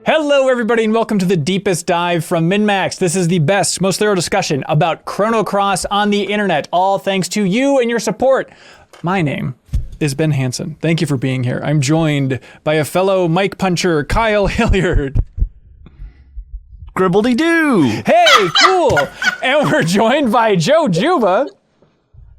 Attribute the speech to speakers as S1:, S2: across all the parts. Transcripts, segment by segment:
S1: Hello, everybody, and welcome to the deepest dive from MinnMax. This is the best, most thorough discussion about Chrono Cross on the internet, all thanks to you and your support. My name is Ben Hanson. Thank you for being here. I'm joined by a fellow mic puncher, Kyle Hilliard.
S2: Gribbledy-doo!
S1: Hey, cool! And we're joined by Joe Juba.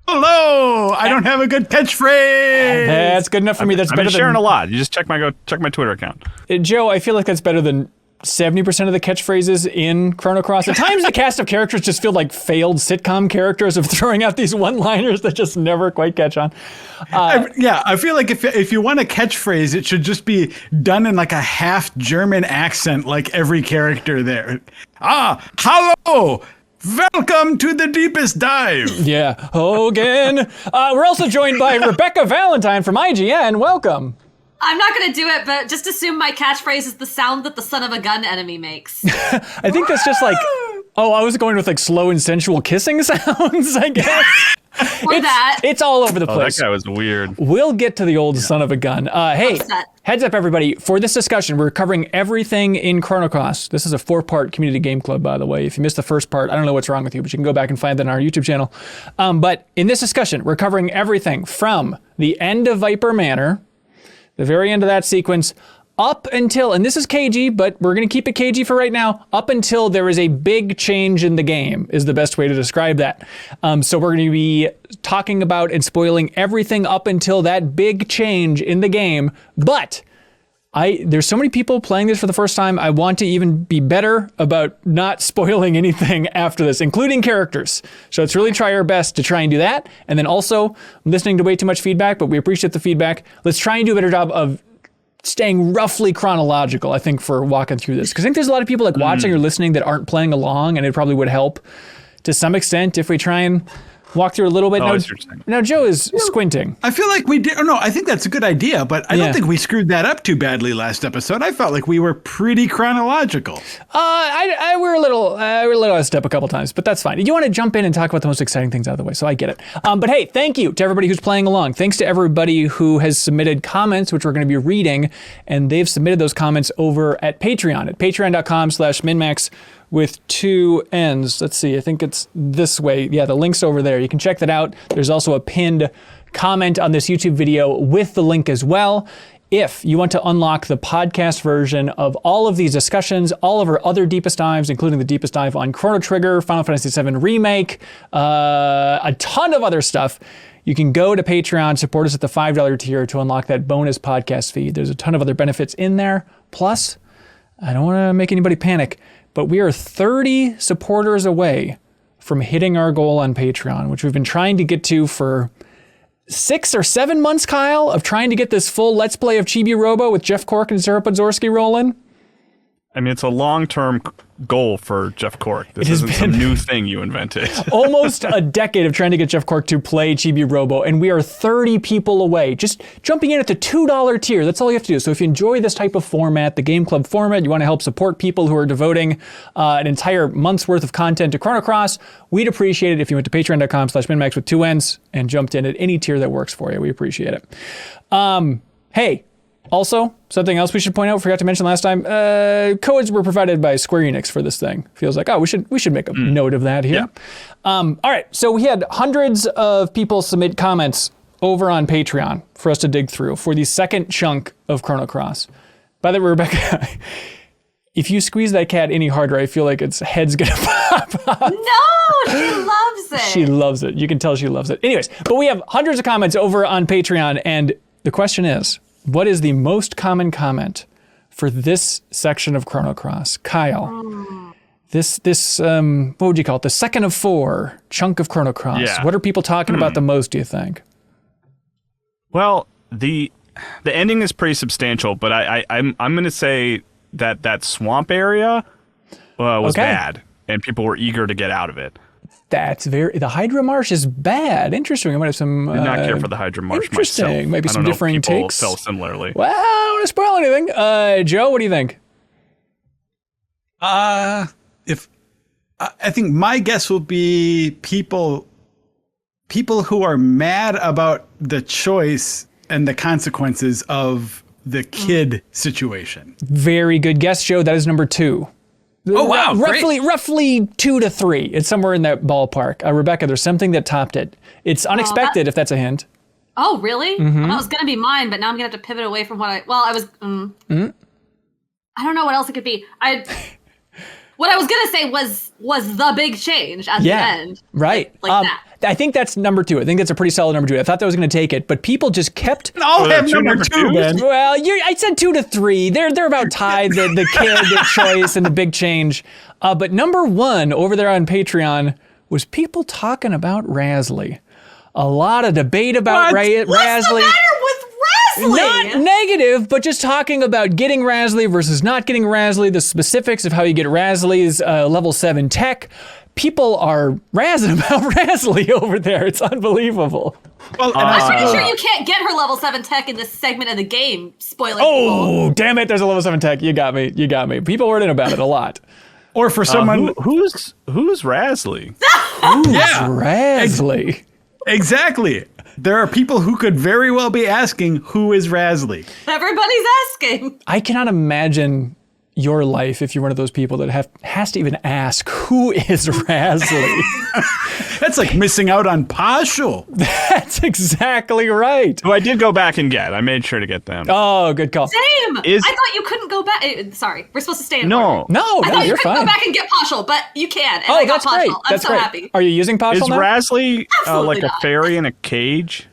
S3: Hello! I don't have a good catchphrase!
S1: That's good enough for me. That's
S2: I've
S1: better
S2: been
S1: than...
S2: sharing a lot. You just check my Twitter account.
S1: Joe, I feel like that's better than 70% of the catchphrases in Chrono Cross. At times, the cast of characters just feel like failed sitcom characters of throwing out these one-liners that just never quite catch on.
S3: I feel like if you want a catchphrase, it should just be done in like a half German accent, like every character there. Hello! Welcome to the deepest dive.
S1: Yeah, Hogan. We're also joined by Rebekah Valentine from IGN. Welcome.
S4: I'm not going to do it, but just assume my catchphrase is the sound that the son of a gun enemy makes.
S1: I think that's just like, I was going with like slow and sensual kissing sounds, I guess. It's all over the place.
S2: That guy was weird.
S1: We'll get to the old son of a gun. Hey, heads up, everybody. For this discussion, we're covering everything in Chrono Cross. This is a 4-part community game club, by the way. If you missed the first part, I don't know what's wrong with you, but you can go back and find that on our YouTube channel. But in this discussion, we're covering everything from the end of Viper Manor, the very end of that sequence, up until, and this is KG, but we're going to keep it KG for right now, up until there is a big change in the game is the best way to describe that. So we're going to be talking about and spoiling everything up until that big change in the game. But there's so many people playing this for the first time. I want to even be better about not spoiling anything after this, including characters. So let's really try our best to try and do that. And then also, I'm listening to way too much feedback, but we appreciate the feedback. Let's try and do a better job of staying roughly chronological, I think, for walking through this. Because I think there's a lot of people like watching or listening that aren't playing along, and it probably would help to some extent if we try and walk through a little bit. Now Joe is squinting.
S3: I feel like we did. No, I think that's a good idea, but I don't think we screwed that up too badly last episode. I felt like we were pretty chronological.
S1: We're a little out of step a couple times, but that's fine. You want to jump in and talk about the most exciting things out of the way, so I get it. But hey, thank you to everybody who's playing along. Thanks to everybody who has submitted comments, which we're going to be reading, and they've submitted those comments over at Patreon, at patreon.com/MinnMax. with 2 N's. Let's see, I think it's this way. Yeah, the link's over there. You can check that out. There's also a pinned comment on this YouTube video with the link as well. If you want to unlock the podcast version of all of these discussions, all of our other deepest dives, including the deepest dive on Chrono Trigger, Final Fantasy VII Remake, a ton of other stuff, you can go to Patreon, support us at the $5 tier to unlock that bonus podcast feed. There's a ton of other benefits in there. Plus, I don't want to make anybody panic, but we are 30 supporters away from hitting our goal on Patreon, which we've been trying to get to for 6 or 7 months, Kyle, of trying to get this full Let's Play of Chibi Robo with Jeff Cork and Sarah Podzorski rolling.
S2: I mean, it's a long-term goal for Jeff Cork. This isn't some new thing you invented.
S1: Almost a decade of trying to get Jeff Cork to play Chibi Robo, and we are 30 people away. Just jumping in at the $2 tier, that's all you have to do. So if you enjoy this type of format, the Game Club format, you want to help support people who are devoting an entire month's worth of content to Chrono Cross, we'd appreciate it if you went to patreon.com/MinnMax with 2 N's and jumped in at any tier that works for you. We appreciate it. Hey, also, something else we should point out, we forgot to mention last time, codes were provided by Square-Enix for this thing. Feels like, we should make a note of that here. Yeah. All right, so we had hundreds of people submit comments over on Patreon for us to dig through for the second chunk of Chrono Cross. By the way, Rebekah, if you squeeze that cat any harder, I feel like its head's gonna pop up.
S4: No, she loves it.
S1: She loves it. You can tell she loves it. Anyways, but we have hundreds of comments over on Patreon, and the question is, what is the most common comment for this section of Chrono Cross? Kyle, this what would you call it? The second of 4 chunk of Chrono Cross.
S2: Yeah.
S1: What are people talking about the most, do you think?
S2: Well, the ending is pretty substantial, but I'm going to say that swamp area was bad, and people were eager to get out of it.
S1: The Hydra Marsh is bad. Interesting. I might have some.
S2: Did not care for the Hydra Marsh
S1: interesting.
S2: myself.
S1: Maybe some differing takes.
S2: Felt similarly.
S1: Well, I don't want to spoil anything. Joe, what do you think?
S3: I think my guess will be people who are mad about the choice and the consequences of the kid situation.
S1: Very good guess, Joe. That is number 2.
S3: Oh, wow.
S1: Roughly 2 to 3. It's somewhere in that ballpark. Rebekah, there's something that topped it. It's unexpected, if that's a hint.
S4: Oh, really? Well, that was going to be mine, but now I'm going to have to pivot away from what I was... I don't know what else it could be. What I was going to say was the big change at the end.
S1: Right.
S4: That.
S1: I think that's number 2. I think that's a pretty solid number 2. I thought that was going to take it, but people just kept...
S3: I'll have number 2, man.
S1: Well, I said 2 to 3. They're about tied, the kid, the choice, and the big change. But number 1 over there on Patreon was people talking about Rasley. A lot of debate about Rasley.
S4: What's the matter with Rasley?
S1: Not negative, but just talking about getting Rasley versus not getting Rasley, the specifics of how you get Rasley's level 7 tech. People are razzing about Rasley over there. It's unbelievable.
S3: Well,
S4: I'm pretty sure you can't get her level 7 tech in this segment of the game. Spoiler.
S1: Oh, damn it. There's a level 7 tech. You got me. People were in about it a lot.
S3: Or for someone...
S2: Who's Rasley?
S1: Rasley?
S3: Exactly. There are people who could very well be asking, who is Rasley?
S4: Everybody's asking.
S1: I cannot imagine your life if you're one of those people that has to even ask, who is Rasley?
S3: That's like missing out on Partial.
S1: That's exactly right.
S2: Who I did go back and get. I made sure to get them.
S1: Oh, good call.
S4: Same. I thought you couldn't go back. Sorry, we're supposed to stay in order.
S1: No,
S4: I thought you
S1: you're
S4: couldn't
S1: fine.
S4: go back and get Partial, but you can. And I got
S1: that's great.
S4: Partial. I'm so happy.
S1: Are you using Partial
S2: Is
S1: now?
S2: Rasley like
S4: not.
S2: a fairy in a cage?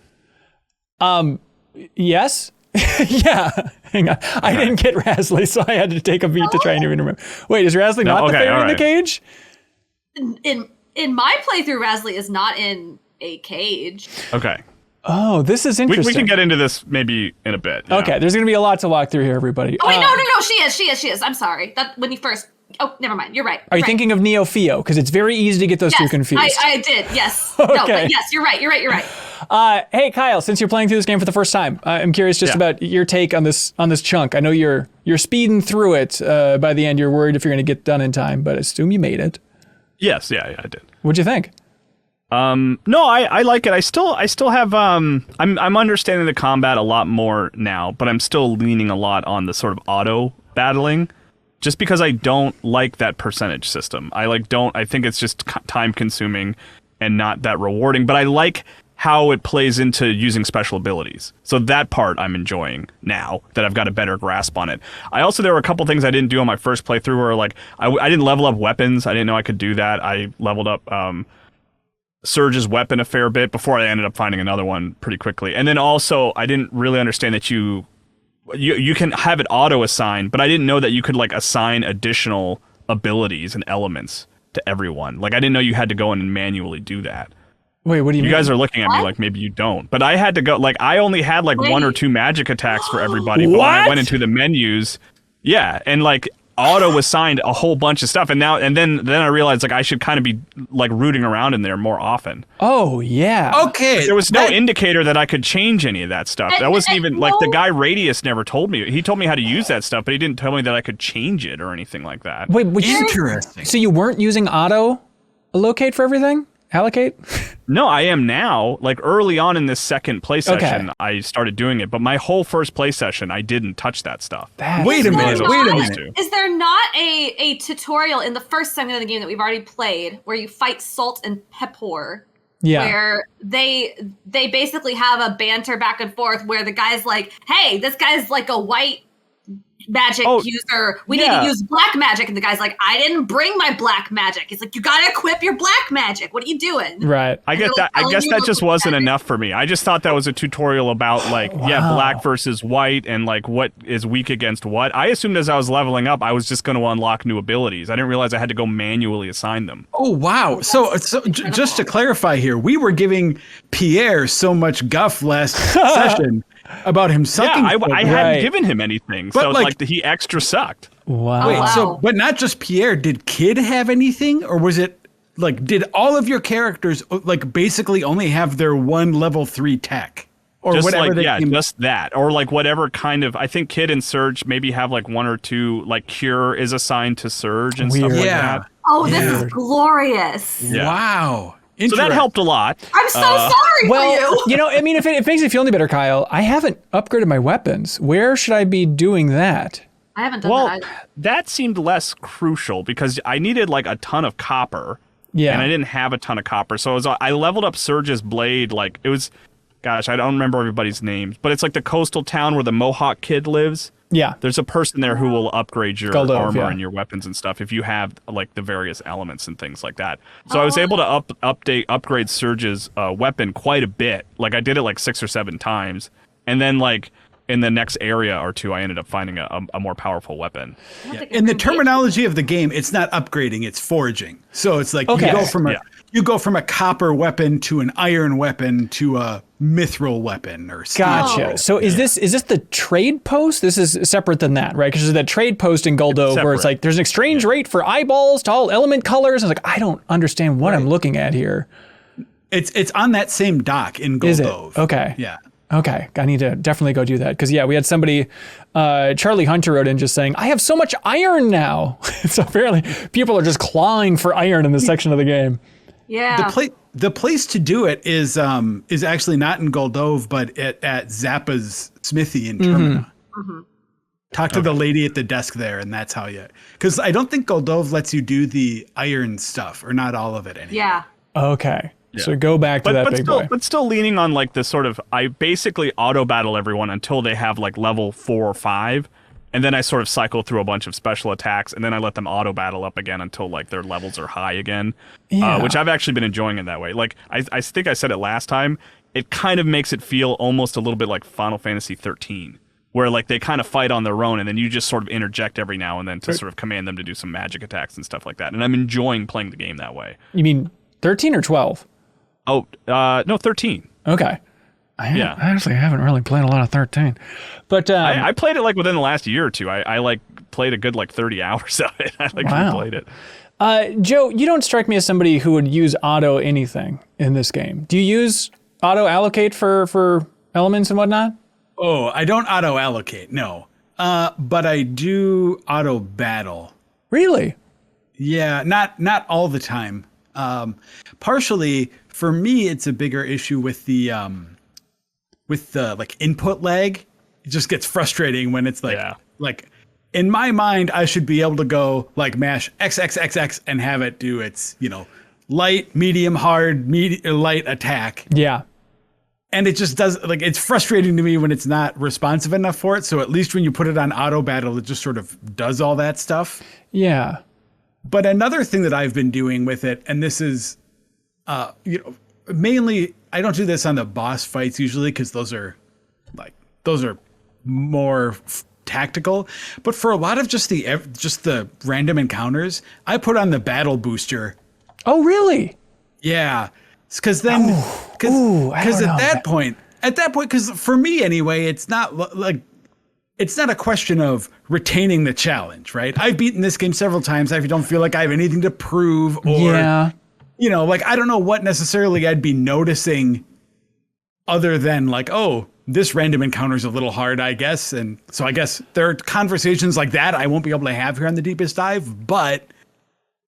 S1: Yes. Yeah. Hang on. I didn't get Rasley, so I had to take a beat to try and even remember. Wait, is Rasley not the fairy in the cage?
S4: In my playthrough, Rasley is not in a cage.
S2: Okay.
S1: Oh, this is interesting.
S2: We can get into this maybe in a bit.
S1: Okay, there's going to be a lot to walk through here, everybody.
S4: Oh, wait, no, she is. I'm sorry. That when you first... Oh, never mind. You're right.
S1: Are you thinking of Neo-Fio? Because it's very easy to get those two confused.
S4: I did, yes.
S1: Okay.
S4: No, but yes, you're right.
S1: Hey, Kyle, since you're playing through this game for the first time, I'm curious just about your take on this chunk. I know you're speeding through it by the end. You're worried if you're going to get done in time, but I assume you made it.
S2: Yes, yeah, I did.
S1: What'd you think?
S2: No, I like it. I still have I'm understanding the combat a lot more now, but I'm still leaning a lot on the sort of auto battling. Just because I don't like that percentage system. I think it's just time consuming and not that rewarding, but I like how it plays into using special abilities. So that part I'm enjoying now that I've got a better grasp on it. There were a couple things I didn't do on my first playthrough where like I didn't level up weapons. I didn't know I could do that. I leveled up Surge's weapon a fair bit before I ended up finding another one pretty quickly. And then also I didn't really understand that you can have it auto assign, but I didn't know that you could like assign additional abilities and elements to everyone. Like I didn't know you had to go in and manually do that.
S1: Wait, what do you mean?
S2: You guys are looking at me like maybe you don't, but I had to go like I only had like 1 or 2 magic attacks for everybody. But when I went into the menus, and like auto assigned a whole bunch of stuff, and then I realized like I should kind of be like rooting around in there more often.
S1: Oh yeah.
S3: Okay.
S2: There was no indicator that I could change any of that stuff. That wasn't even like the guy Radius never told me. He told me how to use that stuff, but he didn't tell me that I could change it or anything like that.
S1: Wait,
S3: interesting.
S1: So you weren't using auto locate for everything? Allocate?
S2: No, I am now. Like early on in this second play session, I started doing it, but my whole first play session, I didn't touch that stuff.
S3: Wait a minute.
S4: Is there not a tutorial in the first segment of the game that we've already played where you fight Salt and Pepor?
S1: Yeah.
S4: Where they basically have a banter back and forth where the guy's like, hey, this guy's like a white magic user. We need to use black magic. And the guy's like, I didn't bring my black magic. He's like, you gotta equip your black magic. What are you doing?
S1: Right.
S2: I guess that just wasn't enough for me. I just thought that was a tutorial about like, black versus white and like what is weak against what. I assumed as I was leveling up, I was just going to unlock new abilities. I didn't realize I had to go manually assign them.
S3: Oh, wow. So just to clarify here, we were giving Pierre so much guff last session about him sucking.
S2: Yeah, I hadn't given him anything, but so like he extra sucked.
S1: Wow.
S3: Wait, so but not just Pierre. Did Kid have anything, or was it like did all of your characters like basically only have their 1 level 3 tech, or
S2: just
S3: whatever?
S2: Just that, or like whatever kind of. I think Kid and Surge maybe have like 1 or 2. Like Cure is assigned to Surge and stuff like that.
S4: Oh, this is glorious.
S3: Yeah. Wow.
S2: So that helped a lot.
S4: I'm so sorry for you.
S1: You know, I mean, if it makes you feel any better, Kyle, I haven't upgraded my weapons. Where should I be doing that?
S4: I haven't done that.
S2: That seemed less crucial because I needed like a ton of copper. Yeah. And I didn't have a ton of copper. So I leveled up Surge's blade. Like it was, gosh, I don't remember everybody's names, but it's like the coastal town where the Mohawk kid lives. Yeah. There's a person there who will upgrade your armor and your weapons and stuff if you have like the various elements and things like that. So I was able to upgrade Surge's weapon quite a bit. Like I did it like 6 or 7 times. And then like in the next area or 2, I ended up finding a more powerful weapon.
S3: Yeah. In the terminology of the game, it's not upgrading, it's forging. So it's like you go from a copper weapon to an iron weapon to a mithril weapon or steel.
S1: Gotcha. So is this the trade post? This is separate than that, right? Because there's that trade post in Goldove where it's like there's an exchange rate for eyeballs to all element colors. I was like, I don't understand what I'm looking at here.
S3: It's on that same dock in Goldove.
S1: Is it? Okay.
S3: Yeah.
S1: Okay, I need to definitely go do that. Because, we had somebody, Charlie Hunter wrote in just saying, I have so much iron now. So apparently people are just clawing for iron in this section of the game.
S4: Yeah.
S3: The place to do it is actually not in Goldove, but at Zappa's Smithy in Termina. Mm-hmm. Talk to the lady at the desk there, and that's how you... Because I don't think Goldove lets you do the iron stuff, or not all of it anymore.
S4: Yeah.
S1: Okay. Yeah. So go back to that big boy.
S2: But still leaning on like the sort of, I basically auto battle everyone until they have like level 4 or 5. And then I sort of cycle through a bunch of special attacks. And then I let them auto battle up again until like their levels are high again. Yeah. Which I've actually been enjoying in that way. Like I think I said it last time. It kind of makes it feel almost a little bit like Final Fantasy 13. Where like they kind of fight on their own and then you just sort of interject every now and then to sort of command them to do some magic attacks and stuff like that. And I'm enjoying playing the game that way.
S1: You mean 13 or 12?
S2: Oh, no, 13.
S1: Okay. I actually haven't really played a lot of 13. But
S2: I played it like within the last year or 2. I like played a good like 30 hours of it. I like replayed it.
S1: Joe, you don't strike me as somebody who would use auto anything in this game. Do you use auto allocate for elements and whatnot?
S3: Oh, I don't auto allocate, no. But I do auto battle.
S1: Really?
S3: Yeah, not all the time. Partially for me, it's a bigger issue with the like input lag. It just gets frustrating when it's like in my mind, I should be able to go like mash XXXX and have it do its, light, medium, hard, light attack.
S1: Yeah.
S3: And it just does, like, it's frustrating to me when it's not responsive enough for it. So at least when you put it on auto battle, it just sort of does all that stuff.
S1: Yeah.
S3: But another thing that I've been doing with it, and this is, mainly, I don't do this on the boss fights usually because those are more tactical. But for a lot of just the random encounters, I put on the battle booster.
S1: Oh, really?
S3: Yeah. Because then, because at that point, because for me anyway, it's not a question of retaining the challenge, right? I've beaten this game several times. I don't feel like I have anything to prove, or I don't know what necessarily I'd be noticing, other than like, oh, this random encounter is a little hard, I guess, and so I guess there are conversations like that I won't be able to have here on the Deepest Dive, but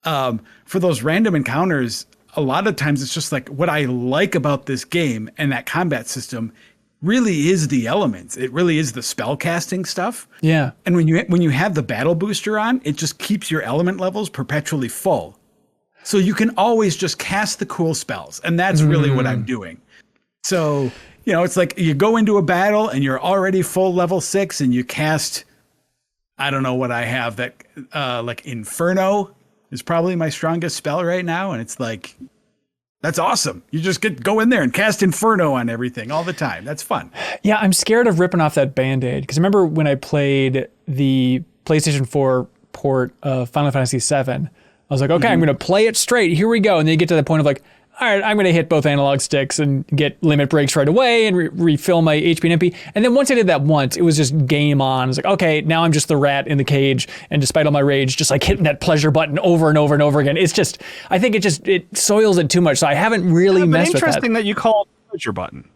S3: for those random encounters. A lot of times it's just like what I like about this game and that combat system really is the elements. It really is the spell casting stuff.
S1: Yeah.
S3: And when you have the battle booster on, it just keeps your element levels perpetually full. So you can always just cast the cool spells. And that's really what I'm doing. So, it's like you go into a battle and you're already full level 6 and you cast, I don't know what I have that, like Inferno is probably my strongest spell right now. And it's like, that's awesome. You just go in there and cast Inferno on everything all the time. That's fun.
S1: Yeah, I'm scared of ripping off that Band-Aid. Because I remember when I played the PlayStation 4 port of Final Fantasy VII, I was like, okay, I'm going to play it straight. Here we go. And then you get to the point of like, all right, I'm going to hit both analog sticks and get limit breaks right away and refill my HP and MP. And then once I did that once, it was just game on. It's like, okay, now I'm just the rat in the cage. And despite all my rage, just like hitting that pleasure button over and over and over again. It's just, I think it soils it too much. So I haven't really messed with that.
S2: Interesting that you call it the pleasure button.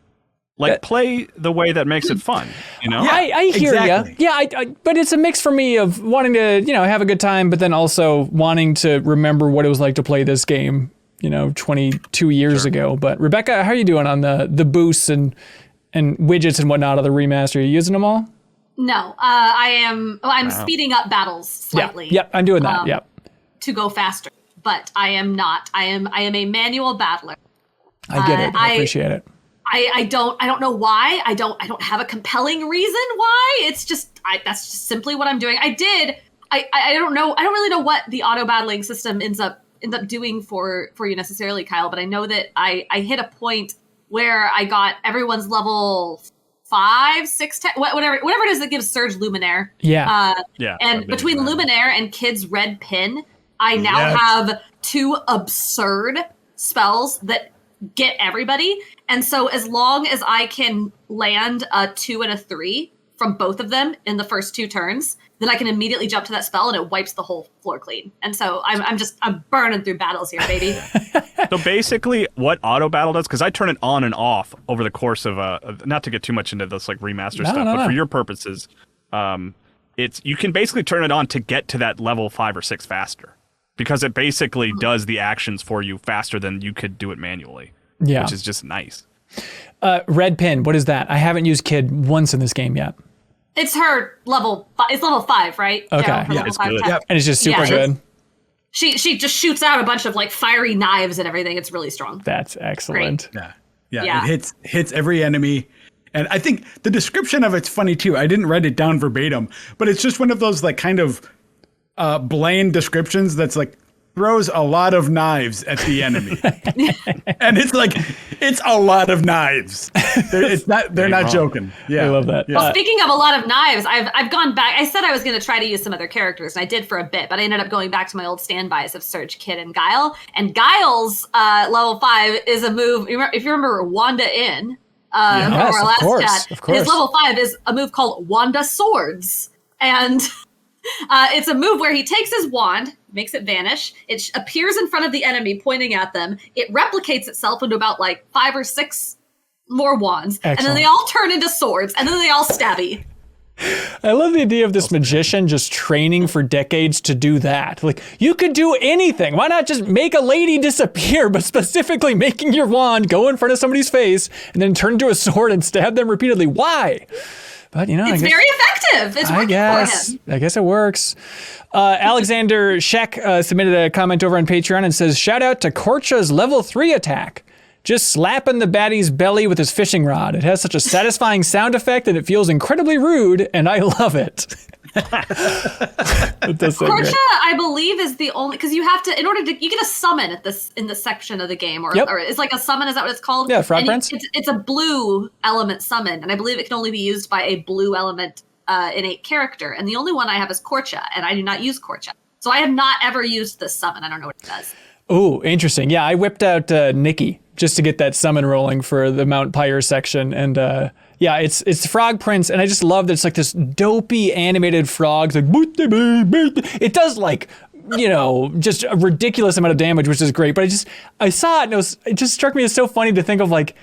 S2: Like, play the way that makes it fun,
S1: Yeah, I hear you. Yeah, but it's a mix for me of wanting to, have a good time, but then also wanting to remember what it was like to play this game 22 years ago. But Rebekah, how are you doing on the boosts and widgets and whatnot of the remaster? Are you using them all?
S4: No, I am. Well, I'm speeding up battles slightly.
S1: Yep, I'm doing that. Yep.
S4: To go faster, but I am not. I am a manual battler.
S1: I get it. I appreciate it.
S4: I don't know why. I don't have a compelling reason why. It's just that's just simply what I'm doing. I don't know. I don't really know what the auto battling system ends up doing for you necessarily, Kyle. But I know that I hit a point where I got everyone's level 5, 6, 10, whatever it is that gives Surge Luminaire.
S1: Yeah.
S4: And between Luminaire and Kid's Red Pin, I now have 2 absurd spells that get everybody. And so as long as I can land a 2 and a 3 from both of them in the first 2 turns, then I can immediately jump to that spell and it wipes the whole floor clean. And so I'm burning through battles here, baby.
S2: So basically what auto battle does, because I turn it on and off over the course of not to get too much into this like remaster stuff, but for your purposes, you can basically turn it on to get to that level 5 or 6 faster. Because it basically does the actions for you faster than you could do it manually.
S1: Yeah.
S2: Which is just nice.
S1: Red Pin, what is that? I haven't used Kid once in this game yet.
S4: It's her level 5, right?
S1: Okay.
S4: Yeah,
S2: it's good.
S1: Yep. And it's just super good.
S4: She just shoots out a bunch of like fiery knives and everything. It's really strong.
S1: That's excellent.
S3: Yeah. It hits every enemy. And I think the description of it's funny too. I didn't write it down verbatim, but it's just one of those like kind of Blaine descriptions that's like throws a lot of knives at the enemy. And it's like, it's a lot of knives. They're not joking. Yeah.
S1: I love that.
S4: Well, speaking of a lot of knives, I've gone back. I said I was going to try to use some other characters, and I did for a bit, but I ended up going back to my old standbys of Surge, Kid, and Guile. And Guile's level 5 is a move. If you remember Wanda in
S1: yes,
S4: our last chat,
S1: of course.
S4: his level 5 is a move called Wanda Swords. And it's a move where he takes his wand, makes it vanish. It appears in front of the enemy, pointing at them. It replicates itself into about like 5 or 6 more wands. Excellent. And then they all turn into swords, and then they all stabby.
S1: I love the idea of this magician just training for decades to do that. Like, you could do anything. Why not just make a lady disappear, but specifically making your wand go in front of somebody's face and then turn into a sword and stab them repeatedly? Why? But,
S4: it's very effective. It's working for him.
S1: I guess it works. Alexander Sheck submitted a comment over on Patreon and says, shout out to Korcha's level 3 attack. Just slapping the baddie's belly with his fishing rod. It has such a satisfying sound effect and it feels incredibly rude, and I love it.
S4: Korcha, I believe, is the only, because you have to, you get a summon in this section of the game, or it's like a summon, is that what it's called?
S1: Yeah, Frog Prince.
S4: It's a blue element summon, and I believe it can only be used by a blue element innate character, and the only one I have is Korcha, and I do not use Korcha. So I have not ever used this summon. I don't know what it does.
S1: Oh, interesting. Yeah, I whipped out Nikki just to get that summon rolling for the Mount Pyre section, and it's Frog Prince, and I just love that it's like this dopey animated frog. It's like, it does like, just a ridiculous amount of damage, which is great. But I saw it, and it just struck me as so funny to think of like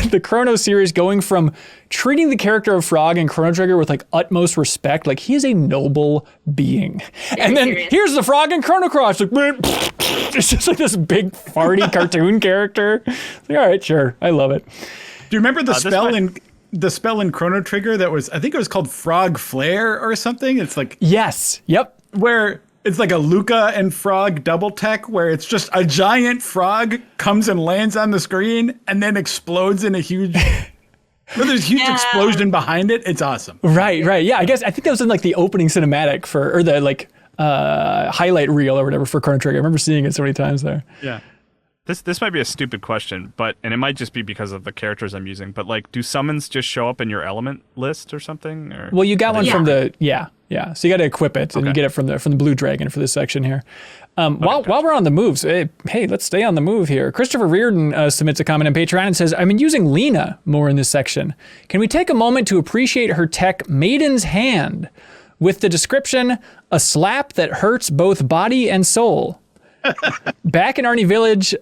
S1: the Chrono series going from treating the character of Frog in Chrono Trigger with like utmost respect, like he is a noble being, and then here's the Frog in Chrono Cross, like it's just like this big farty cartoon character. Like, all right, sure, I love it.
S3: Do you remember the spell in Chrono Trigger that was, I think it was called Frog Flare or something? It's like,
S1: yes, yep,
S3: where it's like a Luca and Frog double tech, where it's just a giant frog comes and lands on the screen and then explodes in a huge, there's huge explosion behind it. It's awesome.
S1: Right. Yeah, I think that was in like the opening cinematic or the like highlight reel or whatever for Chrono Trigger. I remember seeing it so many times there.
S2: Yeah. This might be a stupid question, and it might just be because of the characters I'm using, but like, do summons just show up in your element list or something? Or
S1: well, you got one from the so you got to equip it, and you get it from the blue dragon for this section here. While we're on the moves, hey, let's stay on the move here. Christopher Reardon submits a comment on Patreon and says, I've been using Lena more in this section. Can we take a moment to appreciate her tech Maiden's Hand with the description, a slap that hurts both body and soul? Back in Arnie Village,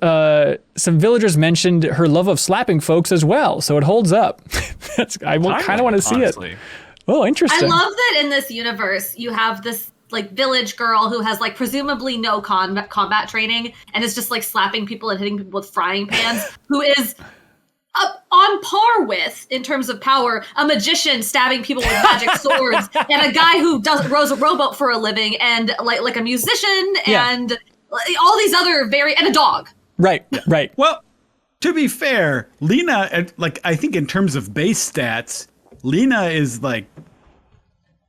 S1: some villagers mentioned her love of slapping folks as well, so it holds up. I kind of want to see it. Oh, interesting.
S4: I love that in this universe you have this like village girl who has like presumably no combat training and is just like slapping people and hitting people with frying pans, who is on par with, in terms of power, a magician stabbing people with magic swords, and a guy who rows a rowboat for a living, and like a musician, and all these other and a dog.
S1: Right.
S3: Well, to be fair, Lena, like, I think in terms of base stats, Lena is like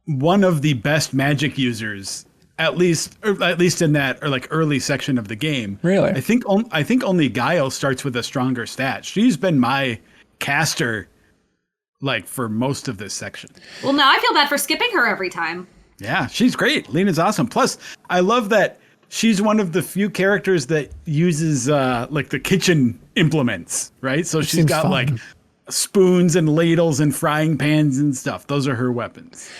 S3: one of the best magic users, at least in that or like early section of the game.
S1: Really?
S3: I think only Guile starts with a stronger stat. She's been my caster like for most of this section.
S4: Well, now I feel bad for skipping her every time.
S3: Yeah, she's great. Lena's awesome. Plus, I love that she's one of the few characters that uses like the kitchen implements, right? So she's got fun. Like spoons and ladles and frying pans and stuff. Those are her weapons.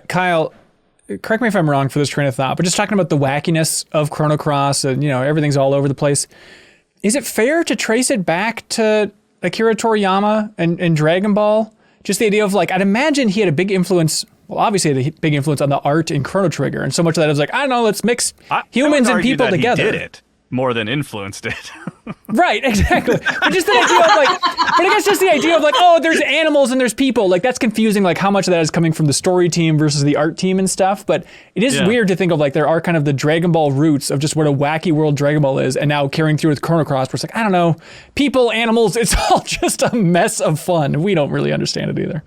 S1: Kyle, correct me if I'm wrong for this train of thought, but just talking about the wackiness of Chrono Cross and, everything's all over the place. Is it fair to trace it back to Akira Toriyama and Dragon Ball? Just the idea of like, I'd imagine he had a big influence. Well, obviously, he had a big influence on the art in Chrono Trigger, and so much of that is like, I don't know, let's mix humans and people together.
S2: He did it more than influenced it.
S1: Right, exactly. But just the idea of like, but I guess just the idea of like, oh, there's animals and there's people. Like that's confusing. Like how much of that is coming from the story team versus the art team and stuff. But it is weird to think of like there are kind of the Dragon Ball roots of just what a wacky world Dragon Ball is, and now carrying through with Chrono Cross, where it's like, I don't know, people, animals. It's all just a mess of fun. We don't really understand it either.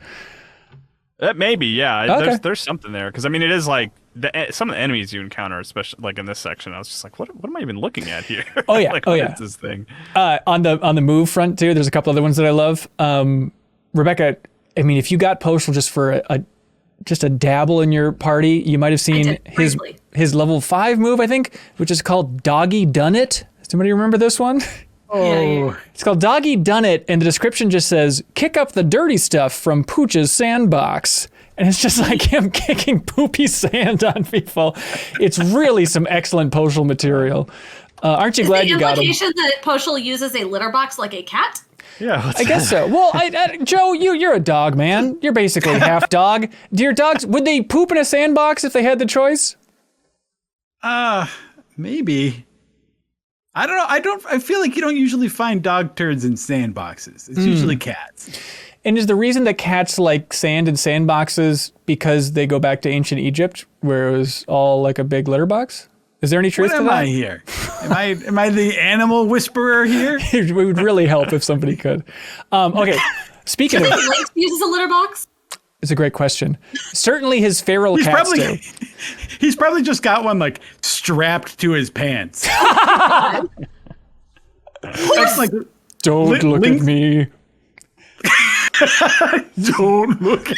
S2: Maybe, yeah.
S1: Okay.
S2: There's something there because I mean, it is like some of the enemies you encounter, especially like in this section. I was just like, what am I even looking at here?
S1: Oh yeah,
S2: like, what is this thing?
S1: On the move front too, there's a couple other ones that I love. Rebekah, I mean, if you got Postal just for just a dabble in your party, you might have seen his level 5 move, I think, which is called Doggy Done It. Does anybody remember this one?
S3: Oh,
S1: it's called Doggy Done It, and the description just says, kick up the dirty stuff from Pooch's sandbox. And it's just like him kicking poopy sand on people. It's really some excellent Postal material. Aren't you glad you got him?
S4: Is the implication that Postal uses a litter box like a cat?
S2: Yeah,
S1: I guess so. Well, Joe, you're a dog, man. You're basically half dog. Do your dogs, would they poop in a sandbox if they had the choice?
S3: Maybe. I don't know. I feel like you don't usually find dog turds in sandboxes. It's usually cats.
S1: And is the reason that cats like sand in sandboxes because they go back to ancient Egypt where it was all like a big litter box? Is there any truth to that?
S3: What am I here? Am I the animal whisperer here?
S1: It would really help if somebody could. Okay, speaking of...
S4: Do you think Lynx uses a litter box?
S1: It's a great question. Certainly his feral cats do.
S3: He's probably just got one like strapped to his pants. That's like,
S1: don't look at me.
S3: Don't look at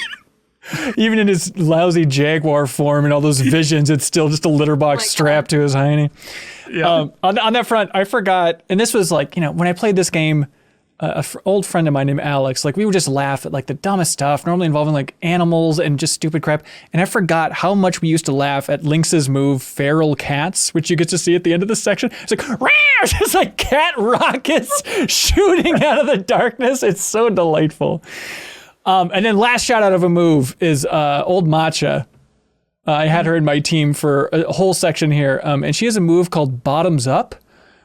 S1: Even in his lousy jaguar form and all those visions, it's still just a litter box strapped to his hiney.
S3: Yeah.
S1: On that front, I forgot, and this was like, when I played this game, old friend of mine named Alex, like we would just laugh at like the dumbest stuff, normally involving like animals and just stupid crap. And I forgot how much we used to laugh at Lynx's move, Feral Cats, which you get to see at the end of the section. It's like, Rah! Just like cat rockets shooting out of the darkness. It's so delightful. And then last shout out of a move is old Matcha. I had her in my team for a whole section here. And she has a move called Bottoms Up,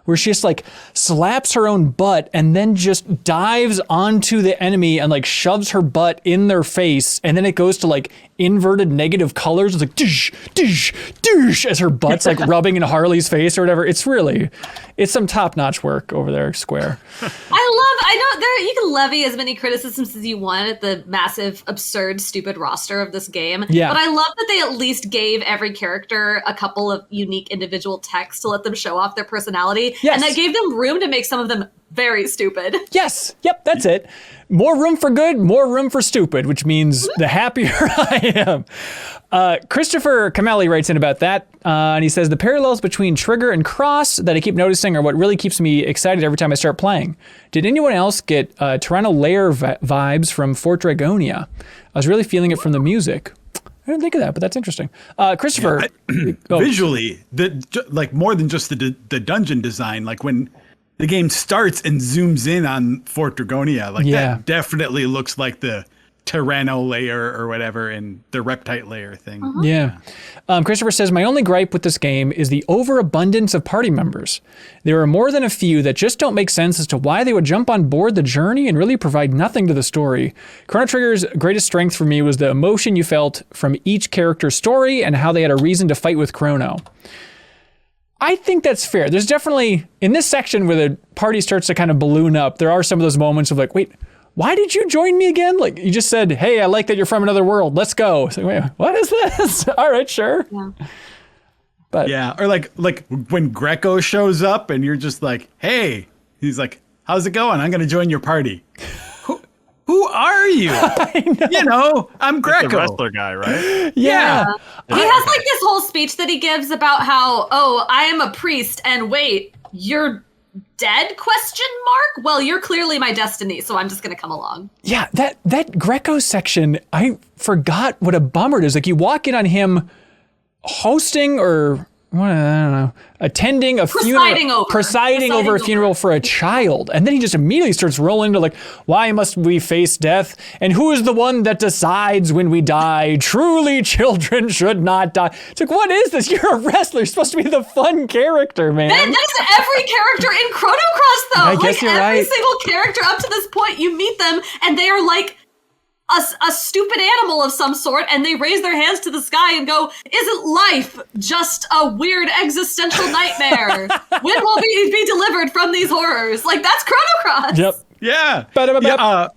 S1: where she just like slaps her own butt and then just dives onto the enemy and like shoves her butt in their face. And then it goes to like inverted negative colors. It's like dish, dish, dish as her butt's like rubbing in Harley's face or whatever. It's some top-notch work over there, Square.
S4: I know you can levy as many criticisms as you want at the massive, absurd, stupid roster of this game.
S1: Yeah.
S4: But I love that they at least gave every character a couple of unique individual texts to let them show off their personality.
S1: Yes.
S4: And that gave them room to make some of them very stupid.
S1: Yes. Yep, that's it. More room for good, more room for stupid, which means the happier I am. Christopher Kamali writes in about that, and he says, the parallels between Trigger and Cross that I keep noticing are what really keeps me excited every time I start playing. Did anyone else get Tyranno Lair vibes from Fort Dragonia? I was really feeling it from the music. I didn't think of that, but that's interesting. Christopher.
S3: Visually, like more than just the dungeon design, like when the game starts and zooms in on Fort Dragonia, like that definitely looks like the Tyranno layer or whatever and the Reptite layer thing.
S1: Yeah. Christopher says, my only gripe with this game is the overabundance of party members. There are more than a few that just don't make sense as to why they would jump on board the journey and really provide nothing to the story. Chrono Trigger's greatest strength for me was the emotion you felt from each character's story and how they had a reason to fight with Chrono. I think that's fair. There's definitely, in this section where the party starts to kind of balloon up, there are some of those moments of like, wait, why did you join me again? Like, you just said, hey, I like that you're from another world. Let's go. It's like, wait, what is this? All right, sure.
S4: Yeah.
S3: But yeah, or like when Greco shows up and you're just like, hey, he's like, how's it going? I'm going to join your party. Who are you? You know, I'm Greco.
S2: The wrestler guy, right?
S1: Yeah.
S4: He has like this whole speech that he gives about how, oh, I am a priest, and wait, you're dead? ? Well, you're clearly my destiny, so I'm just gonna come along.
S1: Yeah, that Greco section, I forgot what a bummer it is. Like, you walk in on him hosting or I don't know, attending a funeral, presiding over a funeral for a child, and then he just immediately starts rolling into like, why must we face death? And who is the one that decides when we die? Truly, children should not die. It's like, what is this? You're a wrestler. You're supposed to be the fun character, man.
S4: That is every character in Chrono Cross, though.
S1: I guess you're
S4: every
S1: right.
S4: single character up to this point, you meet them, and they are like a stupid animal of some sort, and they raise their hands to the sky and go, isn't life just a weird existential nightmare? When will we be delivered from these horrors? Like, that's Chrono Cross.
S1: Yep.
S3: Yeah.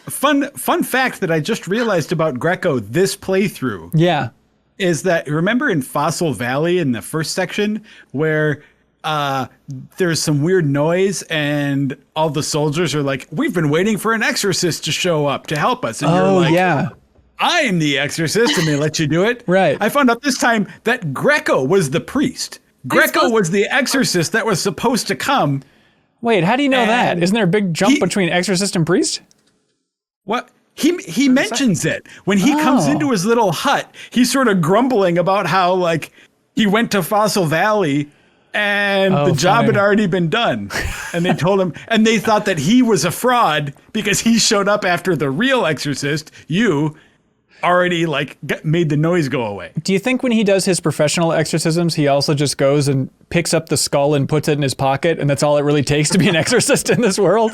S3: Fun fact that I just realized about Greco this playthrough.
S1: Yeah.
S3: Is that, remember in Fossil Valley in the first section where there's some weird noise and all the soldiers are like, we've been waiting for an exorcist to show up to help us. And you're like,
S1: yeah.
S3: I'm the exorcist, and they let you do it.
S1: Right.
S3: I found out this time that Greco was the priest. Greco was the exorcist that was supposed to come.
S1: Wait, how do you know that? Isn't there a big jump between exorcist and priest?
S3: What? He mentions it. When he comes into his little hut, he's sort of grumbling about how, like, he went to Fossil Valley and the job had already been done. And they told him, and they thought that he was a fraud because he showed up after the real exorcist, you, already like made the noise go away.
S1: Do you think when he does his professional exorcisms, he also just goes and picks up the skull and puts it in his pocket, and that's all it really takes to be an exorcist in this world?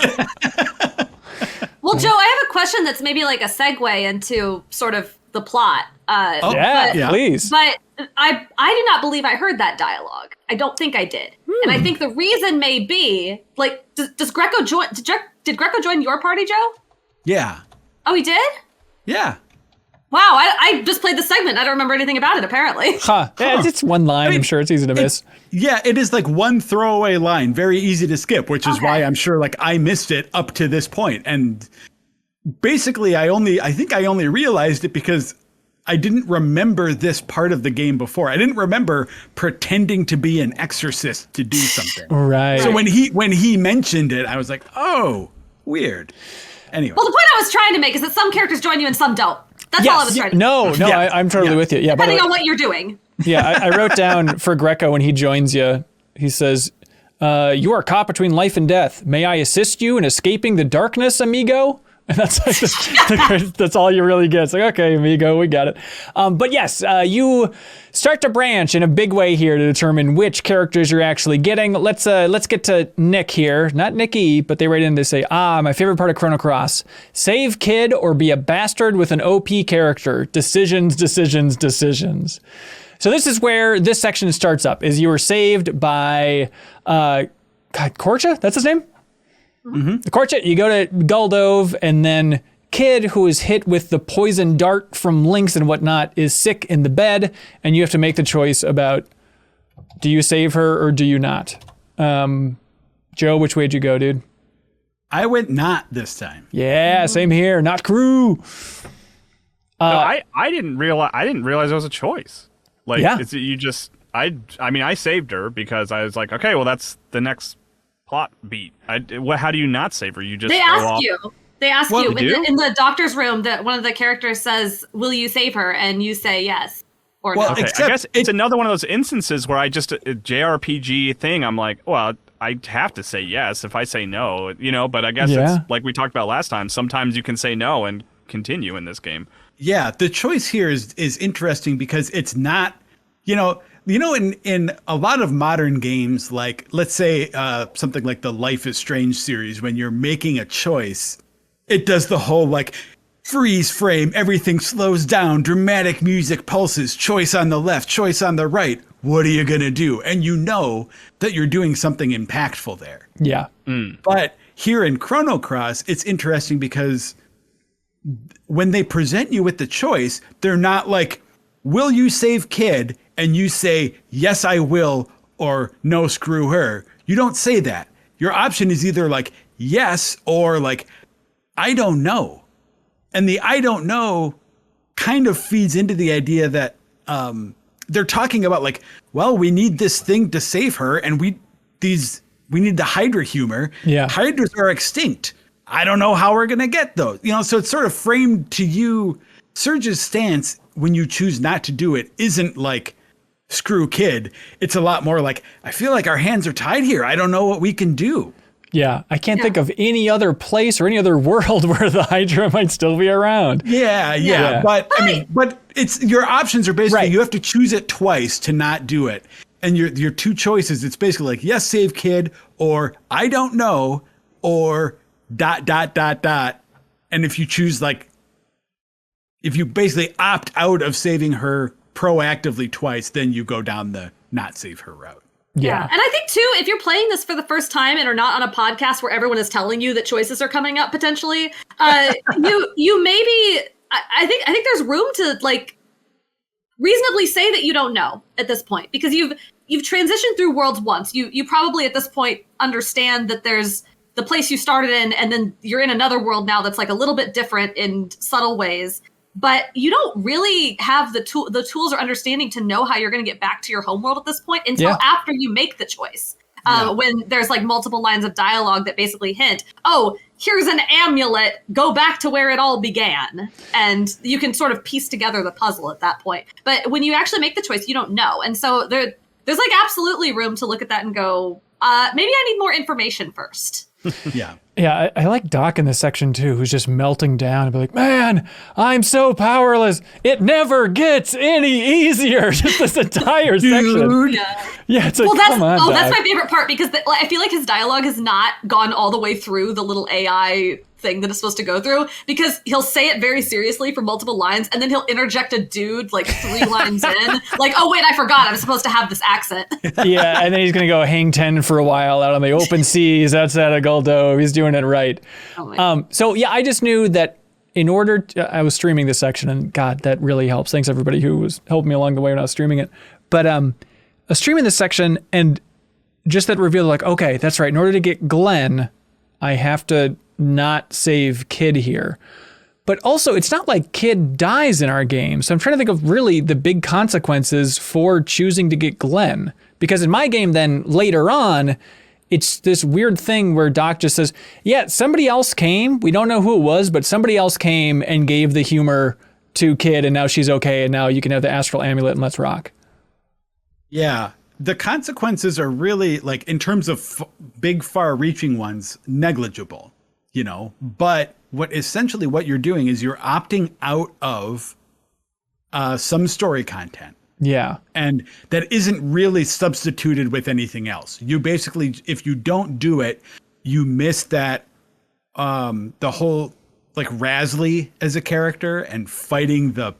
S4: Well, Joe, I have a question that's maybe like a segue into sort of the plot.
S1: Please.
S4: But I do not believe I heard that dialogue. I don't think I did. And I think the reason may be, like, does Greco join? Did Greco join your party, Joe?
S3: Yeah.
S4: Oh, he did?
S3: Yeah.
S4: Wow, I just played the segment. I don't remember anything about it, apparently.
S1: It's one line. I'm sure it's easy to miss.
S3: Yeah, it is like one throwaway line, very easy to skip, which is why I'm sure like I missed it up to this point. And basically, I think I only realized it because I didn't remember this part of the game before. I didn't remember pretending to be an exorcist to do something.
S1: Right.
S3: So when he mentioned it, I was like, oh, weird. Anyway.
S4: Well, the point I was trying to make is that some characters join you and some don't. That's all I was trying to
S1: No, I'm totally with you. Yeah,
S4: depending on what you're doing.
S1: Yeah, I wrote down for Greco when he joins you, he says, you are caught between life and death. May I assist you in escaping the darkness, amigo? And that's like that's all you really get. It's like, okay, amigo, we got it. But yes, you start to branch in a big way here to determine which characters you're actually getting. Let's get to Nick here. Not Nikki, but they write in, they say, my favorite part of Chrono Cross. Save kid or be a bastard with an OP character. Decisions, decisions, decisions. So this is where this section starts up, is you were saved by Korcha? That's his name? Mm-hmm. The Korcha, you go to Guldove, and then Kid, who is hit with the poison dart from Lynx and whatnot, is sick in the bed, and you have to make the choice about, do you save her or do you not? Joe, which way'd you go, dude?
S3: I went not this time.
S1: Yeah, same here. Not crew.
S2: No, I didn't realize it was a choice. Like, it's, you just, I mean, I saved her because I was like, okay, well, that's the next plot beat. How do you not save her? You just
S4: They ask you
S2: in
S4: the doctor's room that one of the characters says, will you save her? And you say yes or no.
S2: Okay, I guess it's another one of those instances where I just, a JRPG thing, I'm like, well, I have to say yes if I say no, but I guess it's like we talked about last time. Sometimes you can say no and continue in this game.
S3: Yeah, the choice here is interesting because it's not In a lot of modern games, like let's say something like the Life is Strange series, when you're making a choice, it does the whole like freeze frame, everything slows down, dramatic music pulses, choice on the left, choice on the right. What are you going to do? And you know that you're doing something impactful there.
S1: Yeah.
S3: But here in Chrono Cross, it's interesting because when they present you with the choice, they're not like, will you save kid? And you say, yes, I will, or no, screw her. You don't say that. Your option is either like, yes, or like, I don't know. And the I don't know kind of feeds into the idea that they're talking about like, well, we need this thing to save her, and we need the Hydra humor.
S1: Yeah.
S3: Hydras are extinct. I don't know how we're gonna get those. So it's sort of framed to you. Surge's stance when you choose not to do it isn't like screw kid. It's a lot more like, I feel like our hands are tied here. I don't know what we can do.
S1: Yeah, I can't think of any other place or any other world where the Hydra might still be around.
S3: Yeah. But but it's your options are basically you have to choose it twice to not do it. And your two choices, it's basically like, yes, save kid, or I don't know, or ... And if you choose if you basically opt out of saving her proactively twice, then you go down the not save her route.
S1: Yeah.
S4: And I think too, if you're playing this for the first time and are not on a podcast where everyone is telling you that choices are coming up potentially, you maybe I think there's room to like reasonably say that you don't know at this point, because you've transitioned through worlds once. You probably at this point understand that there's the place you started in, and then you're in another world now that's like a little bit different in subtle ways. But you don't really have the tools or understanding to know how you're going to get back to your homeworld at this point until after you make the choice. When there's like multiple lines of dialogue that basically hint, oh, here's an amulet, go back to where it all began. And you can sort of piece together the puzzle at that point. But when you actually make the choice, you don't know. And so there's like absolutely room to look at that and go, maybe I need more information first.
S1: Yeah, I like Doc in this section too, who's just melting down and be like, man, I'm so powerless. It never gets any easier. Just this entire section. Yeah, it's like, come on, Doc.
S4: That's my favorite part, because I feel like his dialogue has not gone all the way through the little AI thing that it's supposed to go through, because he'll say it very seriously for multiple lines, and then he'll interject a dude like 3 lines in, like, oh wait, I forgot I'm supposed to have this accent.
S1: Yeah, and then he's gonna go hang 10 for a while out on the open seas outside of Goldo. He's doing it right. So yeah, I just knew that in order to, I was streaming this section, and God, that really helps. Thanks everybody who was helping me along the way when I was streaming it. But I was streaming this section, and just that reveal, like, okay, that's right. In order to get Glenn, I have to not save Kid here. But also, it's not like Kid dies in our game. So I'm trying to think of really the big consequences for choosing to get Glenn. Because in my game then, later on, it's this weird thing where Doc just says, yeah, somebody else came. We don't know who it was, but somebody else came and gave the humor to Kid, and now she's okay, and now you can have the astral amulet and let's rock. Yeah.
S3: The consequences are really, like, in terms of big, far-reaching ones, negligible, But what you're doing is you're opting out of some story content.
S1: Yeah.
S3: And that isn't really substituted with anything else. You basically, if you don't do it, you miss that, the whole, like, Rasley as a character and fighting the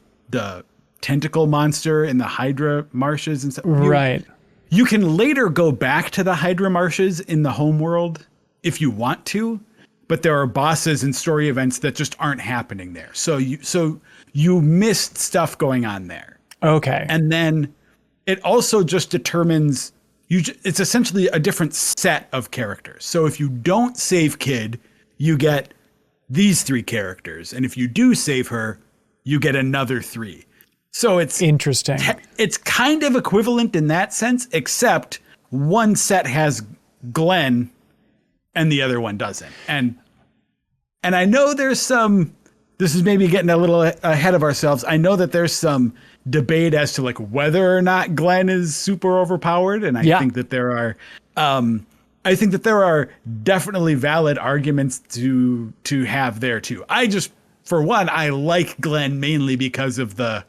S3: tentacle monster in the Hydra Marshes and stuff.
S1: Right.
S3: You can later go back to the Hydra Marshes in the homeworld if you want to, but there are bosses and story events that just aren't happening there. So you missed stuff going on there.
S1: Okay.
S3: And then it also just determines it's essentially a different set of characters. So if you don't save Kid, you get these 3 characters. And if you do save her, you get another 3. So it's
S1: interesting.
S3: It's kind of equivalent in that sense, except one set has Glenn and the other one doesn't. And I know there's some, this is maybe getting a little ahead of ourselves. I know that there's some debate as to like whether or not Glenn is super overpowered. And I think that there are definitely valid arguments to have there too. For one, I like Glenn mainly because of the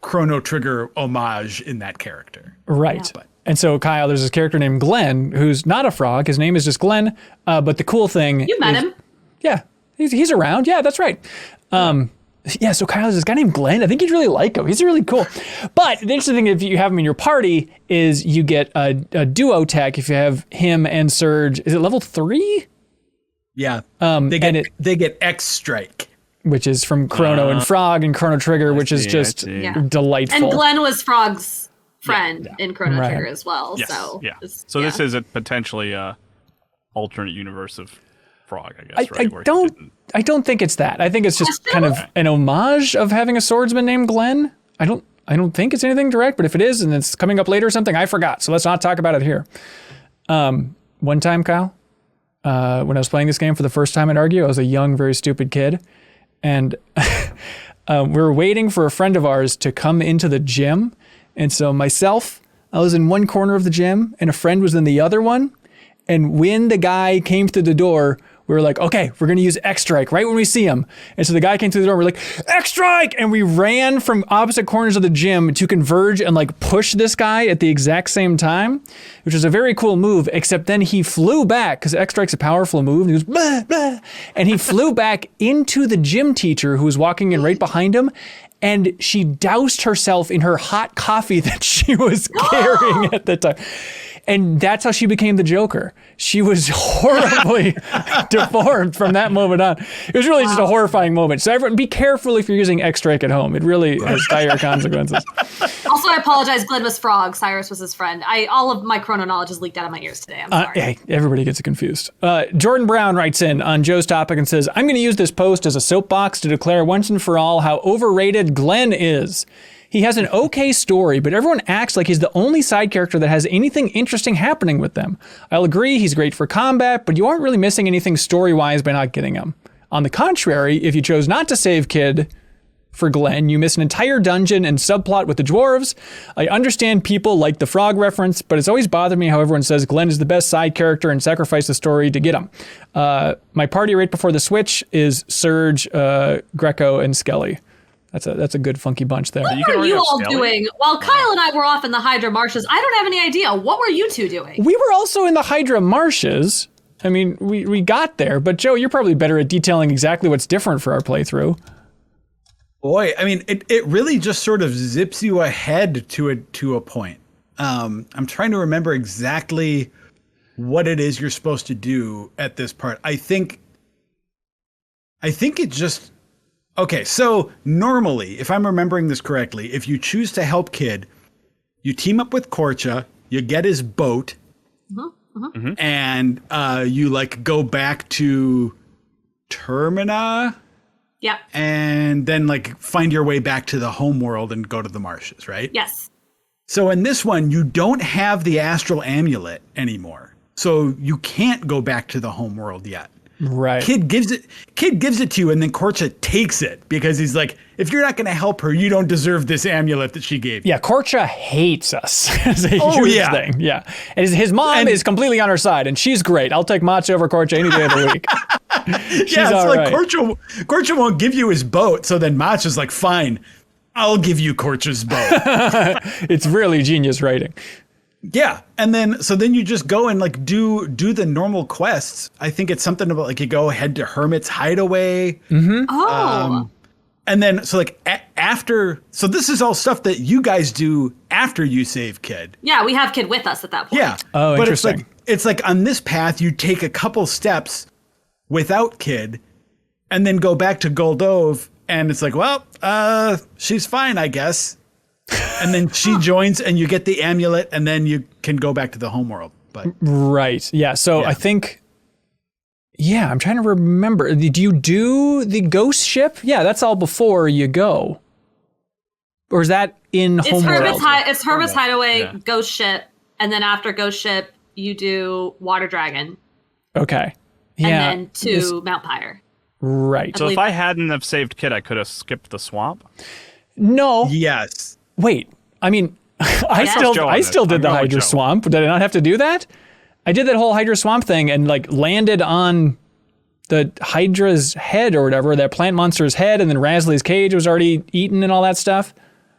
S3: Chrono Trigger homage in that character.
S1: Right.
S3: Yeah.
S1: And so, Kyle, there's this character named Glenn who's not a frog. His name is just Glenn. But the cool thing
S4: You met him.
S1: Yeah, he's around. Yeah, that's right. So Kyle, there's this guy named Glenn. I think you'd really like him. He's really cool. But the interesting thing, if you have him in your party, is you get a duo tech if you have him and Surge. Is it level 3?
S3: Yeah. They get X Strike,
S1: which is from Chrono and Frog and Chrono Trigger, which is just delightful.
S4: And Glenn was Frog's friend in Chrono Trigger as well.
S2: Yes.
S4: So
S2: this is a potentially alternate universe of Frog, I guess.
S1: I don't think it's that. I think it's just kind of an homage of having a swordsman named Glenn. I don't think it's anything direct, but if it is and it's coming up later or something, I forgot. So let's not talk about it here. One time, Kyle, when I was playing this game for the first time at Argue, I was a young, very stupid kid. And we were waiting for a friend of ours to come into the gym. And so I was in one corner of the gym and a friend was in the other one. And when the guy came through the door, we were like, okay, we're going to use X-Strike right when we see him. And so the guy came through the door, we're like, X-Strike! And we ran from opposite corners of the gym to converge and like push this guy at the exact same time, which was a very cool move, except then he flew back, because X-Strike's a powerful move, and he was blah, blah, and he flew back into the gym teacher who was walking in right behind him, and she doused herself in her hot coffee that she was carrying at the time. And that's how she became the Joker. She was horribly deformed from that moment on. It was really just a horrifying moment. So everyone, be careful if you're using X-Strike at home. It really has dire consequences.
S4: Also, I apologize. Glenn was Frog. Cyrus was his friend. All of my Chrono knowledge is leaked out of my ears today. I'm sorry.
S1: Hey, everybody gets it confused. Jordan Brown writes in on Joe's topic and says, I'm going to use this post as a soapbox to declare once and for all how overrated Glenn is. He has an okay story, but everyone acts like he's the only side character that has anything interesting happening with them. I'll agree he's great for combat, but you aren't really missing anything story-wise by not getting him. On the contrary, if you chose not to save Kid for Glenn, you miss an entire dungeon and subplot with the dwarves. I understand people like the frog reference, but it's always bothered me how everyone says Glenn is the best side character and sacrifice the story to get him. My party right before the switch is Surge, Greco, and Skelly. That's a good funky bunch there.
S4: What were you all doing? While Kyle and I were off in the Hydra Marshes, I don't have any idea. What were you two doing?
S1: We were also in the Hydra Marshes. I mean, we got there, but Joe, you're probably better at detailing exactly what's different for our playthrough.
S3: Boy, I mean, it really just sort of zips you ahead to a point. I'm trying to remember exactly what it is you're supposed to do at this part. I think it just... Okay, so normally, if I'm remembering this correctly, if you choose to help Kid, you team up with Korcha, you get his boat, and you like go back to Termina.
S4: Yeah.
S3: And then like find your way back to the home world and go to the marshes, right?
S4: Yes. So
S3: in this one, you don't have the astral amulet anymore. So you can't go back to the home world yet.
S1: Right.
S3: Kid gives it to you, and then Korcha takes it because he's like, if you're not going to help her, you don't deserve this amulet that she gave you.
S1: Yeah, Korcha hates us. It's a huge thing. Yeah. And his mom is completely on her side, and she's great. I'll take Mach over Korcha any day of the week. She's all
S3: like
S1: right.
S3: Korcha won't give you his boat, so then Mach is like, fine, I'll give you Korcha's boat.
S1: It's really genius writing.
S3: Yeah, and then you just go and like do the normal quests. I think it's something about like you go head to Hermit's Hideaway.
S1: Mm-hmm.
S4: Oh.
S3: And then so like after, so this is all stuff that you guys do after you save Kid.
S4: Yeah, we have Kid with us at that point.
S3: Yeah.
S1: Oh,
S3: but
S1: interesting.
S3: It's like on this path you take a couple steps without Kid, and then go back to Goldove, and it's like, well, she's fine, I guess. And then she joins and you get the amulet and then you can go back to the homeworld. But
S1: right. Yeah. So I think, I'm trying to remember. Do you do the ghost ship? Yeah, that's all before you go. Or is that in homeworld?
S4: It's Hermit's Hideaway, Ghost Ship, and then after Ghost Ship, you do Water Dragon.
S1: Okay. Yeah.
S4: And then to Mount Pyre.
S1: Right.
S2: So if I hadn't have saved Kid, I could have skipped the swamp?
S1: No.
S3: Yes.
S1: Wait, I mean, I still did the Hydra Swamp. Did I not have to do that? I did that whole Hydra Swamp thing and like landed on the Hydra's head or whatever, that plant monster's head, and then Rasley's cage was already eaten and all that stuff.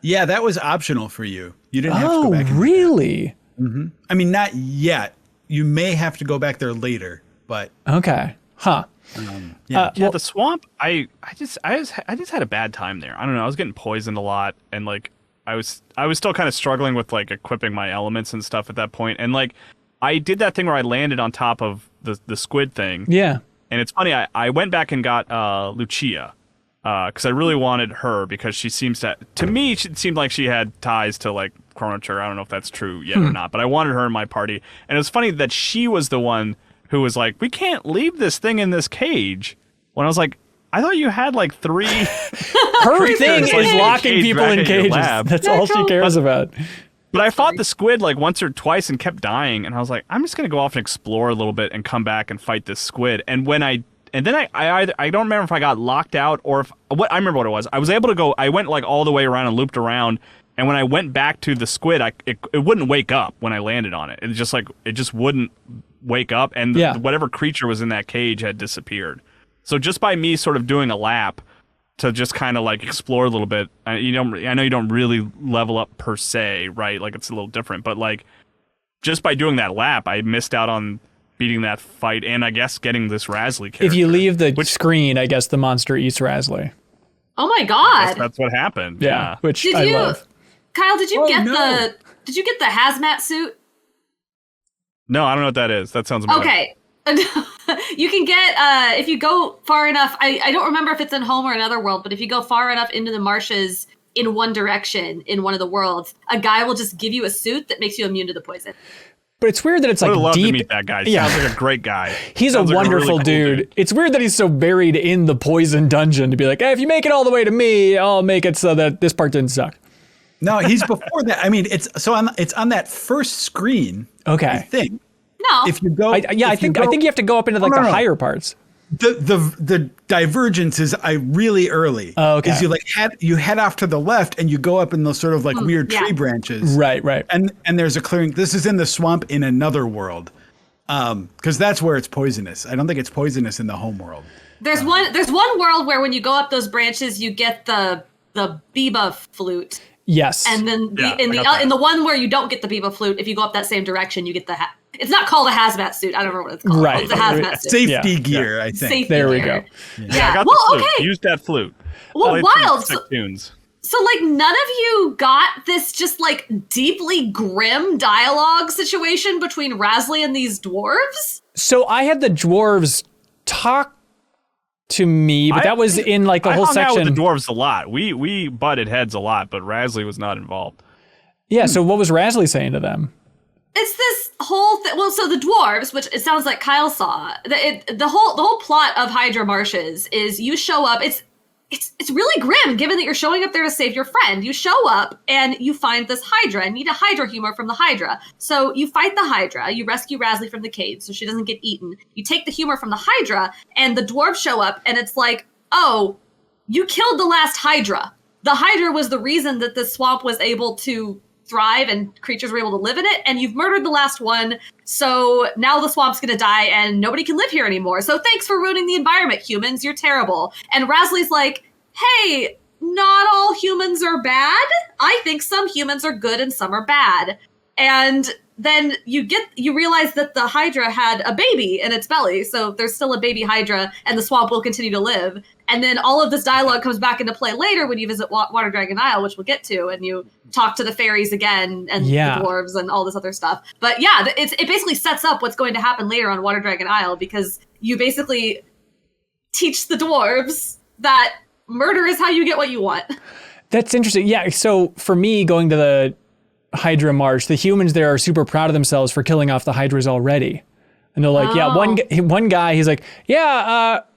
S3: Yeah, that was optional for you. You didn't have to go back.
S1: Oh, really?
S3: Mm-hmm. I mean, not yet. You may have to go back there later, but
S1: okay, huh?
S2: The swamp. I just had a bad time there. I don't know. I was getting poisoned a lot, and like I was still kind of struggling with like equipping my elements and stuff at that point. And like I did that thing where I landed on top of the squid thing.
S1: Yeah.
S2: And it's funny. I went back and got Lucia. Because I really wanted her because she seems to me, it seemed like she had ties to like Chrono Trigger. I don't know if that's true yet or not, but I wanted her in my party. And it was funny that she was the one who was like, we can't leave this thing in this cage. When I was like, I thought you had like 3.
S1: Her thing is locking people in cages. That's all she cares about.
S2: But I fought the squid like once or twice and kept dying. And I was like, I'm just going to go off and explore a little bit and come back and fight this squid. And when I don't remember if I got locked out or if I remember what it was. I was able to go. I went like all the way around and looped around, and when I went back to the squid, it wouldn't wake up when I landed on it. It just wouldn't wake up, and whatever creature was in that cage had disappeared. So just by me sort of doing a lap to just kind of like explore a little bit, I know you don't really level up per se, right? Like it's a little different, but like just by doing that lap, I missed out on beating that fight, and I guess getting this Rasley character.
S1: If you leave the screen, I guess the monster eats Rasley.
S4: Oh my god!
S2: That's what happened.
S1: Yeah, which I love.
S4: Kyle, did you get the hazmat suit?
S2: No, I don't know what that is. That sounds amazing.
S4: Okay. You can get if you go far enough. I don't remember if it's in home or another world, but if you go far enough into the marshes in one direction in one of the worlds, a guy will just give you a suit that makes you immune to the poison.
S1: But it's weird that it's like
S2: I would love
S1: deep.
S2: to meet that guy. Sounds like a great guy.
S1: He's a wonderful dude. It's weird that he's so buried in the poison dungeon to be like, hey, if you make it all the way to me, I'll make it so that this part didn't suck.
S3: No, he's before that. I mean, it's on that first screen.
S1: Okay.
S3: I think.
S4: No.
S3: If you go,
S1: I think you have to go up into like the higher parts.
S3: The divergence is really early.
S1: Oh, okay.
S3: Is you head off to the left and you go up in those sort of like weird tree branches.
S1: Right.
S3: And there's a clearing. This is in the swamp in another world. Because that's where it's poisonous. I don't think it's poisonous in the home world.
S4: There's one world where when you go up those branches, you get the Biba flute.
S1: Yes.
S4: And then in the one where you don't get the Biba flute, if you go up that same direction, you get the it's not called a hazmat suit. I don't remember what it's called.
S1: Right.
S4: It's a hazmat suit.
S3: Safety gear, I think.
S4: Safety
S1: there we
S4: gear.
S1: go.
S4: Yeah.
S2: I got the flute. Okay. Use that flute.
S4: Well, wild.
S2: Tunes.
S4: So like none of you got this just like deeply grim dialogue situation between Rasley and these dwarves?
S1: So I had the dwarves talk to me, but that was in like a whole section.
S2: I hung out with the dwarves a lot. We butted heads a lot, but Rasley was not involved.
S1: Yeah, so what was Rasley saying to them?
S4: It's this whole thing. Well, so the dwarves, which it sounds like Kyle saw, the whole plot of Hydra Marshes is you show up. It's really grim, given that you're showing up there to save your friend. You show up and you find this Hydra and need a Hydra humor from the Hydra. So you fight the Hydra. You rescue Rasley from the cave so she doesn't get eaten. You take the humor from the Hydra, and the dwarves show up, and it's like, oh, you killed the last Hydra. The Hydra was the reason that the swamp was able to thrive and creatures were able to live in it, and you've murdered the last one, so now the swamp's gonna die and nobody can live here anymore. So thanks for ruining the environment, humans. You're terrible. And Rasley's like, hey, not all humans are bad. I think some humans are good and some are bad. And then you realize that the Hydra had a baby in its belly, so there's still a baby Hydra, and the swamp will continue to live. And then all of this dialogue comes back into play later when you visit Water Dragon Isle, which we'll get to, and you talk to the fairies again and the dwarves and all this other stuff. But yeah, it basically sets up what's going to happen later on Water Dragon Isle, because you basically teach the dwarves that murder is how you get what you want.
S1: That's interesting. Yeah, so for me, going to the Hydra Marsh, the humans there are super proud of themselves for killing off the Hydras already. And they're like, one guy, he's like,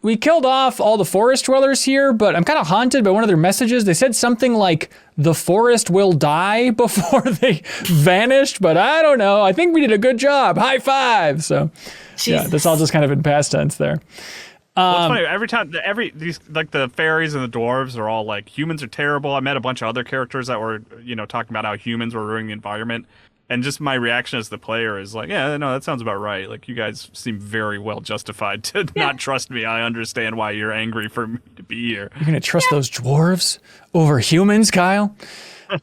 S1: we killed off all the forest dwellers here, but I'm kind of haunted by one of their messages. They said something like, the forest will die before they vanished, but I don't know. I think we did a good job. High five. So yeah, that's all just kind of in past tense there.
S2: Well, it's funny. Every time, these like the fairies and the dwarves are all like, humans are terrible. I met a bunch of other characters that were, talking about how humans were ruining the environment. And just my reaction as the player is like, yeah, no, that sounds about right. Like, you guys seem very well justified to not trust me. I understand why you're angry for me to be here.
S1: You're going to trust those dwarves over humans, Kyle?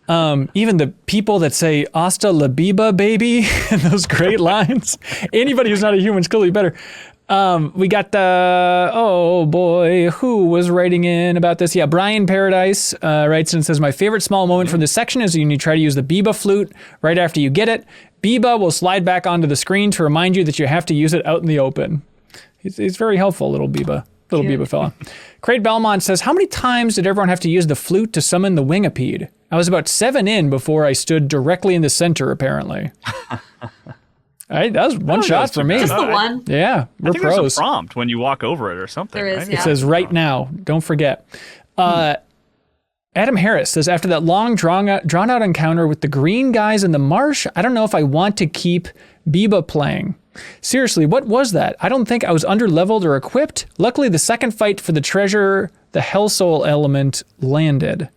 S1: Even the people that say "Hasta la Biba, baby," and those great lines. Anybody who's not a human's clearly better. We got the, oh boy, who was writing in about this? Yeah, Brian Paradise writes in and says, my favorite small moment from this section is when you try to use the Biba flute right after you get it. Biba will slide back onto the screen to remind you that you have to use it out in the open. He's very helpful, little Biba fella. Craig Belmont says, how many times did everyone have to use the flute to summon the Wingipede? I was about 7 in before I stood directly in the center, apparently. All right, that was one shot for me.
S4: Just the one.
S1: Yeah, we're
S2: I think
S1: pros.
S2: There's a prompt when you walk over it or something.
S4: There is,
S2: right?
S4: yeah.
S1: It says right now. Don't forget. Adam Harris says, after that long, drawn-out encounter with the green guys in the marsh, I don't know if I want to keep Biba playing. Seriously, what was that? I don't think I was under-leveled or equipped. Luckily, the second fight for the treasure, the Hell Soul element, landed.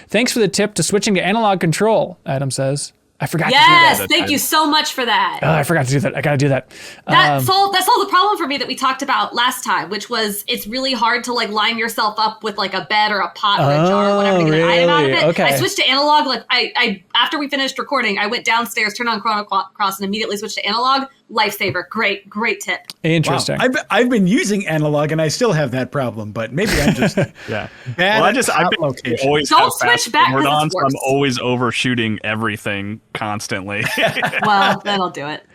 S1: Thanks for the tip to switching to analog control, Adam says. I forgot to do that.
S4: Yes, thank you so much for that.
S1: Oh, I forgot to do that. I got to do that.
S4: That solved the problem for me that we talked about last time, which was it's really hard to like line yourself up with like a bed or a pot or a jar or whatever to get an item out of it.
S1: Okay.
S4: I switched to analog. Like I after we finished recording, I went downstairs, turned on Chrono Cross, and immediately switched to analog. Lifesaver. Great tip.
S1: Interesting.
S3: Wow. I've been using analog and I still have that problem, but maybe I'm just
S2: yeah.
S3: bad.
S2: Well, I've been
S3: location.
S2: always
S4: Don't switch back
S2: forward on,
S4: because
S2: so I'm always overshooting everything constantly.
S4: Well, that'll do it.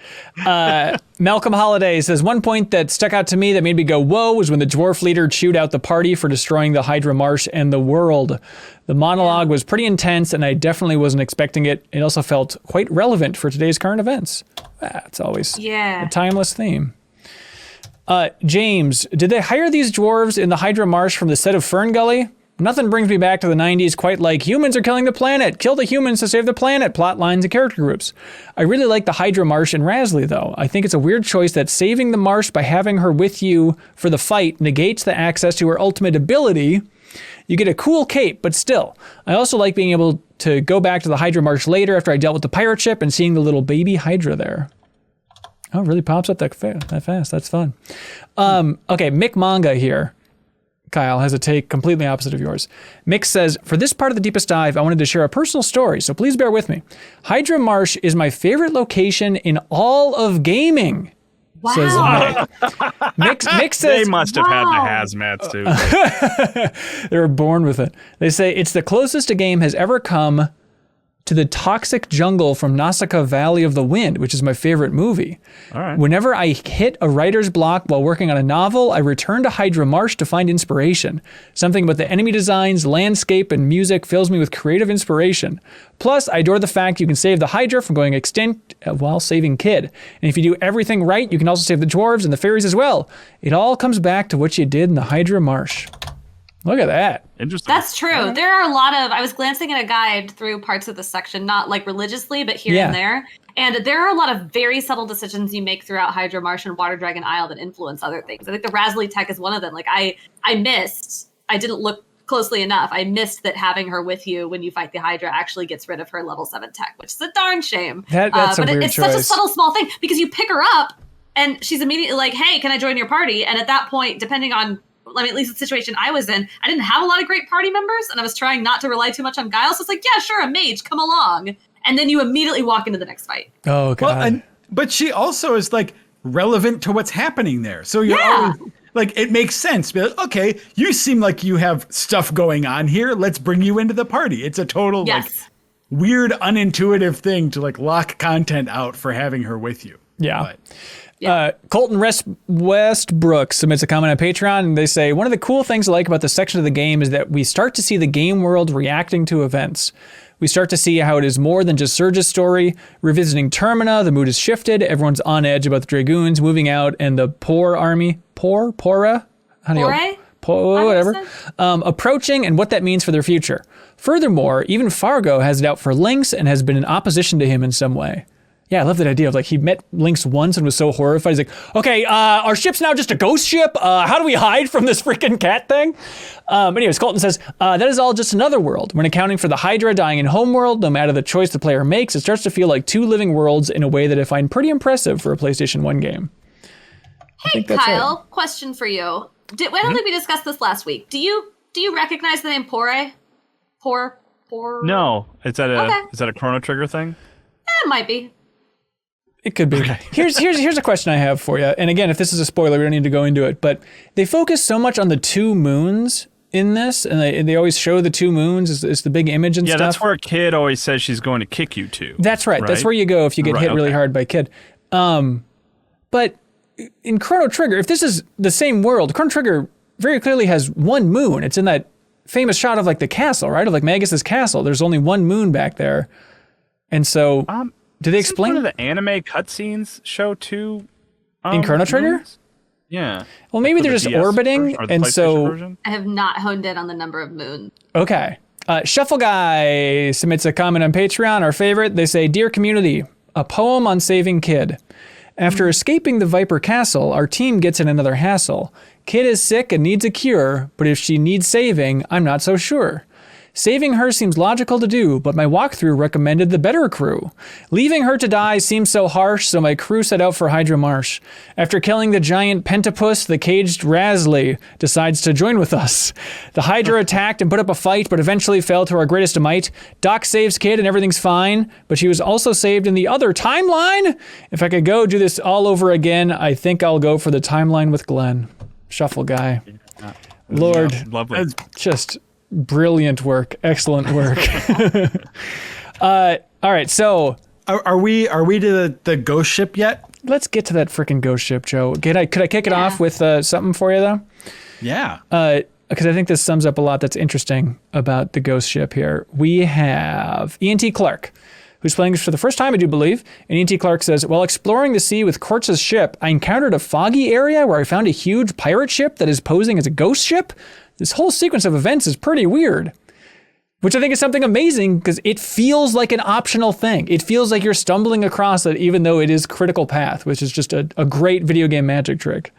S1: Malcolm Holiday says, one point that stuck out to me that made me go, whoa, was when the dwarf leader chewed out the party for destroying the Hydra Marsh and the world. The monologue was pretty intense, and I definitely wasn't expecting it. It also felt quite relevant for today's current events. That's always a timeless theme. James, did they hire these dwarves in the Hydra Marsh from the set of Fern Gully? Nothing brings me back to the 90s quite like humans are killing the planet. Kill the humans to save the planet. Plot lines and character groups. I really like the Hydra Marsh and Rasley, though. I think it's a weird choice that saving the Marsh by having her with you for the fight negates the access to her ultimate ability. You get a cool cape, but still. I also like being able to go back to the Hydra Marsh later after I dealt with the pirate ship and seeing the little baby Hydra there. Oh, it really pops up that fast. That's fun. Okay, Mick Manga here. Kyle has a take completely opposite of yours. Mick says, for this part of the deepest dive, I wanted to share a personal story, so please bear with me. Hydra Marsh is my favorite location in all of gaming.
S4: Wow.
S1: Says Mick. Mick says,
S2: they must have had the hazmat suit.
S1: They were born with it. They say, it's the closest a game has ever come to the toxic jungle from Nausicaa Valley of the Wind, which is my favorite movie.
S2: All right.
S1: Whenever I hit a writer's block while working on a novel, I return to Hydra Marsh to find inspiration. Something about the enemy designs, landscape, and music fills me with creative inspiration. Plus, I adore the fact you can save the Hydra from going extinct while saving Kid. And if you do everything right, you can also save the dwarves and the fairies as well. It all comes back to what you did in the Hydra Marsh. Look at that.
S2: Interesting.
S4: That's true. There are a lot of, I was glancing at a guide through parts of the section, not like religiously, but here and there. And there are a lot of very subtle decisions you make throughout Hydra Marsh and Water Dragon Isle that influence other things. I think the Rasley tech is one of them. Like I didn't look closely enough. I missed that having her with you when you fight the Hydra actually gets rid of her level 7 tech, which is a darn shame.
S1: That's a weird
S4: it's
S1: choice.
S4: such a subtle small thing because you pick her up and she's immediately like, hey, can I join your party? And at that point, depending on, I mean, at least the situation I was in, I didn't have a lot of great party members, and I was trying not to rely too much on Guile. So it's like, yeah, sure, a mage, come along. And then you immediately walk into the next fight.
S1: Oh, God.
S3: Well, but she also is, like, relevant to what's happening there. So you're always, like, it makes sense. Be like, okay, you seem like you have stuff going on here. Let's bring you into the party. It's a total, like, weird, unintuitive thing to, like, lock content out for having her with you.
S1: Yeah.
S3: But,
S1: Colton Westbrook submits a comment on Patreon, and they say, one of the cool things I like about this section of the game is that we start to see the game world reacting to events. We start to see how it is more than just Surge's story. Revisiting Termina, the mood has shifted. Everyone's on edge about the Dragoons moving out and the poor army, whatever, approaching and what that means for their future. Furthermore, even Fargo has it out for Lynx and has been in opposition to him in some way. Yeah, I love that idea of like he met Lynx once and was so horrified. He's like, okay, our ship's now just a ghost ship. How do we hide from this freaking cat thing? But anyways, Colton says, that is all just another world. When accounting for the Hydra dying in Homeworld, no matter the choice the player makes, it starts to feel like two living worlds in a way that I find pretty impressive for a PlayStation 1 game.
S4: Hey, Kyle, question for you. I don't think we discussed this last week. Do you recognize the name Pore?
S2: No. Is that a Chrono Trigger thing?
S4: It might be.
S1: It could be. Okay. Here's a question I have for you. And again, if this is a spoiler, we don't need to go into it. But they focus so much on the two moons in this, and they always show the two moons as the big image and stuff.
S2: Yeah, that's where a kid always says she's going to kick you to.
S1: That's right. That's where you go if you get hit really hard by a kid. But in Chrono Trigger, if this is the same world, Chrono Trigger very clearly has one moon. It's in that famous shot of like the castle, right? Of like Magus's castle. There's only one moon back there. And so... do they explain?
S2: One of the anime cutscenes show two
S1: in Chrono Trigger?
S2: Moons? Yeah.
S1: Well, maybe they're just orbiting, and so
S4: I have not honed in on the number of moons.
S1: Okay. Shuffle Guy submits a comment on Patreon, our favorite. They say, "Dear community, a poem on saving Kid. After escaping the Viper Castle, our team gets in another hassle. Kid is sick and needs a cure, but if she needs saving, I'm not so sure. Saving her seems logical to do, but my walkthrough recommended the better crew. Leaving her to die seems so harsh, so my crew set out for Hydra Marsh. After killing the giant pentapus, the caged Rasley decides to join with us. The Hydra attacked and put up a fight, but eventually fell to our greatest might. Doc saves Kid and everything's fine, but she was also saved in the other timeline. If I could go do this all over again, I think I'll go for the timeline with Glenn." Shuffle Guy. Lord,
S2: lovely.
S1: Just... brilliant work. Excellent work. All right, so
S3: are we to the ghost ship yet?
S1: Let's get to that freaking ghost ship, Joe. Could I kick it off with something for you though?
S3: Yeah.
S1: Because I think this sums up a lot that's interesting about the ghost ship here. We have E.N.T. Clark, who's playing this for the first time, I do believe. And E.N.T. Clark says, "While exploring the sea with Kurtz's ship, I encountered a foggy area where I found a huge pirate ship that is posing as a ghost ship. This whole sequence of events is pretty weird," which I think is something amazing because it feels like an optional thing. It feels like you're stumbling across it, even though it is critical path, which is just a great video game magic trick.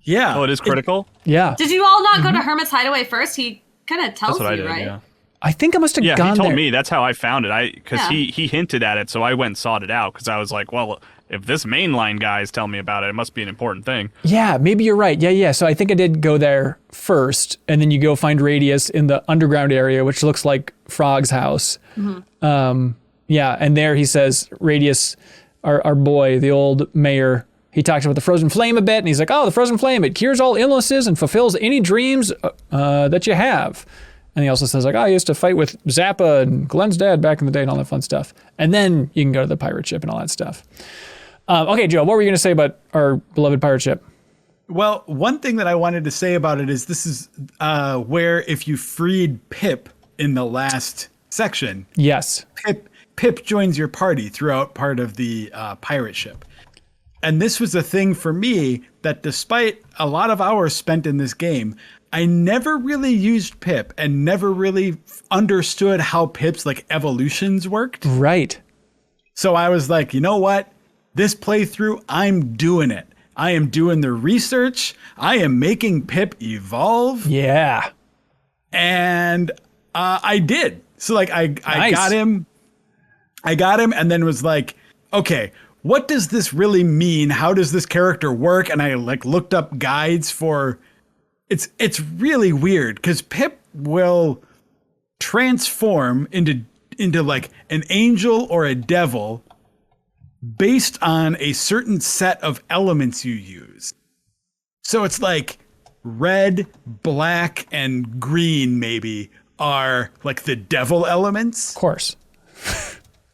S3: Yeah.
S2: Oh, it is critical?
S1: Yeah.
S4: Did you all not go to Hermit's Hideaway first? He kind of tells
S2: That's what
S4: you,
S2: I did,
S4: right?
S2: Yeah.
S1: I think I must have gone there.
S2: Yeah, he told me. That's how I found it. Because he hinted at it, so I went and sought it out because I was like, well, if this mainline guy is telling me about it, it must be an important thing.
S1: Yeah, maybe you're right. Yeah. So I think I did go there first, and then you go find Radius in the underground area, which looks like Frog's house. Mm-hmm. And there he says, Radius, our boy, the old mayor, he talks about the frozen flame a bit, and he's like, "Oh, the frozen flame, it cures all illnesses and fulfills any dreams that you have." And he also says, like, "Oh, I used to fight with Zappa and Glenn's dad back in the day," and all that fun stuff. And then you can go to the pirate ship and all that stuff. Okay, Joe, what were you going to say about our beloved pirate ship?
S3: Well, one thing that I wanted to say about it is this is where if you freed Pip in the last section,
S1: yes,
S3: Pip joins your party throughout part of the pirate ship. And this was a thing for me that despite a lot of hours spent in this game, I never really used Pip and never really understood how Pip's like evolutions worked.
S1: Right.
S3: So I was like, you know what? This playthrough, I'm doing it. I am doing the research. I am making Pip evolve.
S1: Yeah.
S3: And I did. So like I got him. I got him and then was like, okay, what does this really mean? How does this character work? And I like looked up guides for it's really weird because Pip will transform into like an angel or a devil based on a certain set of elements you use. So it's like red, black, and green maybe are like the devil elements.
S1: Of course.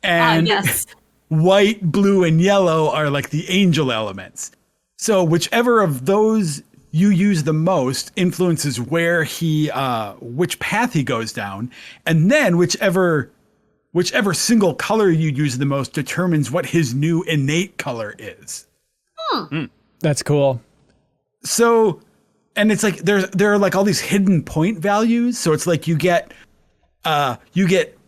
S3: And
S4: yes.
S3: White, blue, and yellow are like the angel elements. So whichever of those you use the most influences where which path he goes down. And then whichever single color you use the most determines what his new innate color is.
S1: That's cool.
S3: So, and it's like there are like all these hidden point values. So it's like you get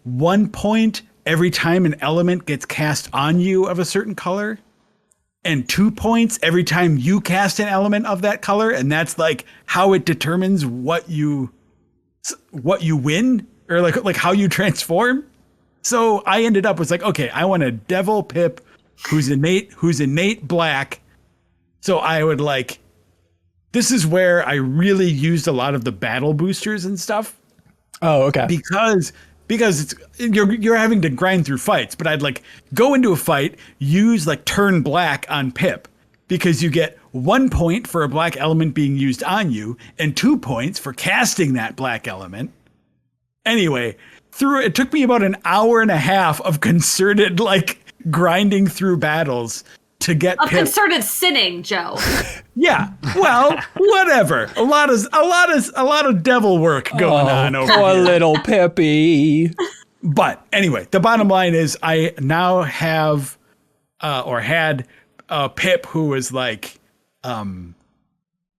S3: 1 point every time an element gets cast on you of a certain color, and 2 points every time you cast an element of that color, and that's like how it determines what you win, or like how you transform. So I ended up with like, okay, I want a Devil Pip who's innate black. So I would like, this is where I really used a lot of the battle boosters and stuff.
S1: Oh, okay.
S3: Because it's you're having to grind through fights, but I'd like go into a fight, use like turn black on Pip, because you get 1 point for a black element being used on you and 2 points for casting that black element. Anyway, it took me about an hour and a half of concerted like grinding through battles to get
S4: of
S3: Pip.
S4: Concerted sinning, Joe.
S3: Yeah, well, whatever. A lot of devil work going on over
S1: poor
S3: here.
S1: little Pippy.
S3: But anyway, the bottom line is I now have or had a Pip who is like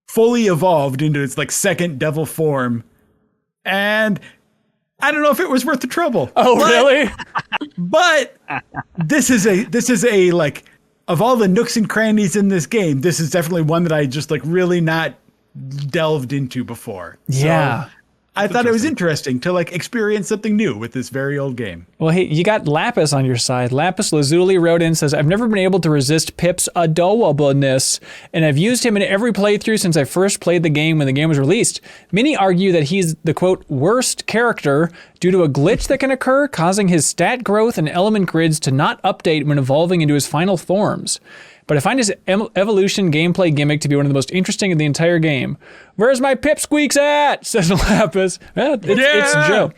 S3: fully evolved into its like second devil form, and I don't know if it was worth the trouble.
S1: Oh, really?
S3: But this is a like, of all the nooks and crannies in this game, this is definitely one that I just like really not delved into before.
S1: Yeah.
S3: So I thought it was interesting to like experience something new with this very old game.
S1: Well, hey, you got Lapis on your side. Lapis Lazuli wrote in, says, I've never been able to resist Pip's adorableness, and I've used him in every playthrough since I first played the game when the game was released. Many argue that he's the, quote, worst character due to a glitch that can occur, causing his stat growth and element grids to not update when evolving into his final forms. But I find his evolution gameplay gimmick to be one of the most interesting in the entire game. Where's my Pipsqueaks at? Says Lapis. It's Joe.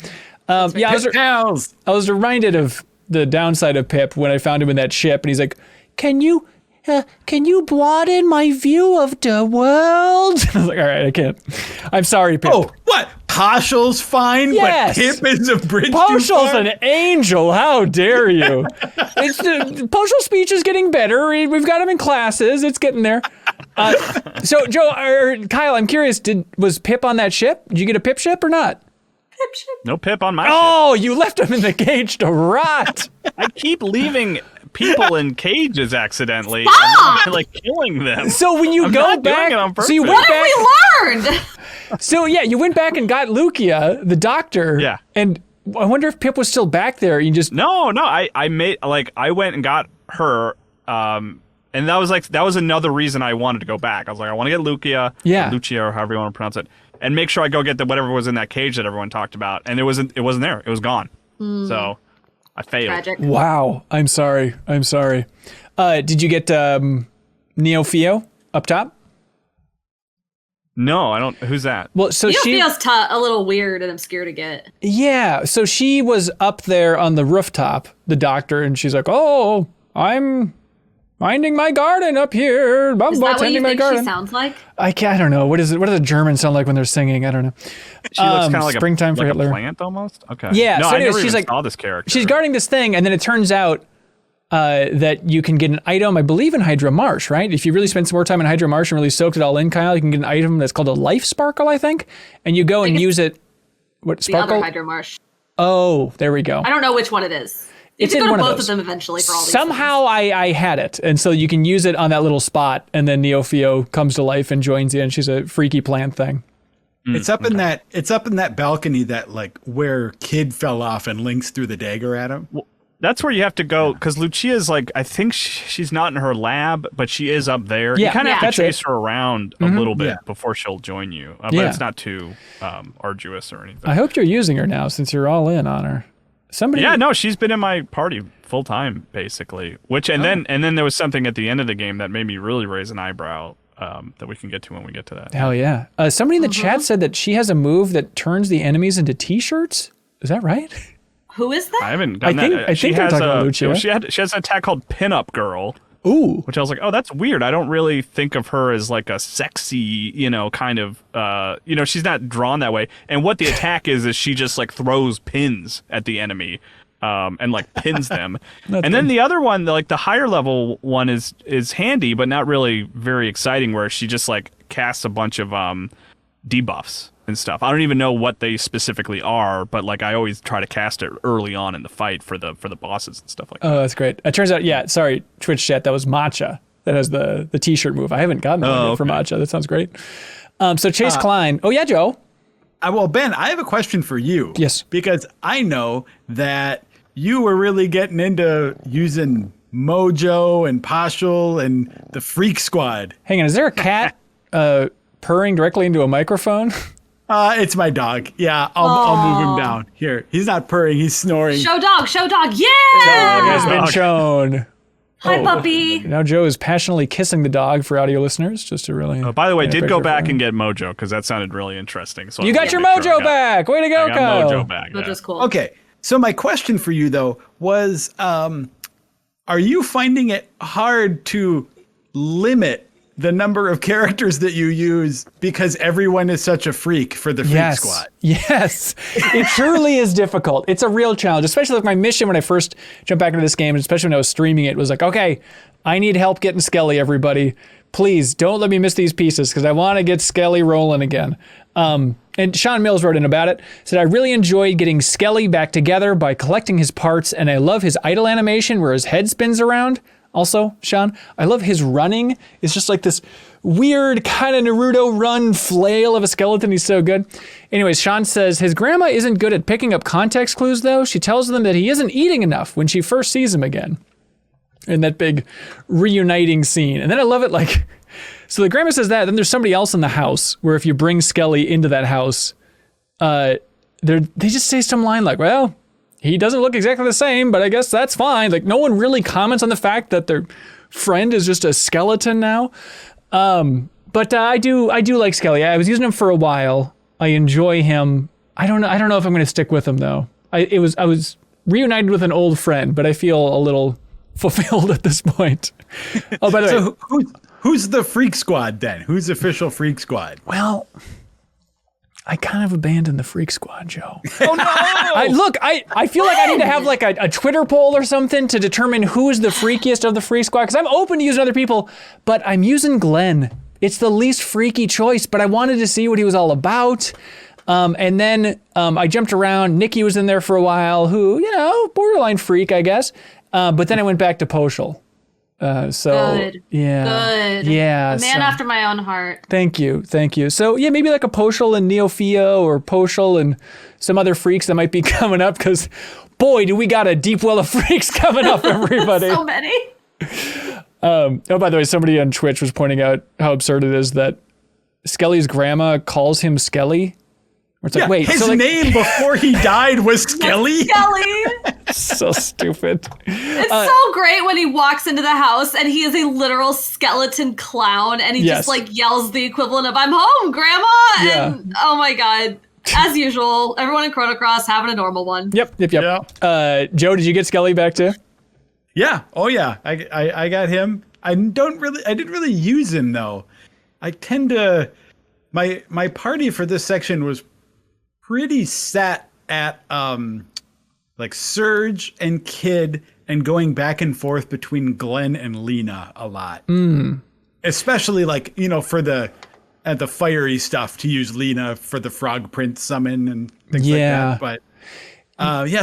S1: I was reminded of the downside of Pip when I found him in that ship, and he's like, Can you broaden my view of the world? I was like, all right, I can't. I'm sorry, Pip.
S3: Oh, what? Partial's fine,
S1: yes.
S3: But Pip is a bridge
S1: Partial's
S3: too far?
S1: an angel. How dare you? Partial speech is getting better. We've got him in classes. It's getting there. So, Joe or Kyle, I'm curious. Was Pip on that ship? Did you get a Pip ship or not?
S4: Pip ship.
S2: No Pip on my ship.
S1: Oh, you left him in the cage to rot.
S2: I keep leaving people in cages accidentally,
S4: Stop!
S2: and like killing them.
S1: So when you
S2: I'm
S1: go
S2: not doing
S1: back,
S2: it on
S1: so you
S2: purpose.
S1: went
S4: What have
S1: back.
S4: we learned?
S1: So yeah, you went back and got Lucia, the doctor.
S2: Yeah.
S1: And I wonder if Pip was still back there. You just
S2: No, I went and got her, and that was another reason I wanted to go back. I was like, I want to get Lucia,
S1: Yeah.
S2: or Lucia, or however you want to pronounce it, and make sure I go get whatever was in that cage that everyone talked about, and it wasn't there. It was gone. So I failed.
S4: Tragic.
S1: wow. I'm sorry. Did you get Neo Fio up top?
S2: No, I don't. Who's that?
S1: Well, so
S4: Neo
S1: she
S4: feels a little weird and obscure to get.
S1: yeah. So she was up there on the rooftop, the doctor, and she's like, "Oh, I'm minding my garden up here. I'm
S4: Is that what you
S1: tending my
S4: think
S1: garden."
S4: she sounds like?
S1: I don't know. What does the Germans sound like when they're singing? I don't know.
S2: She looks kind of like
S1: Springtime for
S2: like
S1: Hitler.
S2: a plant almost. Okay.
S1: Yeah,
S2: No,
S1: so
S2: I
S1: anyways,
S2: never
S1: she's
S2: even
S1: like-
S2: saw this character.
S1: She's guarding this thing, and then it turns out that you can get an item, I believe, in Hydra Marsh, right? If you really spend some more time in Hydra Marsh and really soaked it all in, Kyle, you can get an item that's called a Life Sparkle, I think, and you go and use it. What,
S4: The
S1: Sparkle?
S4: other Hydra Marsh.
S1: Oh, there we go.
S4: I don't know which one it is. You
S1: It's
S4: have to
S1: in
S4: go to
S1: one of
S4: both of
S1: those.
S4: them eventually for all these
S1: Somehow I had it, and so you can use it on that little spot, and then Neo Fio comes to life and joins you, and she's a freaky plant thing.
S3: It's up in that balcony that like where Kid fell off and Lynx threw the dagger at him.
S2: That's where you have to go, because Lucia's like, I think she's not in her lab, but she is up there.
S1: Yeah,
S2: you kind of have
S1: that's
S2: to chase
S1: it.
S2: her around a little bit
S3: Yeah.
S2: before she'll join you. But
S1: Yeah.
S2: it's not too arduous or anything.
S1: I hope you're using her now, since you're all in on her. Somebody.
S2: Yeah, no, she's been in my party full time, basically. Then there was something at the end of the game that made me really raise an eyebrow that we can get to when we get to that.
S1: Hell yeah. Somebody in the chat said that she has a move that turns the enemies into t-shirts. Is that right?
S4: Who is that?
S2: I haven't done
S1: I think-
S2: that.
S1: I
S2: She
S1: think they're
S2: has
S1: talking about Lucia.
S2: She has an attack called Pinup Girl,
S1: Ooh.
S2: which I was like, oh, that's weird. I don't really think of her as like a sexy, kind of, she's not drawn that way. And what the attack is she just like throws pins at the enemy, and like pins them. And then the other one, like the higher level one is handy, but not really very exciting, where she just like casts a bunch of debuffs. and stuff. I don't even know what they specifically are, but like I always try to cast it early on in the fight for the bosses and stuff like that.
S1: Oh, that's great. It turns out, sorry, Twitch chat, that was Matcha that has the t-shirt move. I haven't gotten one yet for Matcha. That sounds great. So Chase Klein. Oh yeah, Joe.
S3: Well, Ben, I have a question for you.
S1: Yes.
S3: Because I know that you were really getting into using Mojo and Pashul and the Freak Squad.
S1: Hang on, is there a cat purring directly into a microphone?
S3: It's my dog. Yeah, I'll move him down. Here, he's not purring, he's snoring.
S4: Show dog, yeah!
S1: Dog has been shown.
S4: Hi, puppy.
S1: Now Joe is passionately kissing the dog for audio listeners, just to really...
S2: Oh, by the way, did go back and get Mojo, because that sounded really interesting. So
S1: you got your Mojo back! Way to go, Kyle!
S2: I got Mojo back.
S4: Mojo's cool.
S3: Okay, so my question for you, though, was are you finding it hard to limit the number of characters that you use because everyone is such a freak for the Freak Squad?
S1: Yes, it truly is difficult. It's a real challenge, especially like my mission when I first jumped back into this game, and especially when I was streaming it, was like, okay, I need help getting Skelly, everybody. Please don't let me miss these pieces because I want to get Skelly rolling again. And Sean Mills wrote in about it, said, I really enjoyed getting Skelly back together by collecting his parts, and I love his idle animation where his head spins around. Also, Sean, I love his running. It's just like this weird kind of Naruto run flail of a skeleton. He's so good. Anyways, Sean says his grandma isn't good at picking up context clues, though. She tells them that he isn't eating enough when she first sees him again in that big reuniting scene. And then I love it, like, so the grandma says that, then there's somebody else in the house where if you bring Skelly into that house, they just say some line like, well, he doesn't look exactly the same, but I guess that's fine. Like, no one really comments on the fact that their friend is just a skeleton now. But I do like Skelly. I was using him for a while. I enjoy him. I don't know if I'm going to stick with him though. I was reunited with an old friend, but I feel a little fulfilled at this point. Oh, by the way,
S3: so who's the Freak Squad then? Who's the official Freak Squad?
S1: Well, I kind of abandoned the Freak Squad, Joe.
S2: Oh no!
S1: I feel like I need to have like a Twitter poll or something to determine who is the freakiest of the Freak Squad, because I'm open to using other people, but I'm using Glenn. It's the least freaky choice, but I wanted to see what he was all about. And then I jumped around. Nikki was in there for a while, who, borderline freak, I guess. But then I went back to Poshul.
S4: Good.
S1: Yeah.
S4: Good.
S1: Yeah.
S4: A man after my own heart.
S1: Thank you. So yeah, maybe like a Poshul and Neophia, or Poshul and some other freaks that might be coming up, because boy, do we got a deep well of freaks coming up, everybody.
S4: So many.
S1: Oh, by the way, somebody on Twitch was pointing out how absurd it is that Skelly's grandma calls him Skelly. It's like, wait,
S3: his name before he died was Skelly?
S4: Skelly.
S1: So stupid.
S4: It's so great when he walks into the house and he is a literal skeleton clown, and he just like yells the equivalent of "I'm home, Grandma!" And oh my god, as usual, everyone in Chrono Cross having a normal one.
S1: Yep. Joe, did you get Skelly back too?
S3: Yeah. Oh yeah. I got him. I didn't really use him though. I tend to my party for this section was pretty set at like Surge and Kid, and going back and forth between Glenn and Lena a lot. Especially like, for the fiery stuff, to use Lena for the frog print summon and things like that. But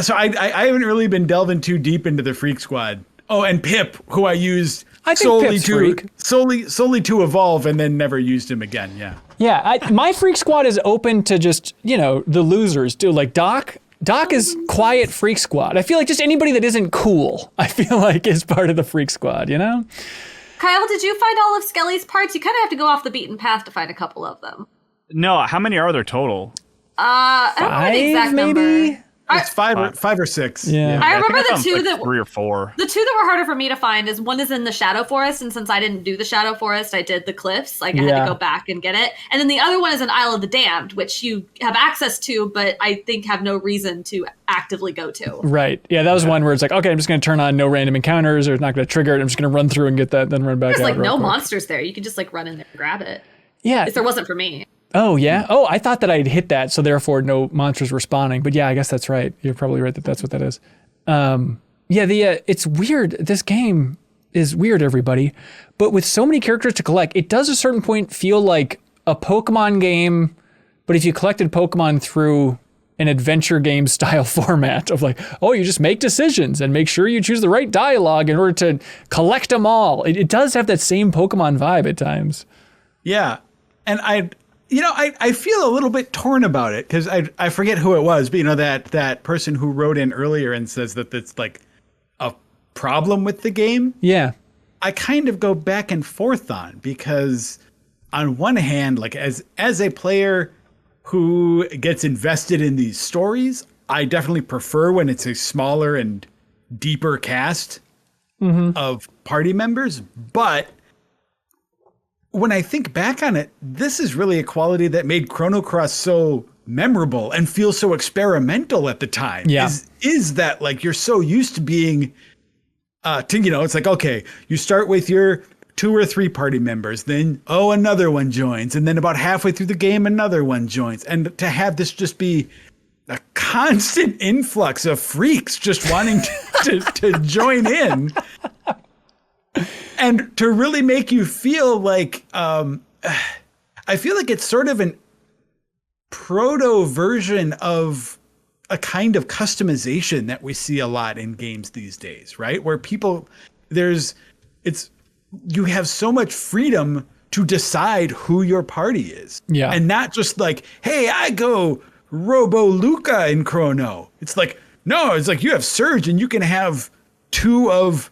S3: so I haven't really been delving too deep into the Freak Squad. Oh, and Pip, who I used solely to evolve, and then never used him again. Yeah.
S1: Yeah, my Freak Squad is open to just, the losers do. Like Doc is quiet Freak Squad. I feel like just anybody that isn't cool, I feel like, is part of the Freak Squad,
S4: Kyle, did you find all of Skelly's parts? You kind of have to go off the beaten path to find a couple of them.
S2: No, how many are there total?
S4: I don't know the exact number.
S3: It's five or six.
S1: Yeah.
S4: I remember the two that
S2: 3 or 4.
S4: The two that were harder for me to find is one is in the Shadow Forest, and since I didn't do the Shadow Forest, I did the Cliffs. Like I had to go back and get it. And then the other one is in Isle of the Damned, which you have access to, but I think have no reason to actively go to.
S1: Right. Yeah, that was one where it's like, okay, I'm just going to turn on no random encounters, or it's not going to trigger it. I'm just going to run through and get that, then run back out.
S4: There's like no monsters there. You can just like run in there and grab it.
S1: Yeah.
S4: If there wasn't for me.
S1: Oh, yeah? Oh, I thought that I'd hit that, so therefore no monsters were spawning. But yeah, I guess that's right. You're probably right that that's what that is. It's weird. This game is weird, everybody. But with so many characters to collect, it does at a certain point feel like a Pokemon game But if you collected Pokemon through an adventure game style format of like, oh, you just make decisions and make sure you choose the right dialogue in order to collect them all. It does have that same Pokemon vibe at times.
S3: Yeah. And I feel a little bit torn about it because I forget who it was, but that person who wrote in earlier and says that it's like a problem with the game.
S1: Yeah.
S3: I kind of go back and forth on, because on one hand, like as a player who gets invested in these stories, I definitely prefer when it's a smaller and deeper cast of party members. But when I think back on it, this is really a quality that made Chrono Cross so memorable and feel so experimental at the time.
S1: Yeah.
S3: Is that like you're so used to being, it's like, okay, you start with your 2 or 3 party members, then, another one joins. And then about halfway through the game, another one joins. And to have this just be a constant influx of freaks just wanting to join in and to really make you feel like, I feel like it's sort of an proto version of a kind of customization that we see a lot in games these days, right? Where you have so much freedom to decide who your party is.
S1: Yeah.
S3: And not just like, hey, I go Robo Luca in Chrono. It's like, no, it's like you have Surge and you can have 2 of,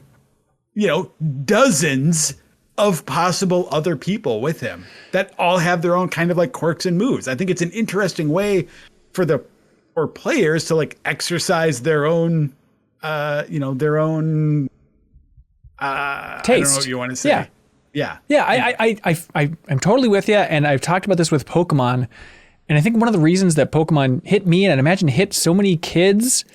S3: dozens of possible other people with him that all have their own kind of like quirks and moves. I think it's an interesting way for players to like exercise their own, their own,
S1: taste.
S3: I don't know what you want to say.
S1: Yeah. I'm totally with you. And I've talked about this with Pokemon. And I think one of the reasons that Pokemon hit me, and I imagine hit so many kids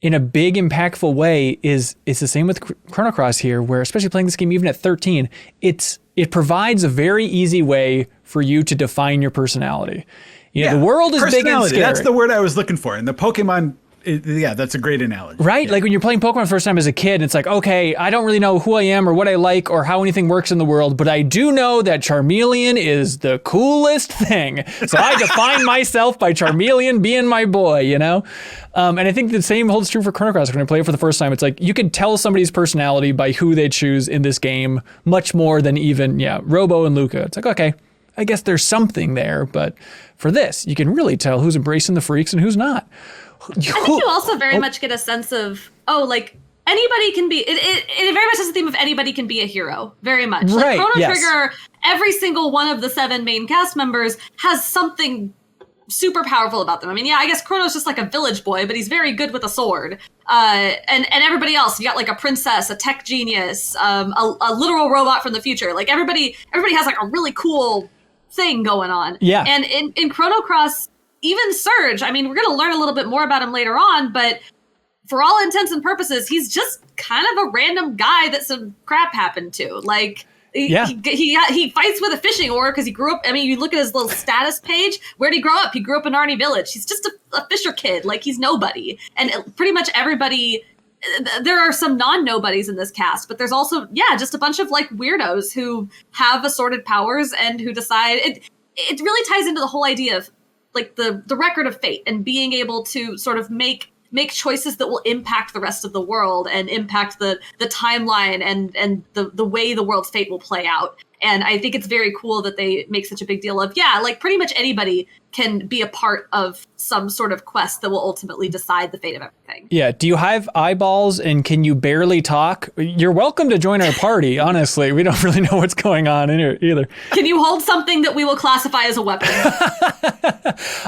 S1: in a big, impactful way, is it's the same with Chrono Cross here, where especially playing this game even at 13, it provides a very easy way for you to define your personality. The world is big and scary.
S3: That's the word I was looking for. And the Pokemon, that's a great analogy.
S1: Right?
S3: Yeah.
S1: Like when you're playing Pokemon the first time as a kid, it's like, okay, I don't really know who I am or what I like or how anything works in the world, but I do know that Charmeleon is the coolest thing. So I define myself by Charmeleon being my boy, And I think the same holds true for Chrono Cross. When I play it for the first time, it's like you can tell somebody's personality by who they choose in this game much more than even, Robo and Luca. It's like, okay, I guess there's something there, but for this, you can really tell who's embracing the freaks and who's not.
S4: I think you also very much get a sense of, anybody can be, it very much has the theme of anybody can be a hero, very much.
S1: Right,
S4: Like Chrono
S1: yes.
S4: Trigger, every single one of the 7 main cast members has something super powerful about them. I mean, I guess Chrono's just like a village boy, but he's very good with a sword. And everybody else, you got like a princess, a tech genius, a literal robot from the future. Like everybody has like a really cool thing going on.
S1: Yeah.
S4: And in Chrono Cross, even Surge, I mean, we're going to learn a little bit more about him later on, but for all intents and purposes, he's just kind of a random guy that some crap happened to. Like, he fights with a fishing oar because he grew up. I mean, you look at his little status page. Where did he grow up? He grew up in Arnie Village. He's just a fisher kid. Like, he's nobody. And pretty much everybody, there are some non-nobodies in this cast, but there's also, just a bunch of like weirdos who have assorted powers and who decide. It really ties into the whole idea of like the record of fate and being able to sort of make choices that will impact the rest of the world and impact the timeline and the way the world's fate will play out. And I think it's very cool that they make such a big deal of, like pretty much anybody can be a part of some sort of quest that will ultimately decide the fate of everything.
S1: Yeah. Do you have eyeballs and can you barely talk? You're welcome to join our party. Honestly, we don't really know what's going on in here either.
S4: Can you hold something that we will classify as a weapon?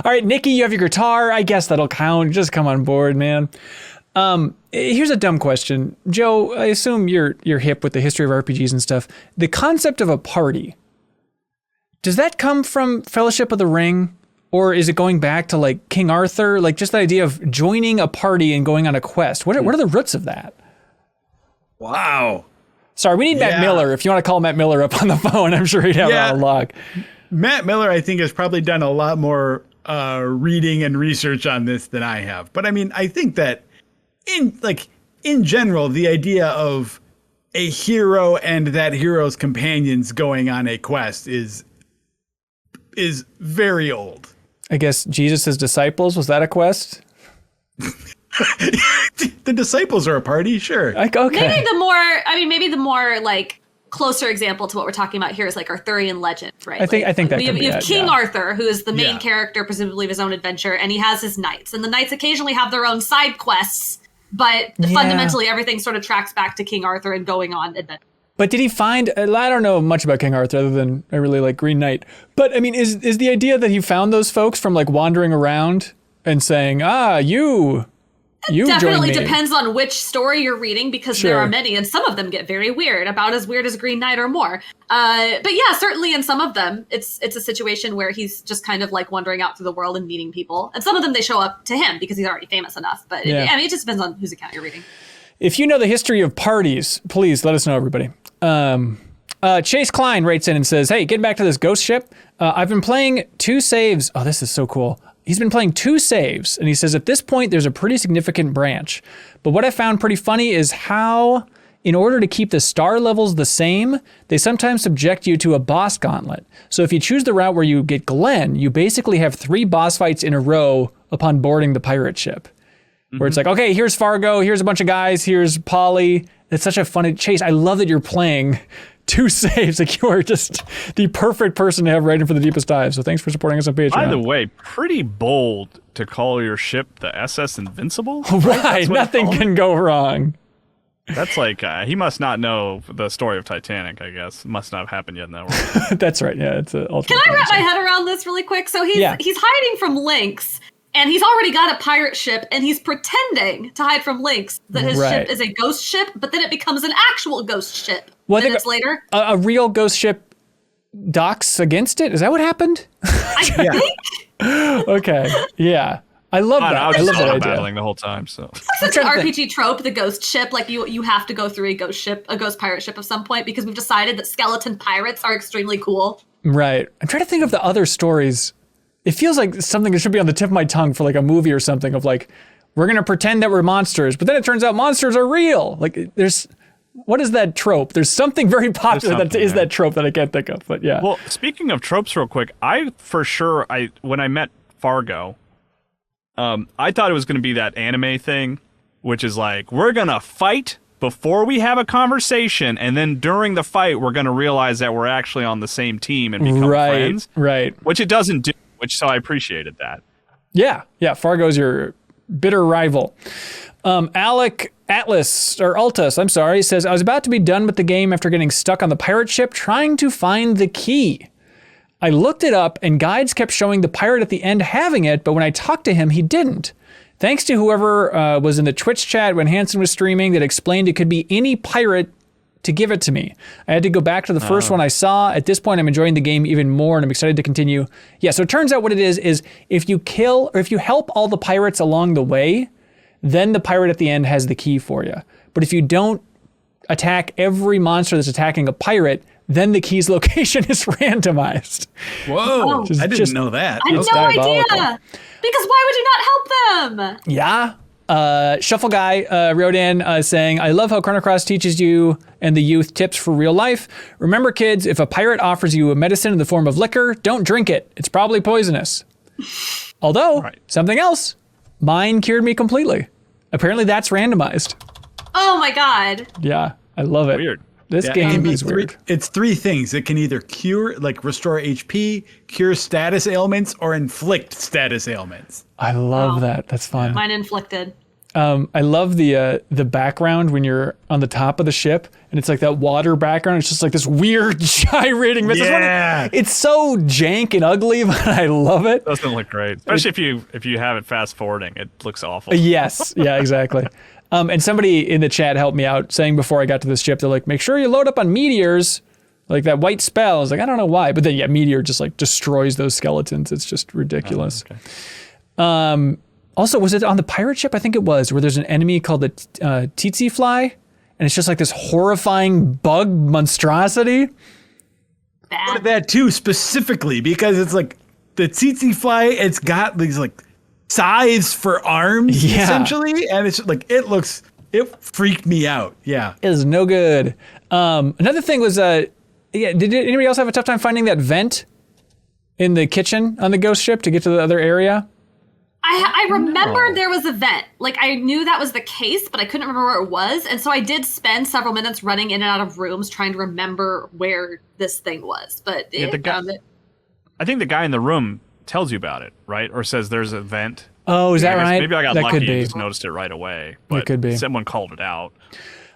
S1: All right, Nikki, you have your guitar. I guess that'll count. Just come on board, man. Here's a dumb question. Joe, I assume you're hip with the history of RPGs and stuff. The concept of a party, does that come from Fellowship of the Ring? Or is it going back to like King Arthur? Like just the idea of joining a party and going on a quest. What are the roots of that?
S3: Wow.
S1: Sorry, we need Matt Miller. If you want to call Matt Miller up on the phone, I'm sure he'd have a log.
S3: Matt Miller, I think, has probably done a lot more reading and research on this than I have. But I mean, I think that in general, the idea of a hero and that hero's companions going on a quest is very old.
S1: I guess Jesus' disciples, was that a quest?
S3: The disciples are a party, sure.
S1: Okay.
S4: Maybe the more like closer example to what we're talking about here is like Arthurian legend, right?
S1: I think that
S4: you have King Arthur, who is the main
S3: Yeah.
S4: character, presumably of his own adventure, and he has his knights. And the knights occasionally have their own side quests, but fundamentally everything sort of tracks back to King Arthur and going on adventure.
S1: But did he find, I don't know much about King Arthur other than I really like Green Knight. But I mean, is the idea that he found those folks from like wandering around and saying, you
S4: Definitely
S1: join me.
S4: depends on which story you're reading, because there are many, and some of them get very weird, about as weird as Green Knight or more. But yeah, certainly in some of them, it's a situation where he's just kind of like wandering out through the world and meeting people. And some of them, they show up to him because he's already famous enough. But it just depends on whose account you're reading.
S1: If you know the history of parties, please let us know, everybody. Chase Klein writes in and says, hey, getting back to this ghost ship, I've been playing 2 saves. Oh, this is so cool. He's been playing 2 saves, and he says, at this point, there's a pretty significant branch. But what I found pretty funny is how, in order to keep the star levels the same, they sometimes subject you to a boss gauntlet. So if you choose the route where you get Glenn, you basically have 3 boss fights in a row upon boarding the pirate ship. Where it's like, okay, here's Fargo, here's a bunch of guys, here's Polly. It's such a funny chase. I love that you're playing 2 saves. Like, you are just the perfect person to have right in for the deepest dive. So thanks for supporting us on Patreon.
S2: By the way, pretty bold to call your ship the SS Invincible.
S1: Right, nothing can go wrong.
S2: That's like, he must not know the story of Titanic, I guess. Must not have happened yet in that world.
S1: That's right, yeah. It's a
S4: Can I wrap my head around this really quick? So he's hiding from Lynx, and he's already got a pirate ship, and he's pretending to hide from Lynx that his ship is a ghost ship, but then it becomes an actual ghost ship minutes later.
S1: A real ghost ship docks against it? Is that what happened?
S4: I think.
S1: Okay, yeah. I love that.
S2: I was
S1: I love that idea.
S2: battling the whole time, so.
S4: It's an RPG trope, the ghost ship. Like, you have to go through a ghost pirate ship at some point, because we've decided that skeleton pirates are extremely cool.
S1: Right. I'm trying to think of the other stories. It feels like something that should be on the tip of my tongue for like a movie or something of like, we're going to pretend that we're monsters, but then it turns out monsters are real. Like, what is that trope? There's something very popular that is that trope that I can't think of, but yeah.
S2: Well, speaking of tropes real quick, when I met Fargo, I thought it was going to be that anime thing, which is like, we're going to fight before we have a conversation, and then during the fight, we're going to realize that we're actually on the same team and become friends. Right. Which it doesn't do, so I appreciated that. Yeah.
S1: Fargo's your bitter rival. Alec Altus, I'm sorry, says, I was about to be done with the game after getting stuck on the pirate ship trying to find the key. I looked it up, and guides kept showing the pirate at the end having it, but when I talked to him, he didn't. Thanks to whoever was in the Twitch chat when Hanson was streaming that explained it could be any pirate to give it to me. I had to go back to the first one I saw. At this point, I'm enjoying the game even more, and I'm excited to continue. Yeah, so it turns out what it is if you kill, or if you help all the pirates along the way, then the pirate at the end has the key for you. But if you don't attack every monster that's attacking a pirate, then the key's location is randomized.
S3: Whoa, I didn't know that.
S4: I had no idea. Because why would you not help them?
S1: Yeah. Shuffle Guy wrote in saying, I love how Chrono Cross teaches you and the youth tips for real life. Remember, kids, if a pirate offers you a medicine in the form of liquor, don't drink it. It's probably poisonous. Although, something else, mine cured me completely. Apparently that's randomized.
S4: Oh my God.
S1: Yeah, I love it.
S2: Weird.
S1: This game is weird.
S3: It's 3 things. It can either cure, like restore HP, cure status ailments, or inflict status ailments.
S1: I love that. That's fun.
S4: Mine inflicted.
S1: I love the background when you're on the top of the ship, and it's like that water background. It's just like this weird gyrating.
S3: Yeah.
S1: It's so jank and ugly, but I love it.
S2: Doesn't look great, especially if you have it fast forwarding. It looks awful.
S1: Yes. Yeah. Exactly. And somebody in the chat helped me out saying before I got to this ship, they're like, make sure you load up on meteors, like that white spell. I was like, I don't know why, but then meteor just like destroys those skeletons. It's just ridiculous. Okay. Also, was it on the pirate ship? I think it was, where there's an enemy called the tsetse fly, and it's just like this horrifying bug monstrosity.
S3: Bad. That too, specifically, because it's like the tsetse fly, it's got these like scythes for arms, essentially, and it's like, it freaked me out. Yeah.
S1: It is no good. Another thing was, did anybody else have a tough time finding that vent in the kitchen on the ghost ship to get to the other area?
S4: I remember there was a vent. Like, I knew that was the case, but I couldn't remember where it was. And so I did spend several minutes running in and out of rooms trying to remember where this thing was. But
S2: I think the guy in the room tells you about it, right? Or says there's a vent.
S1: Oh, is that right?
S2: Maybe I got
S1: that
S2: lucky
S1: and
S2: just noticed it right away. But
S1: it could be.
S2: Someone called it out.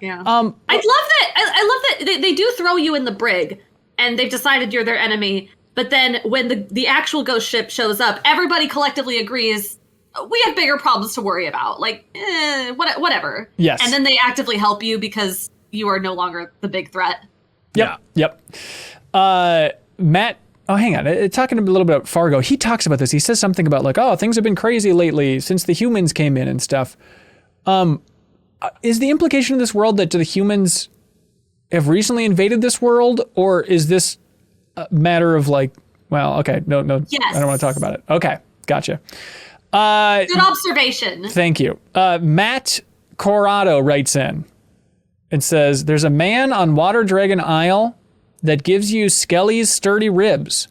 S4: Yeah. I love that. I love that they do throw you in the brig, and they've decided you're their enemy. But then when the actual ghost ship shows up, everybody collectively agrees we have bigger problems to worry about. Like, whatever.
S1: Yes.
S4: And then they actively help you because you are no longer the big threat.
S1: Yep.
S2: Yeah.
S1: Yep. Matt. Oh, hang on. Talking a little bit about Fargo, he talks about this. He says something about like, oh, things have been crazy lately since the humans came in and stuff. Is the implication of this world that the humans have recently invaded this world, or is this a matter of like, well, okay, no,
S4: yes.
S1: I don't want to talk about it. Okay, gotcha.
S4: Good observation.
S1: Thank you. Matt Corrado writes in and says, there's a man on Water Dragon Isle that gives you Skelly's sturdy ribs.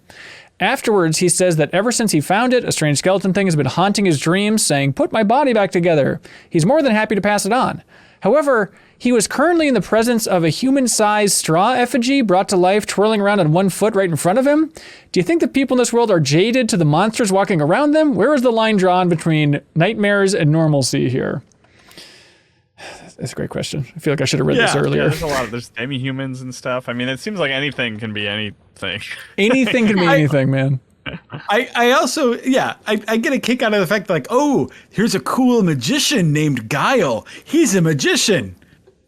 S1: Afterwards, he says that ever since he found it, a strange skeleton thing has been haunting his dreams, saying, put my body back together. He's more than happy to pass it on. However, he was currently in the presence of a human-sized straw effigy brought to life, twirling around on one foot right in front of him. Do you think the people in this world are jaded to the monsters walking around them? Where is the line drawn between nightmares and normalcy here? That's a great question. I feel like I should have read this earlier.
S2: Yeah, there's demi-humans and stuff. I mean, it seems like anything can be anything.
S1: Anything can be anything, man.
S3: I also, I get a kick out of the fact like, oh, here's a cool magician named Guile. He's a magician.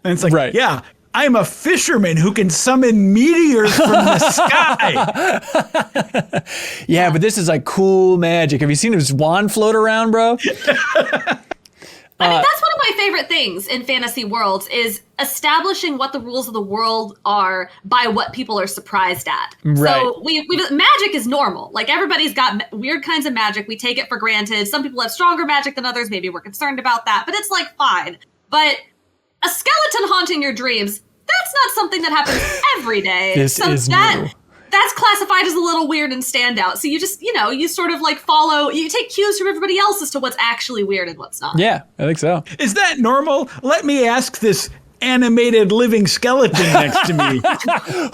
S3: And it's like,
S1: right.
S3: Yeah, I'm a fisherman who can summon meteors from the sky.
S1: Yeah, but this is like cool magic. Have you seen his wand float around, bro?
S4: I mean, that's one of my favorite things in fantasy worlds is establishing what the rules of the world are by what people are surprised at.
S1: Right.
S4: So magic is normal. Like, everybody's got weird kinds of magic. We take it for granted. Some people have stronger magic than others. Maybe we're concerned about that, but it's like fine. But a skeleton haunting your dreams, that's not something that happens every day.
S1: This is new.
S4: That's classified as a little weird and standout. So you just, you sort of like you take cues from everybody else as to what's actually weird and what's not.
S1: Yeah, I think so.
S3: Is that normal? Let me ask this animated living skeleton next to me.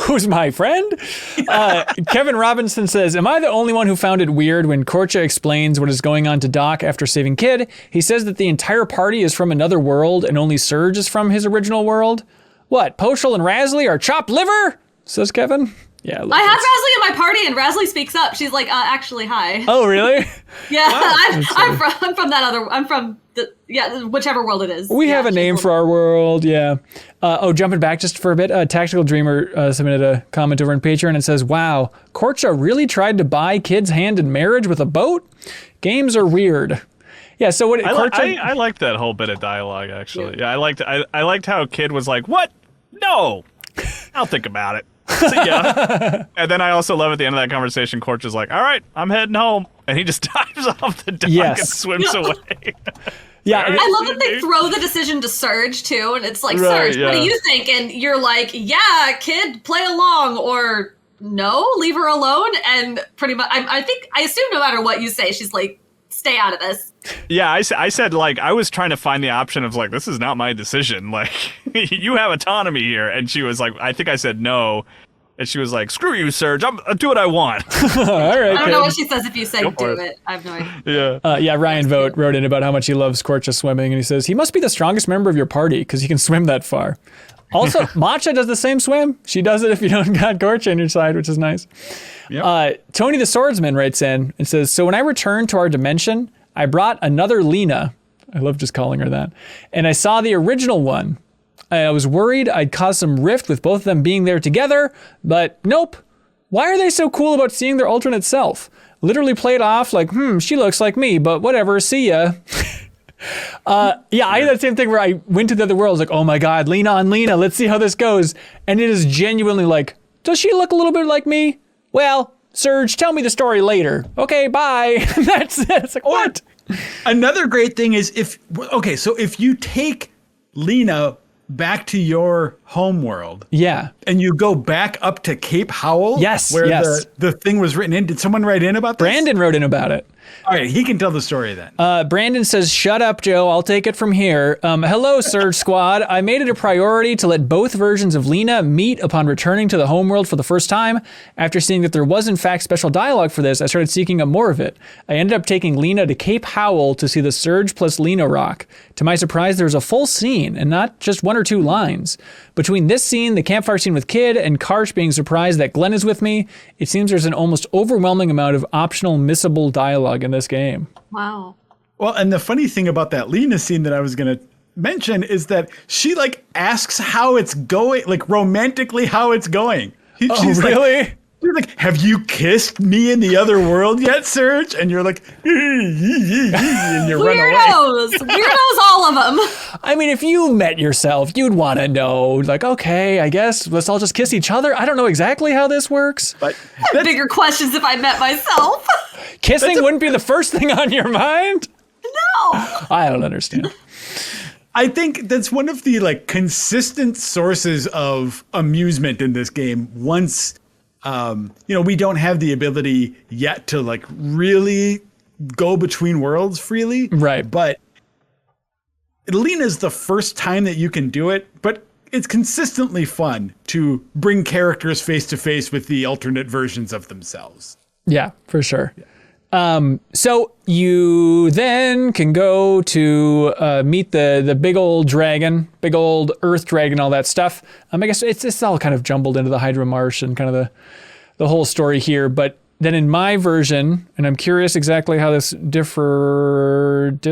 S1: Who's my friend? Kevin Robinson says, am I the only one who found it weird when Korcha explains what is going on to Doc after saving Kid? He says that the entire party is from another world and only Surge is from his original world. What, Poshel and Rasley are chopped liver? Says Kevin. Yeah,
S4: I have Rasley in my party, and Rasley speaks up. She's like, actually, hi.
S1: Oh, really?
S4: Yeah, wow. I'm from that other. I'm from whichever world it is.
S1: We have a name for our world. Yeah. Jumping back just for a bit. Tactical Dreamer submitted a comment over on Patreon and says, "Wow, Korcha really tried to buy Kid's hand in marriage with a boat. Games are weird." Yeah. So what?
S2: I liked that whole bit of dialogue actually. Yeah, I liked how Kid was like, "What? No, I'll think about it." So, yeah. And then I also love at the end of that conversation, Korch is like, all right, I'm heading home. And he just dives off the dock and swims away.
S1: Yeah.
S4: I love that they throw the decision to Surge, too. And it's like, Surge, what do you think? And you're like, yeah, Kid, play along. Or no, leave her alone. And pretty much, I assume no matter what you say, she's like, stay out of this.
S2: Yeah, I said, like, I was trying to find the option of, like, this is not my decision. Like, you have autonomy here. And she was like, I think I said no. And she was like, screw you, Surge. I'll do what I want.
S1: All right.
S4: I don't know what she says if you say do it. I have no idea.
S2: Yeah.
S1: Ryan wrote in about how much he loves Korcha swimming. And he says, he must be the strongest member of your party because he can swim that far. Also, Matcha does the same swim. She does it if you don't got Korcha on your side, which is nice. Yep. Tony the Swordsman writes in and says, so when I returned to our dimension, I brought another Lena. I love just calling her that. And I saw the original one. I was worried I'd cause some rift with both of them being there together, but nope. Why are they so cool about seeing their alternate self? Literally played off like, she looks like me, but whatever, see ya. I had that same thing where I went to the other world. I was like, oh my God, Lena on Lena, let's see how this goes. And it is genuinely like, does she look a little bit like me? Well, Surge, tell me the story later. Okay, bye. That's it. It's like, what?
S3: Another great thing is if you take Lena back to your home world.
S1: Yeah.
S3: And you go back up to Cape Howell.
S1: Yes.
S3: Where the thing was written in. Did someone write in about this?
S1: Brandon wrote in about it.
S3: All right, he can tell the story then.
S1: Brandon says, "Shut up, Joe. I'll take it from here. Hello, Surge Squad. I made it a priority to let both versions of Lena meet upon returning to the homeworld for the first time. After seeing that there was, in fact, special dialogue for this, I started seeking out more of it. I ended up taking Lena to Cape Howell to see the Surge plus Lena rock. To my surprise, there was a full scene and not just 1 or 2 lines. Between this scene, the campfire scene with Kid, and Karsh being surprised that Glenn is with me, it seems there's an almost overwhelming amount of optional missable dialogue in this game."
S4: Wow.
S3: Well, and the funny thing about that Lena scene that I was going to mention is that she like asks how it's going, like romantically how it's going. She's
S1: really?
S3: Like, she's like, "Have you kissed me in the other world yet, Serge?" And you're like, and you run away.
S4: Weirdos, all of them.
S1: I mean, if you met yourself, you'd want to know, like, okay, I guess let's all just kiss each other. I don't know exactly how this works.
S3: But
S4: bigger questions if I met myself.
S1: Kissing wouldn't be the first thing on your mind?
S4: No.
S1: I don't understand.
S3: I think that's one of the like consistent sources of amusement in this game. Once, we don't have the ability yet to like really go between worlds freely.
S1: Right.
S3: But Lena's the first time that you can do it, but it's consistently fun to bring characters face to face with the alternate versions of themselves.
S1: Yeah, for sure. Yeah. So you then can go to meet the big old dragon, big old earth dragon, all that stuff. I guess it's all kind of jumbled into the Hydra Marsh and kind of the whole story here. But then in my version, and I'm curious exactly how this differed.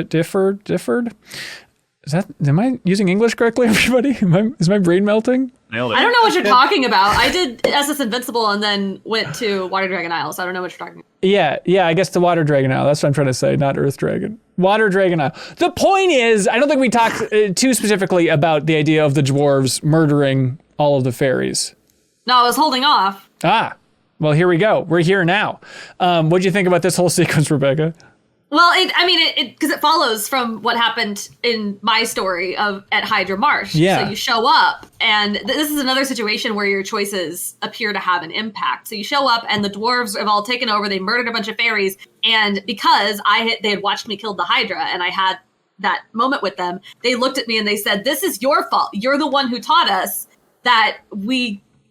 S1: Am I using English correctly, everybody? Is my brain melting?
S2: Nailed it.
S4: I don't know what you're talking about. I did SS Invincible and then went to Water Dragon Isle, so I don't know what you're talking about.
S1: Yeah, I guess the Water Dragon Isle. That's what I'm trying to say, not Earth Dragon. Water Dragon Isle. The point is, I don't think we talked too specifically about the idea of the dwarves murdering all of the fairies.
S4: No, I was holding off.
S1: Well, here we go. We're here now. What do you think about this whole sequence, Rebekah?
S4: Well, because it follows from what happened in my story at Hydra Marsh.
S1: Yeah.
S4: So you show up, and this is another situation where your choices appear to have an impact. So you show up, and the dwarves have all taken over. They murdered a bunch of fairies, and because they had watched me kill the Hydra, and I had that moment with them, they looked at me and they said, "This is your fault. You're the one who taught us that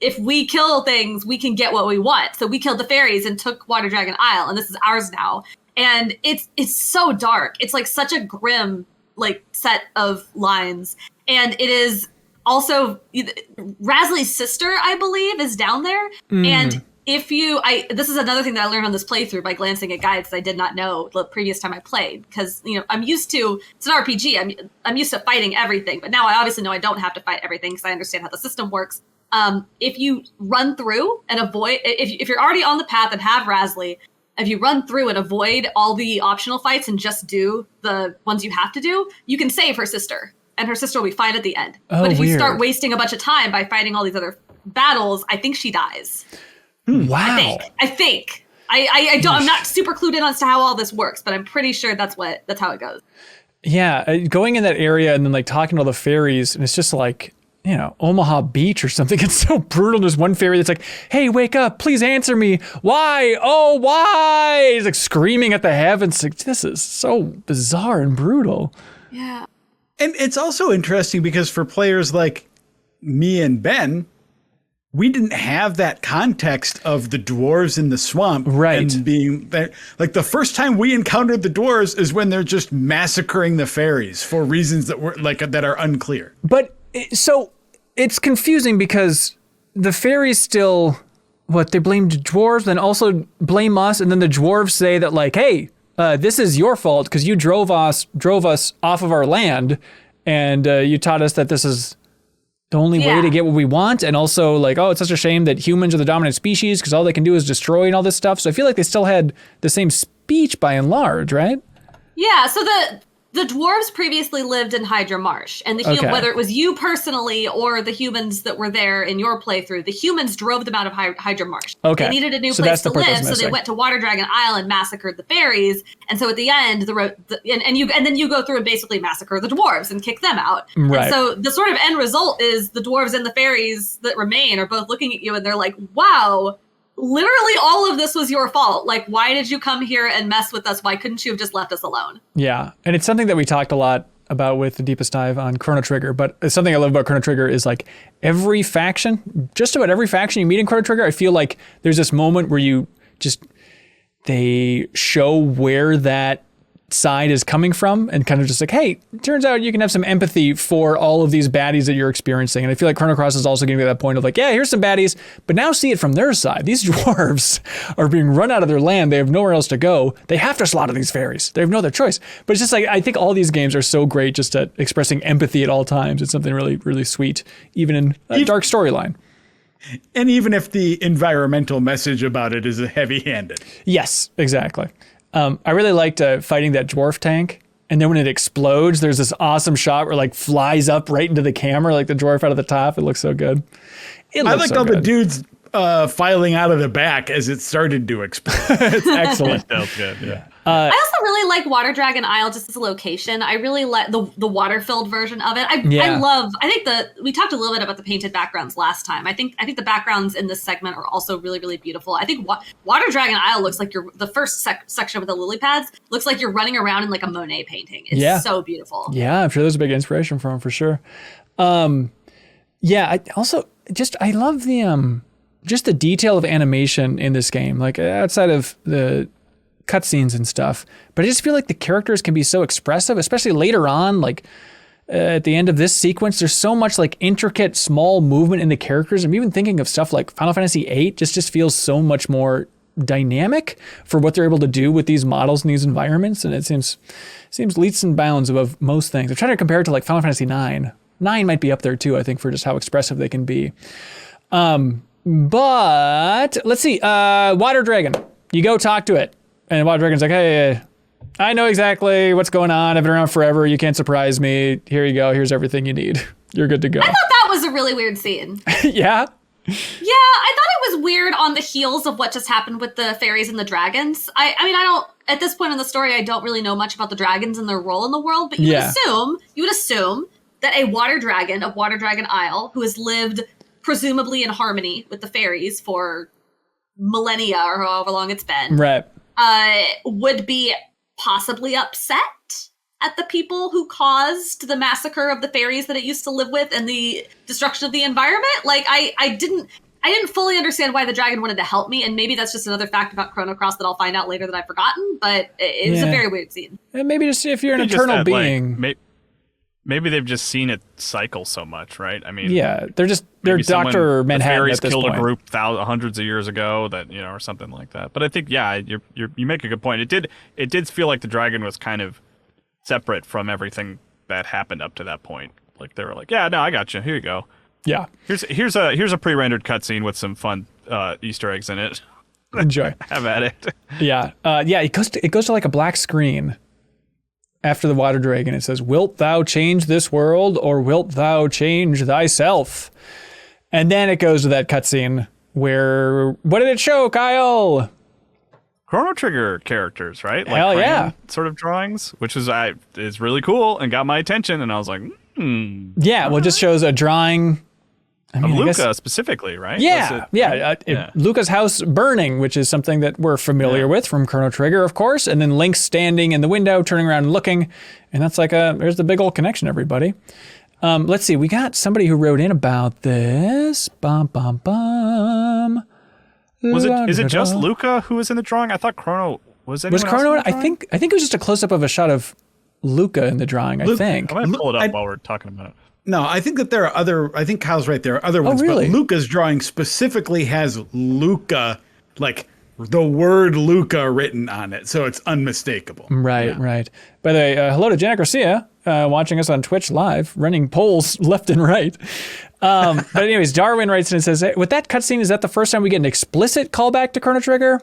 S4: if we kill things, we can get what we want. So we killed the fairies and took Water Dragon Isle, and this is ours now." And it's so dark. It's like such a grim like set of lines. And it is also Rasley's sister, I believe, is down there. And this is another thing that I learned on this playthrough by glancing at guides I did not know the previous time I played. Because, I'm used to, it's an RPG. I'm used to fighting everything. But now I obviously know I don't have to fight everything because I understand how the system works. If you run through and avoid, if you're already on the path and have Rasley, if you run through and avoid all the optional fights and just do the ones you have to do, you can save her sister. And her sister will be fine at the end. But if you start wasting a bunch of time by fighting all these other battles, I think she dies.
S1: Wow.
S4: I think. I'm not super clued in as to how all this works, but I'm pretty sure that's how it goes.
S1: Yeah, going in that area and then like talking to all the fairies, and it's just like, Omaha Beach or something. It's so brutal. There's one fairy that's like, "Hey, wake up, please answer me. Why? Oh, why?" He's like screaming at the heavens. Like, this is so bizarre and brutal.
S4: Yeah.
S3: And it's also interesting because for players like me and Ben, we didn't have that context of the dwarves in the swamp.
S1: Right.
S3: And being there. Like the first time we encountered the dwarves is when they're just massacring the fairies for reasons that are unclear.
S1: But so it's confusing because the fairies still, they blamed dwarves, then also blame us, and then the dwarves say that like, "Hey, this is your fault because you drove us off of our land, and you taught us that this is the only way to get what we want, and also like, oh, it's such a shame that humans are the dominant species because all they can do is destroy and all this stuff." So I feel like they still had the same speech by and large, right?
S4: Yeah. So the dwarves previously lived in Hydra Marsh, and whether it was you personally or the humans that were there in your playthrough, the humans drove them out of Hydra Marsh.
S1: Okay.
S4: They needed a new place to live, so they went to Water Dragon Isle and massacred the fairies. And so at the end, and then you go through and basically massacre the dwarves and kick them out.
S1: Right.
S4: And so the sort of end result is the dwarves and the fairies that remain are both looking at you, and they're like, "Wow. Literally all of this was your fault. Like, why did you come here and mess with us? Why couldn't you have just left us alone?"
S1: Yeah. And it's something that we talked a lot about with the Deepest Dive on Chrono Trigger. But something I love about Chrono Trigger is like just about every faction you meet in Chrono Trigger, I feel like there's this moment where they show where that side is coming from and kind of just like, hey, turns out you can have some empathy for all of these baddies that you're experiencing. And I feel like Chrono Cross is also getting to that point of like, yeah, here's some baddies, but now see it from their side. These dwarves are being run out of their land. They have nowhere else to go. They have to slaughter these fairies. They have no other choice. But it's just like, I think all these games are so great just at expressing empathy at all times. It's something really, really sweet, even in a dark storyline.
S3: And even if the environmental message about it is heavy-handed.
S1: Yes, exactly. I really liked fighting that dwarf tank. And then when it explodes, there's this awesome shot where it like flies up right into the camera, like the dwarf out of the top. It looks so good.
S3: I liked all the dudes filing out of the back as it started to explode.
S1: It's excellent.
S2: That was good, yeah.
S4: I also really like Water Dragon Isle just as a location. I really like the water-filled version of it. I think we talked a little bit about the painted backgrounds last time. I think the backgrounds in this segment are also really, really beautiful. I think Water Dragon Isle looks like the first section with the lily pads looks like you're running around in like a Monet painting. It's so beautiful.
S1: Yeah, I'm sure there's a big inspiration from for sure. I love the just the detail of animation in this game, like outside of the cutscenes and stuff. But I just feel like the characters can be so expressive, especially later on, like at the end of this sequence, there's so much like intricate small movement in the characters. I'm even thinking of stuff like Final Fantasy VIII just feels so much more dynamic for what they're able to do with these models and these environments. And it seems leaps and bounds above most things. I'm trying to compare it to like Final Fantasy IX. 9 might be up there too, I think, for just how expressive they can be. But let's see, Water Dragon, you go talk to it. And Water Dragon's like, hey, I know exactly what's going on. I've been around forever. You can't surprise me. Here you go. Here's everything you need. You're good to go.
S4: I thought that was a really weird scene.
S1: Yeah?
S4: Yeah, I thought it was weird on the heels of what just happened with the fairies and the dragons. I mean, at this point in the story, I don't really know much about the dragons and their role in the world, but you would assume that a water dragon of Water Dragon Isle, who has lived presumably in harmony with the fairies for millennia or however long it's been,
S1: right,
S4: would be possibly upset at the people who caused the massacre of the fairies that it used to live with and the destruction of the environment. Like, I didn't fully understand why the dragon wanted to help me, and maybe that's just another fact about Chrono Cross that I'll find out later that I've forgotten, but it was a very weird scene.
S1: And maybe just if you're an eternal being...
S2: Maybe they've just seen it cycle so much, right? I mean,
S1: yeah, they're Dr. Manhattan. The
S2: fairies
S1: at this
S2: killed
S1: point.
S2: a group hundreds of years ago, that or something like that. But I think, yeah, you make a good point. It did feel like the dragon was kind of separate from everything that happened up to that point. Like they were like, yeah, no, I got you. Here you go.
S1: Yeah.
S2: Here's a pre-rendered cutscene with some fun Easter eggs in it.
S1: Enjoy.
S2: Have at it.
S1: Yeah. It goes to like a black screen. After the Water Dragon, it says, "Wilt thou change this world, or wilt thou change thyself?" And then it goes to that cutscene where, what did it show, Kyle?
S2: Chrono Trigger characters, right? Like
S1: Hell yeah.
S2: Sort of drawings, which is really cool and got my attention, and I was like,
S1: Yeah, well, it just shows a drawing.
S2: Of Luca specifically, right?
S1: Yeah. Luca's house burning, which is something that we're familiar with from Chrono Trigger, of course. And then Lynx standing in the window, turning around and looking. And that's like there's the big old connection, everybody. Let's see. We got somebody who wrote in about this. Bum, bum, bum.
S2: Is it just Luca who was in the drawing? I thought Chrono was.
S1: Was Chrono? I think it was just a close up of a shot of Luca in the drawing. I think.
S2: I'm gonna pull it up while we're talking about it.
S3: No, I think that there are other. I think Kyle's right. There are other ones,
S1: really?
S3: But Luca's drawing specifically has Luca, like the word Luca written on it, so it's unmistakable.
S1: Right. By the way, hello to Janet Garcia, watching us on Twitch live, running polls left and right. But anyways, Darwin writes in and says, hey, with that cutscene, is that the first time we get an explicit callback to Chrono Trigger?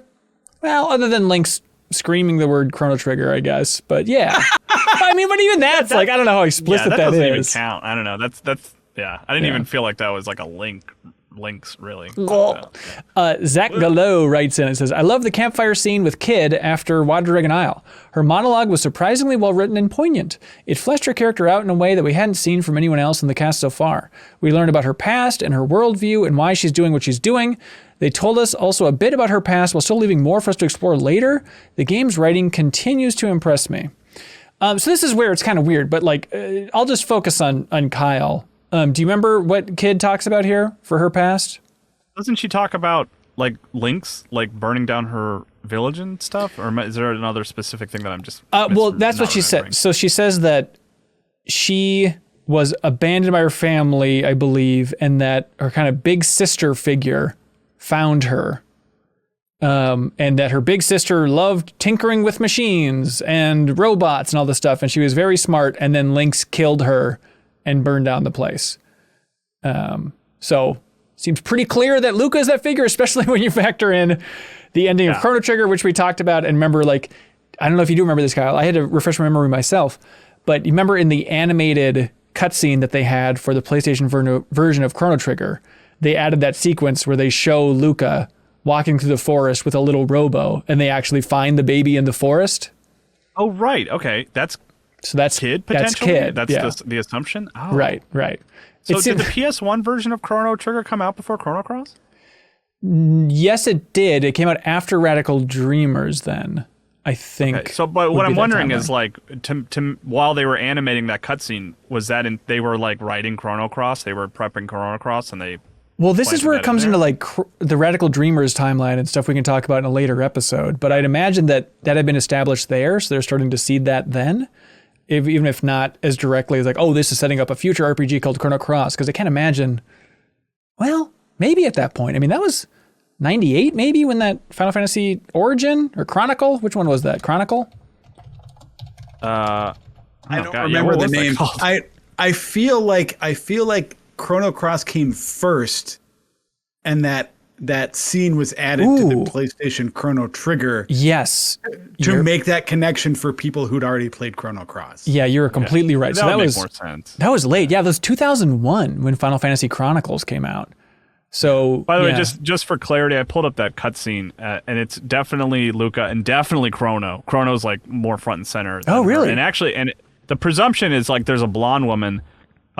S1: Well, other than Lynx screaming the word Chrono Trigger, I guess. But yeah, I mean, but even that's like, I don't know how explicit that
S2: doesn't
S1: is.
S2: Even count. I don't know. That's yeah. I didn't even feel like that was like a Lynx, really.
S1: Zach Gallo writes in and says, I love the campfire scene with Kid after Wild Dragon Isle. Her monologue was surprisingly well written and poignant. It fleshed her character out in a way that we hadn't seen from anyone else in the cast so far. We learned about her past and her worldview and why she's doing what she's doing. They told us also a bit about her past while still leaving more for us to explore later. The game's writing continues to impress me. So this is where it's kind of weird, but like, I'll just focus on Kyle. Do you remember what Kid talks about here for her past?
S2: Doesn't she talk about like Lynx, like burning down her village and stuff? Or is there another specific thing that I'm just
S1: well, that's what she said. So she says that she was abandoned by her family, I believe, and that her kind of big sister figure found her. And that her big sister loved tinkering with machines and robots and all this stuff. And she was very smart. And then Lynx killed her and burned down the place. So seems pretty clear that Luca is that figure, especially when you factor in the ending of Chrono Trigger, which we talked about. And remember, like, I don't know if you do remember this, Kyle. I had to refresh my memory myself. But you remember in the animated cutscene that they had for the PlayStation version of Chrono Trigger, they added that sequence where they show Luca walking through the forest with a little robo, and they actually find the baby in the forest.
S2: Oh, right. Okay. That's Kid, potentially?
S1: That's Kid.
S2: That's the assumption? Oh.
S1: Right.
S2: So did the PS1 version of Chrono Trigger come out before Chrono Cross?
S1: Yes, it did. It came out after Radical Dreamers then, I think.
S2: Okay. So, but what I'm wondering is, like, to while they were animating that cutscene, was that they were, like, writing Chrono Cross? They were prepping Chrono Cross, and they...
S1: Well, this is where it comes into, like, the Radical Dreamers timeline and stuff we can talk about in a later episode. But I'd imagine that had been established there, so they're starting to seed that then. Even if not as directly as like, oh, this is setting up a future RPG called Chrono Cross. Because I can't imagine, well, maybe at that point. I mean, that was 98 maybe when that Final Fantasy Origin or Chronicle? Which one was that? Chronicle?
S3: I don't remember the name. I feel like Chrono Cross came first, and that scene was added to the PlayStation Chrono Trigger.
S1: Yes.
S3: To make that connection for people who'd already played Chrono Cross.
S1: Yeah, you're completely right.
S2: That would make more sense.
S1: That was late. Yeah, that was 2001 when Final Fantasy Chronicles came out. So,
S2: by the way, just for clarity, I pulled up that cutscene, and it's definitely Luca and definitely Chrono. Chrono's like more front and center.
S1: Oh, really?
S2: And actually, the presumption is like there's a blonde woman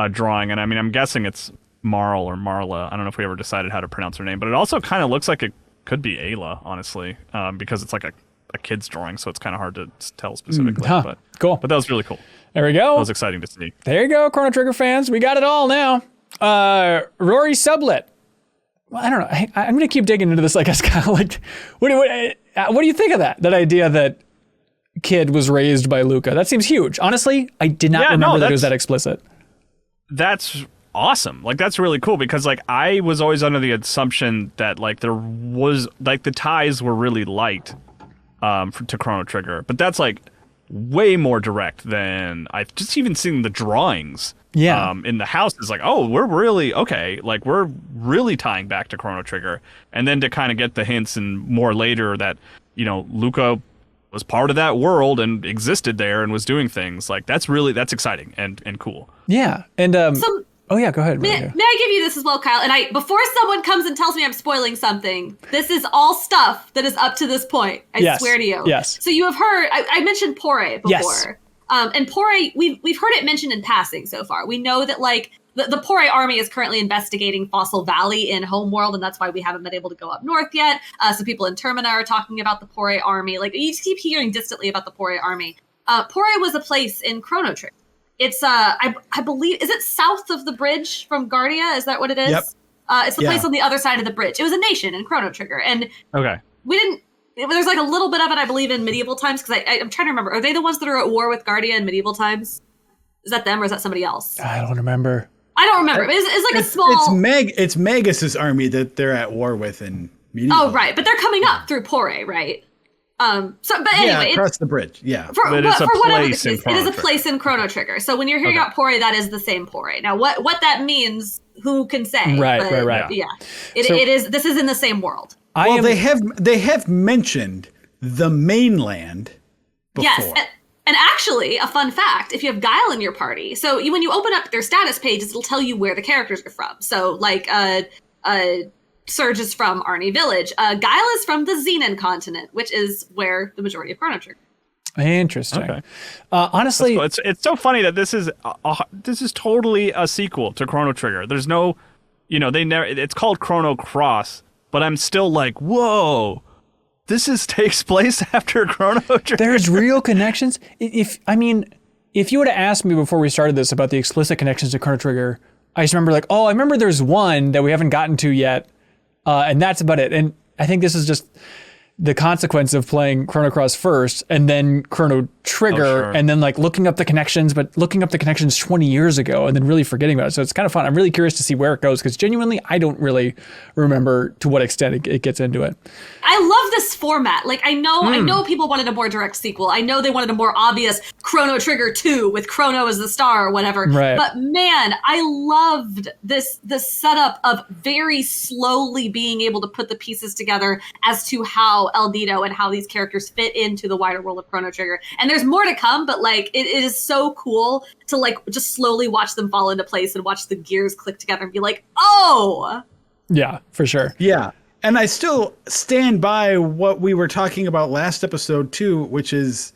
S2: drawing, and I mean, I'm guessing it's Marl or Marla. I don't know if we ever decided how to pronounce her name, but it also kind of looks like it could be Ayla, honestly, because it's like a kid's drawing, so it's kind of hard to tell specifically. But
S1: cool.
S2: But that was really cool.
S1: There we go.
S2: That was exciting to see.
S1: There you go, Chrono Trigger fans. We got it all now. Rory Sublet. Well, I don't know. I'm going to keep digging into this, I guess, Kyle. Like, what do you think of that? That idea that Kid was raised by Luca? That seems huge. Honestly, I did not remember that it was that explicit.
S2: That's awesome. Like, that's really cool because, like, I was always under the assumption that, like, there was, like, the ties were really light to Chrono Trigger. But that's, like, way more direct than I've just even seen the drawings.
S1: Yeah.
S2: In the house is like, oh, we're really tying back to Chrono Trigger. And then to kind of get the hints and more later that, you know, Luca was part of that world and existed there and was doing things like that's exciting and cool.
S1: Yeah. And oh yeah, go ahead.
S4: May I give you this as well, Kyle? And before someone comes and tells me I'm spoiling something, this is all stuff that is up to this point. I swear to you.
S1: Yes.
S4: So you have heard I mentioned Pore before.
S1: Yes.
S4: And Pore, we've heard it mentioned in passing so far. We know that like the Pore army is currently investigating Fossil Valley in Homeworld, and that's why we haven't been able to go up north yet. So people in Termina are talking about the Pore army. Like you keep hearing distantly about the Pore army. Pore was a place in Chrono Trigger. It's I believe, is it south of the bridge from Guardia? Is that what it is?
S3: Yep.
S4: It's the place on the other side of the bridge. It was a nation in Chrono Trigger, and we didn't. There's like a little bit of it, I believe, in medieval times because I'm trying to remember. Are they the ones that are at war with Guardia in medieval times? Is that them or is that somebody else?
S1: I don't remember.
S4: I don't remember. It's like a small.
S3: It's Magus's army that they're at war with in medieval.
S4: Oh right, but they're coming up through Pore, right? But anyway,
S3: across the bridge. Yeah,
S2: but it's a place in Chrono Trigger.
S4: It is a place in Chrono Trigger. So when you're hearing about Pore, that is the same Pore. Now, what that means, who can say?
S1: Right.
S4: Yeah, it is. This is in the same world.
S3: They have mentioned the mainland before.
S4: Yes. And actually, a fun fact, if you have Guile in your party, so when you open up their status pages, it'll tell you where the characters are from. So, like, Surge is from Arnie Village. Guile is from the Xenon continent, which is where the majority of Chrono Trigger.
S1: Interesting.
S2: Okay.
S1: Honestly,
S2: cool. It's so funny that this is totally a sequel to Chrono Trigger. There's no, they never. It's called Chrono Cross, but I'm still like, whoa. This takes place after Chrono Trigger.
S1: There's real connections. If you would have asked me before we started this about the explicit connections to Chrono Trigger, I just remember I remember there's one that we haven't gotten to yet, and that's about it. And I think this is just the consequence of playing Chrono Cross first and then Chrono Trigger and then looking up the connections, but looking up the connections 20 years ago and then really forgetting about it. So it's kind of fun. I'm really curious to see where it goes because genuinely, I don't really remember to what extent it gets into it.
S4: I love this format. I know people wanted a more direct sequel. I know they wanted a more obvious Chrono Trigger 2 with Chrono as the star or whatever.
S1: Right.
S4: But man, I loved this setup of very slowly being able to put the pieces together as to how El Nido and how these characters fit into the wider world of Chrono Trigger. And there's more to come, but it is so cool to just slowly watch them fall into place and watch the gears click together and be like, oh!
S1: Yeah, for sure.
S3: Yeah. And I still stand by what we were talking about last episode too, which is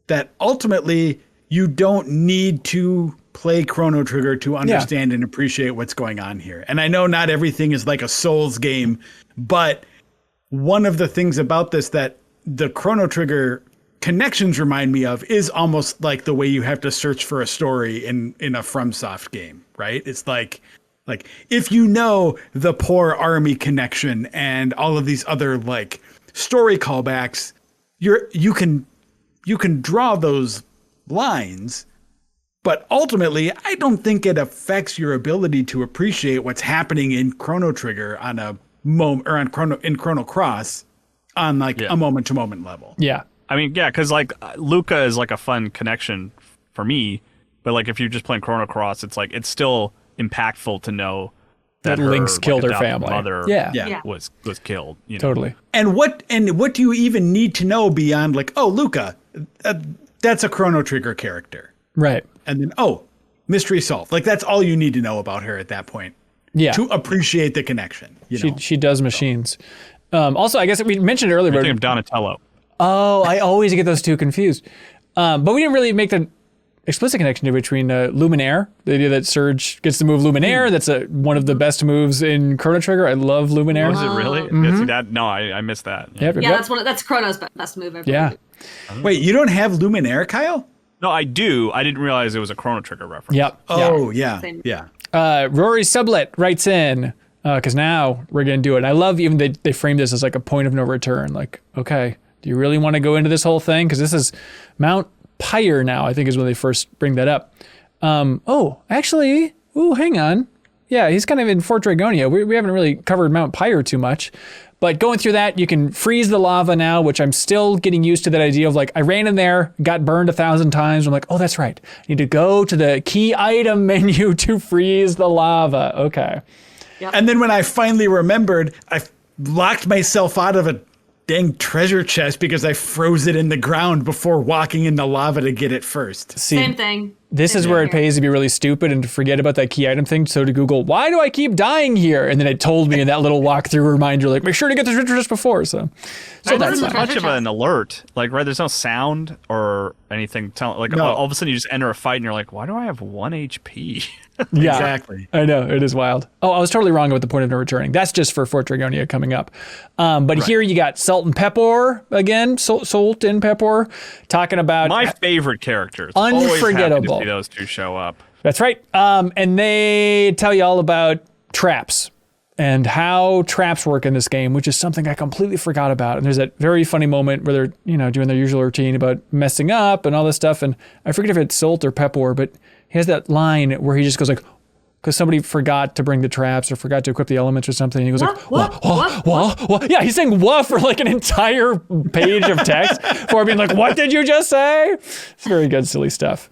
S3: that ultimately you don't need to play Chrono Trigger to understand and appreciate what's going on here. And I know not everything is like a Souls game, but one of the things about this that the Chrono Trigger connections remind me of is almost like the way you have to search for a story in a FromSoft game, right? It's like if you know the poor army connection and all of these other story callbacks, you can draw those lines, but ultimately I don't think it affects your ability to appreciate what's happening in Chrono Trigger on a moment or in Chrono Cross on a moment to moment level.
S1: Yeah.
S2: I mean, yeah, because Luca is a fun connection for me, but if you're just playing Chrono Cross, it's still impactful to know that
S1: Lynx killed her family.
S2: Mother was killed.
S1: Totally.
S3: And what do you even need to know beyond Luca, that's a Chrono Trigger character,
S1: right?
S3: And then mystery solved. That's all you need to know about her at that point.
S1: Yeah.
S3: To appreciate the connection.
S1: She does machines. Also, I guess we mentioned earlier.
S2: I think of Donatello.
S1: Oh, I always get those two confused. But we didn't really make the explicit connection between Luminaire, the idea that Surge gets to move Luminaire. That's one of the best moves in Chrono Trigger. I love Luminaire.
S2: Was it really?
S1: Mm-hmm.
S2: That? No, I missed that.
S1: Yeah,
S4: that's Chrono's best move ever.
S1: Yeah.
S3: Wait, you don't have Luminaire, Kyle?
S2: No, I do. I didn't realize it was a Chrono Trigger reference.
S1: Yep.
S3: Oh, yeah. Yeah.
S1: Rory Sublet writes in, because now we're going to do it. And I love even they frame this as a point of no return. Okay, do you really want to go into this whole thing? Because this is Mount Pyre now, I think is when they first bring that up. Hang on. Yeah, he's kind of in Fort Dragonia. We haven't really covered Mount Pyre too much. But going through that, you can freeze the lava now, which I'm still getting used to that idea of I ran in there, got burned 1,000 times. I'm oh, that's right. I need to go to the key item menu to freeze the lava. Okay.
S4: Yep.
S3: And then when I finally remembered, I locked myself out of a dang treasure chest because I froze it in the ground before walking in the lava to get it first.
S1: See,
S4: same thing.
S1: This is where it pays to be really stupid and to forget about that key item thing. So to Google, why do I keep dying here? And then it told me in that little walkthrough reminder, make sure to get the treasure chest before. So
S2: that's not much of an alert. Right, there's no sound or anything. All of a sudden you just enter a fight and you're like, why do I have 1 HP?
S1: Yeah,
S3: exactly.
S1: I know, it is wild. Oh, I was totally wrong about the point of no returning. That's just for Fort Dragonia coming up. But here you got Salt and Pepor again. Salt and Pepor talking about
S2: my favorite characters.
S1: Unforgettable.
S2: Always happy to see those two show up.
S1: That's right. And they tell you all about traps and how traps work in this game, which is something I completely forgot about. And there's that very funny moment where they're, doing their usual routine about messing up and all this stuff. And I forget if it's Salt or Pepor, but he has that line where he just goes because somebody forgot to bring the traps or forgot to equip the elements or something. And he goes what? Yeah, he's saying what for an entire page of text before being what did you just say? It's very good, silly stuff.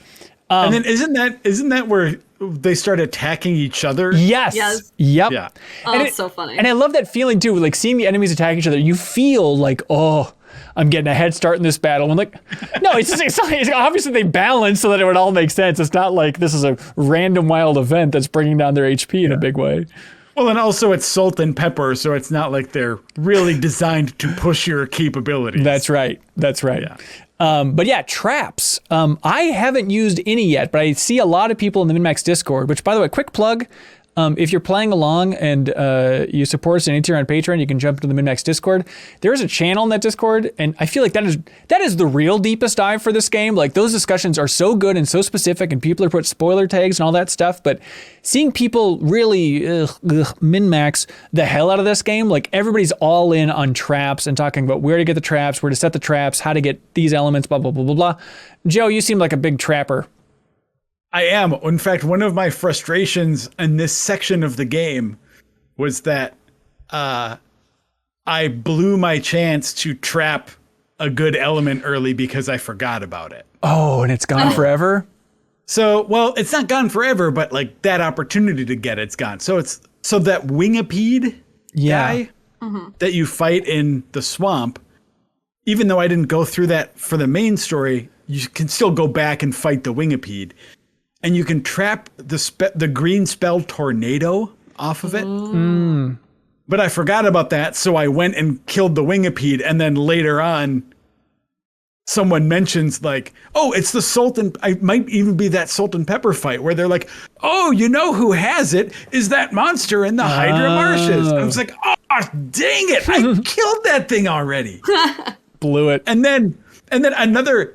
S3: And then isn't that where they start attacking each other?
S1: Yes. Yep.
S3: Yeah.
S4: Oh, it's so funny.
S1: And I love that feeling too, seeing the enemies attack each other. You feel I'm getting a head start in this battle. I'm like, no, it's obviously they balance so that it would all make sense. It's not like this is a random wild event that's bringing down their HP in a big way.
S3: Well, and also it's salt and pepper, so it's not like they're really designed to push your capabilities.
S1: That's right. Yeah. But yeah, traps. I haven't used any yet, but I see a lot of people in the MinnMax Discord, which, by the way, quick plug. If you're playing along and you support us in tier on Patreon, you can jump to the MinnMax Discord. There is a channel in that Discord, and I feel like that is the real deepest dive for this game. Like, those discussions are so good and so specific, and people are put spoiler tags and all that stuff. But seeing people really min-max the hell out of this game, like everybody's all in on traps and talking about where to get the traps, where to set the traps, how to get these elements, blah, blah, blah, blah, blah. Joe, you seem like a big trapper.
S3: I am. In fact, one of my frustrations in this section of the game was that I blew my chance to trap a good element early because I forgot about it.
S1: Oh, and it's gone forever?
S3: So, well, it's not gone forever, but like that opportunity to get it's gone. So that wingipede guy that you fight in the swamp, even though I didn't go through that for the main story, you can still go back and fight the wingipede. And you can trap the green spell tornado off of it. But I forgot about that, so I went and killed the wingipede, and then later on, someone mentions like, oh, it's the salt and I might even be that salt and pepper fight where they're like, oh, you know who has it is that monster in the Hydra Marshes. I was like, oh, dang it, I killed that thing already.
S1: Blew it.
S3: And then another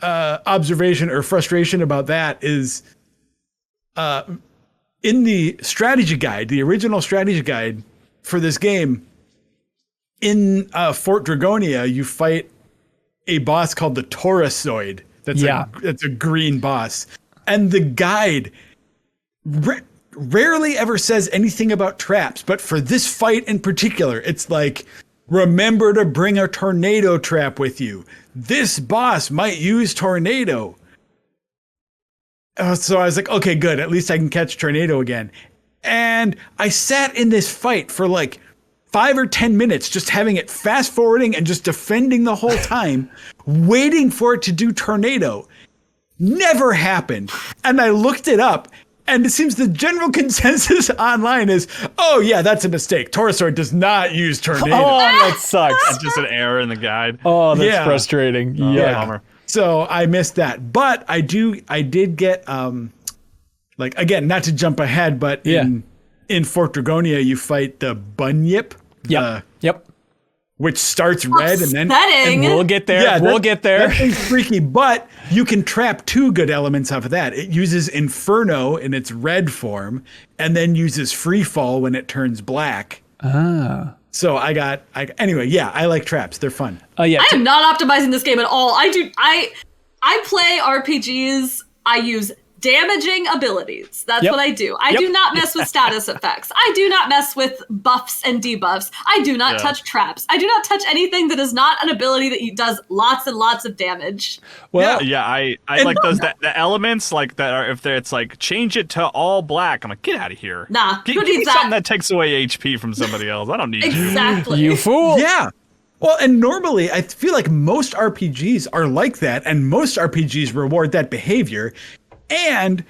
S3: observation or frustration about that is in the strategy guide, the original strategy guide for this game, in Fort Dragonia, you fight a boss called the Taurusoid. That's a green boss. And the guide rarely ever says anything about traps, but for this fight in particular, it's like, remember to bring a tornado trap with you. This boss might use tornado. So I was like, okay, good. At least I can catch tornado again. And I sat in this fight for like 5 or 10 minutes, just having it fast forwarding and just defending the whole time, waiting for it to do tornado. Never happened. And I looked it up. And it seems the general consensus online is, oh, yeah, that's a mistake. Taurusoid does not use tornado.
S1: Oh, that sucks.
S2: That's just an error in the guide.
S1: Oh, that's frustrating.
S3: Yeah. So I missed that. But I did get, like, again, not to jump ahead, but in Fort Dragonia, you fight the bunyip.
S1: Yep.
S3: Which starts red and then
S1: we'll get there.
S3: Yeah,
S1: we'll get there.
S3: That thing's freaky, but you can trap 2 good elements off of that. It uses Inferno in its red form, and then uses Free Fall when it turns black. So anyway, I like traps. They're fun.
S4: I am not optimizing this game at all. I play RPGs. I use damaging abilities. That's what I do. I do not mess with status effects. I do not mess with buffs and debuffs. I do not touch traps. I do not touch anything that is not an ability that does lots and lots of damage.
S2: Well, I like those the elements like that are if it's like change it to all black. I'm like, get out of here.
S4: Nah,
S2: give me something that takes away HP from somebody else. I don't need
S4: exactly.
S1: You fool.
S3: Yeah. Well, and normally I feel like most RPGs are like that, and most RPGs reward that behavior. And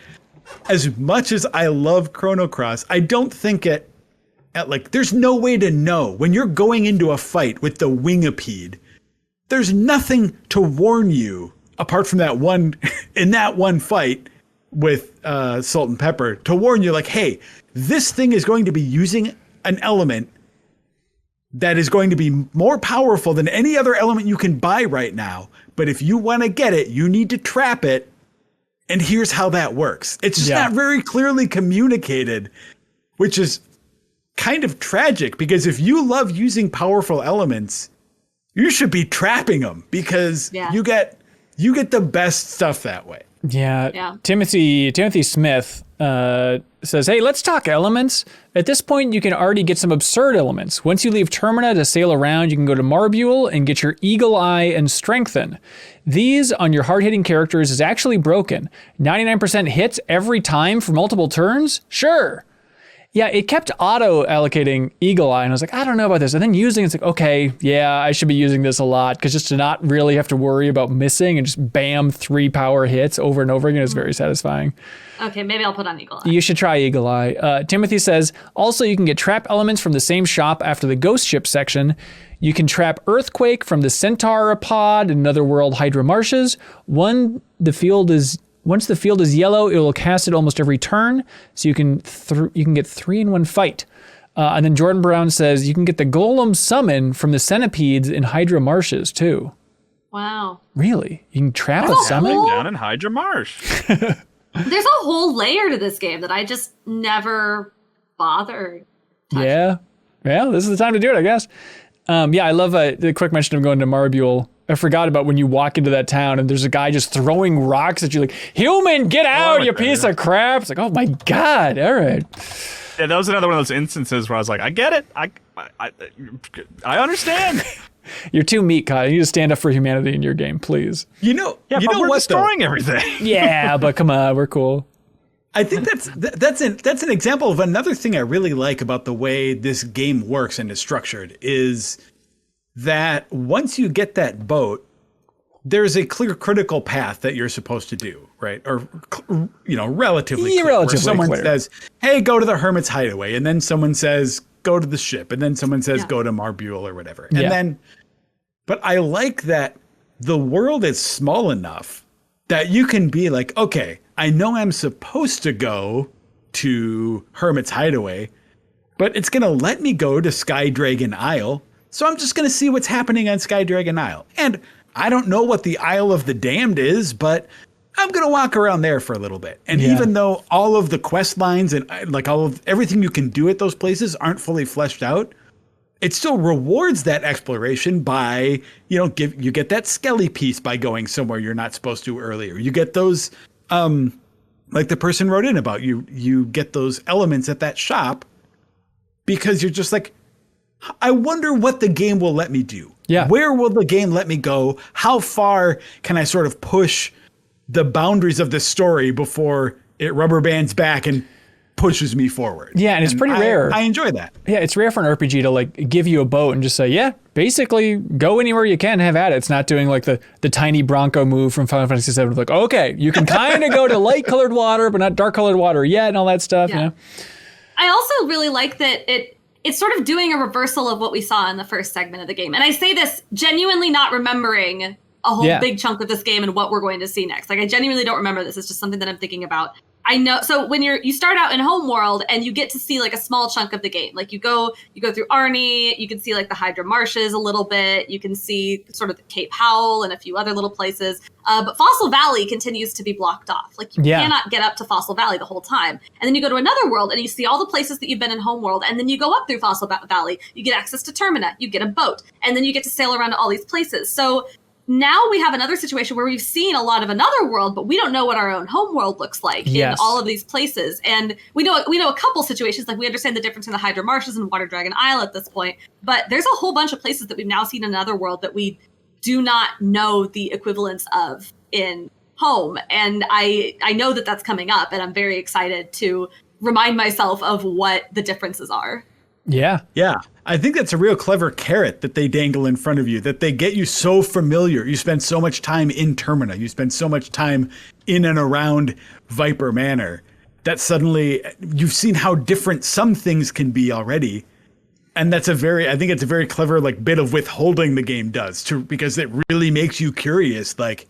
S3: as much as I love Chrono Cross, I don't think there's no way to know when you're going into a fight with the wingipede. There's nothing to warn you apart from that one in that one fight with Salt and Pepper to warn you like, hey, this thing is going to be using an element that is going to be more powerful than any other element you can buy right now. But if you want to get it, you need to trap it. And here's how that works. It's just not very clearly communicated, which is kind of tragic because if you love using powerful elements, you should be trapping them because you get the best stuff that way.
S1: Yeah. Timothy Smith says, hey, let's talk elements. At this point, you can already get some absurd elements. Once you leave Termina to sail around, you can go to Marbule and get your Eagle Eye and Strengthen. These on your hard-hitting characters is actually broken. 99% hits every time for multiple turns? Sure. Yeah, it kept auto-allocating Eagle Eye, and I was like, I don't know about this. And then using it's like, okay, yeah, I should be using this a lot, because just to not really have to worry about missing and just bam, 3 power hits over and over again is very satisfying.
S4: Okay, maybe I'll put on Eagle Eye.
S1: You should try Eagle Eye. Timothy says, also you can get trap elements from the same shop after the Ghost Ship section. You can trap Earthquake from the Centaur pod in Netherworld Hydra Marshes. Once the field is yellow, it will cast it almost every turn, so you can get 3 in one fight. And then Jordan Brown says you can get the Golem summon from the centipedes in Hydra Marshes too.
S4: Wow.
S1: Really? You can trap a summon?
S2: Down in Hydra Marsh.
S4: There's a whole layer to this game that I just never bothered touching.
S1: Yeah. Well, this is the time to do it, I guess. I love the quick mention of going to Marbule. I forgot about when you walk into that town and there's a guy just throwing rocks at you like, human, get out, you piece of crap. It's like, oh my God. All right.
S2: Yeah, that was another one of those instances where I was like, I get it. I understand.
S1: You're too meek, Kyle. You need to stand up for humanity in your game, please.
S2: We're destroying everything.
S1: Yeah, but come on, we're cool.
S3: I think that's an example of another thing I really like about the way this game works and is structured is that once you get that boat, there's a clear critical path that you're supposed to do, right? Or, relatively clear.
S1: Relatively
S3: someone
S1: clear.
S3: says, hey, go to the Hermit's Hideaway. And then someone says, go to the ship. And then someone says, go to Marbule or whatever. But I like that the world is small enough that you can be like, okay, I know I'm supposed to go to Hermit's Hideaway, but it's going to let me go to Sky Dragon Isle. So I'm just going to see what's happening on Sky Dragon Isle. And I don't know what the Isle of the Damned is, but I'm going to walk around there for a little bit. And even though all of the quest lines and like everything you can do at those places aren't fully fleshed out, it still rewards that exploration by, you get that skelly piece by going somewhere you're not supposed to earlier. You get those, like the person wrote in about, you get those elements at that shop because you're just like, I wonder what the game will let me do. Yeah. Where will the game let me go? How far can I sort of push the boundaries of this story before it rubber bands back and pushes me forward? Yeah, and it's pretty rare. I enjoy that.
S1: Yeah, it's rare for an RPG to like give you a boat and just say, yeah, basically go anywhere you can, have at it. It's not doing like the tiny Bronco move from Final Fantasy VII. Like, okay, you can kind of go to light colored water, but not dark colored water yet, and all that stuff. Yeah.
S4: I also really like that it's sort of doing a reversal of what we saw in the first segment of the game. And I say this genuinely not remembering a whole big chunk of this game and what we're going to see next. Like, I genuinely don't remember this. It's just something that I'm thinking about. I know. So when you start out in Homeworld and you get to see like a small chunk of the game, like you go through Arnie, you can see like the Hydra Marshes a little bit. You can see sort of the Cape Howell and a few other little places. But Fossil Valley continues to be blocked off. Like you cannot get up to Fossil Valley the whole time. And then you go to another world and you see all the places that you've been in Homeworld. And then you go up through Fossil Valley. You get access to Termina. You get a boat. And then you get to sail around to all these places. So now we have another situation where we've seen a lot of another world, but we don't know what our own home world looks like in all of these places. And we know a couple situations, like we understand the difference in the Hydra Marshes and Water Dragon Isle at this point, but there's a whole bunch of places that we've now seen in another world that we do not know the equivalence of in home. And I know that that's coming up, and I'm very excited to remind myself of what the differences are.
S3: Yeah. Yeah. I think that's a real clever carrot that they dangle in front of you, that they get you so familiar. You spend so much time in Termina. You spend so much time in and around Viper Manor that suddenly you've seen how different some things can be already. And I think it's a very clever like bit of withholding the game does because it really makes you curious. Like,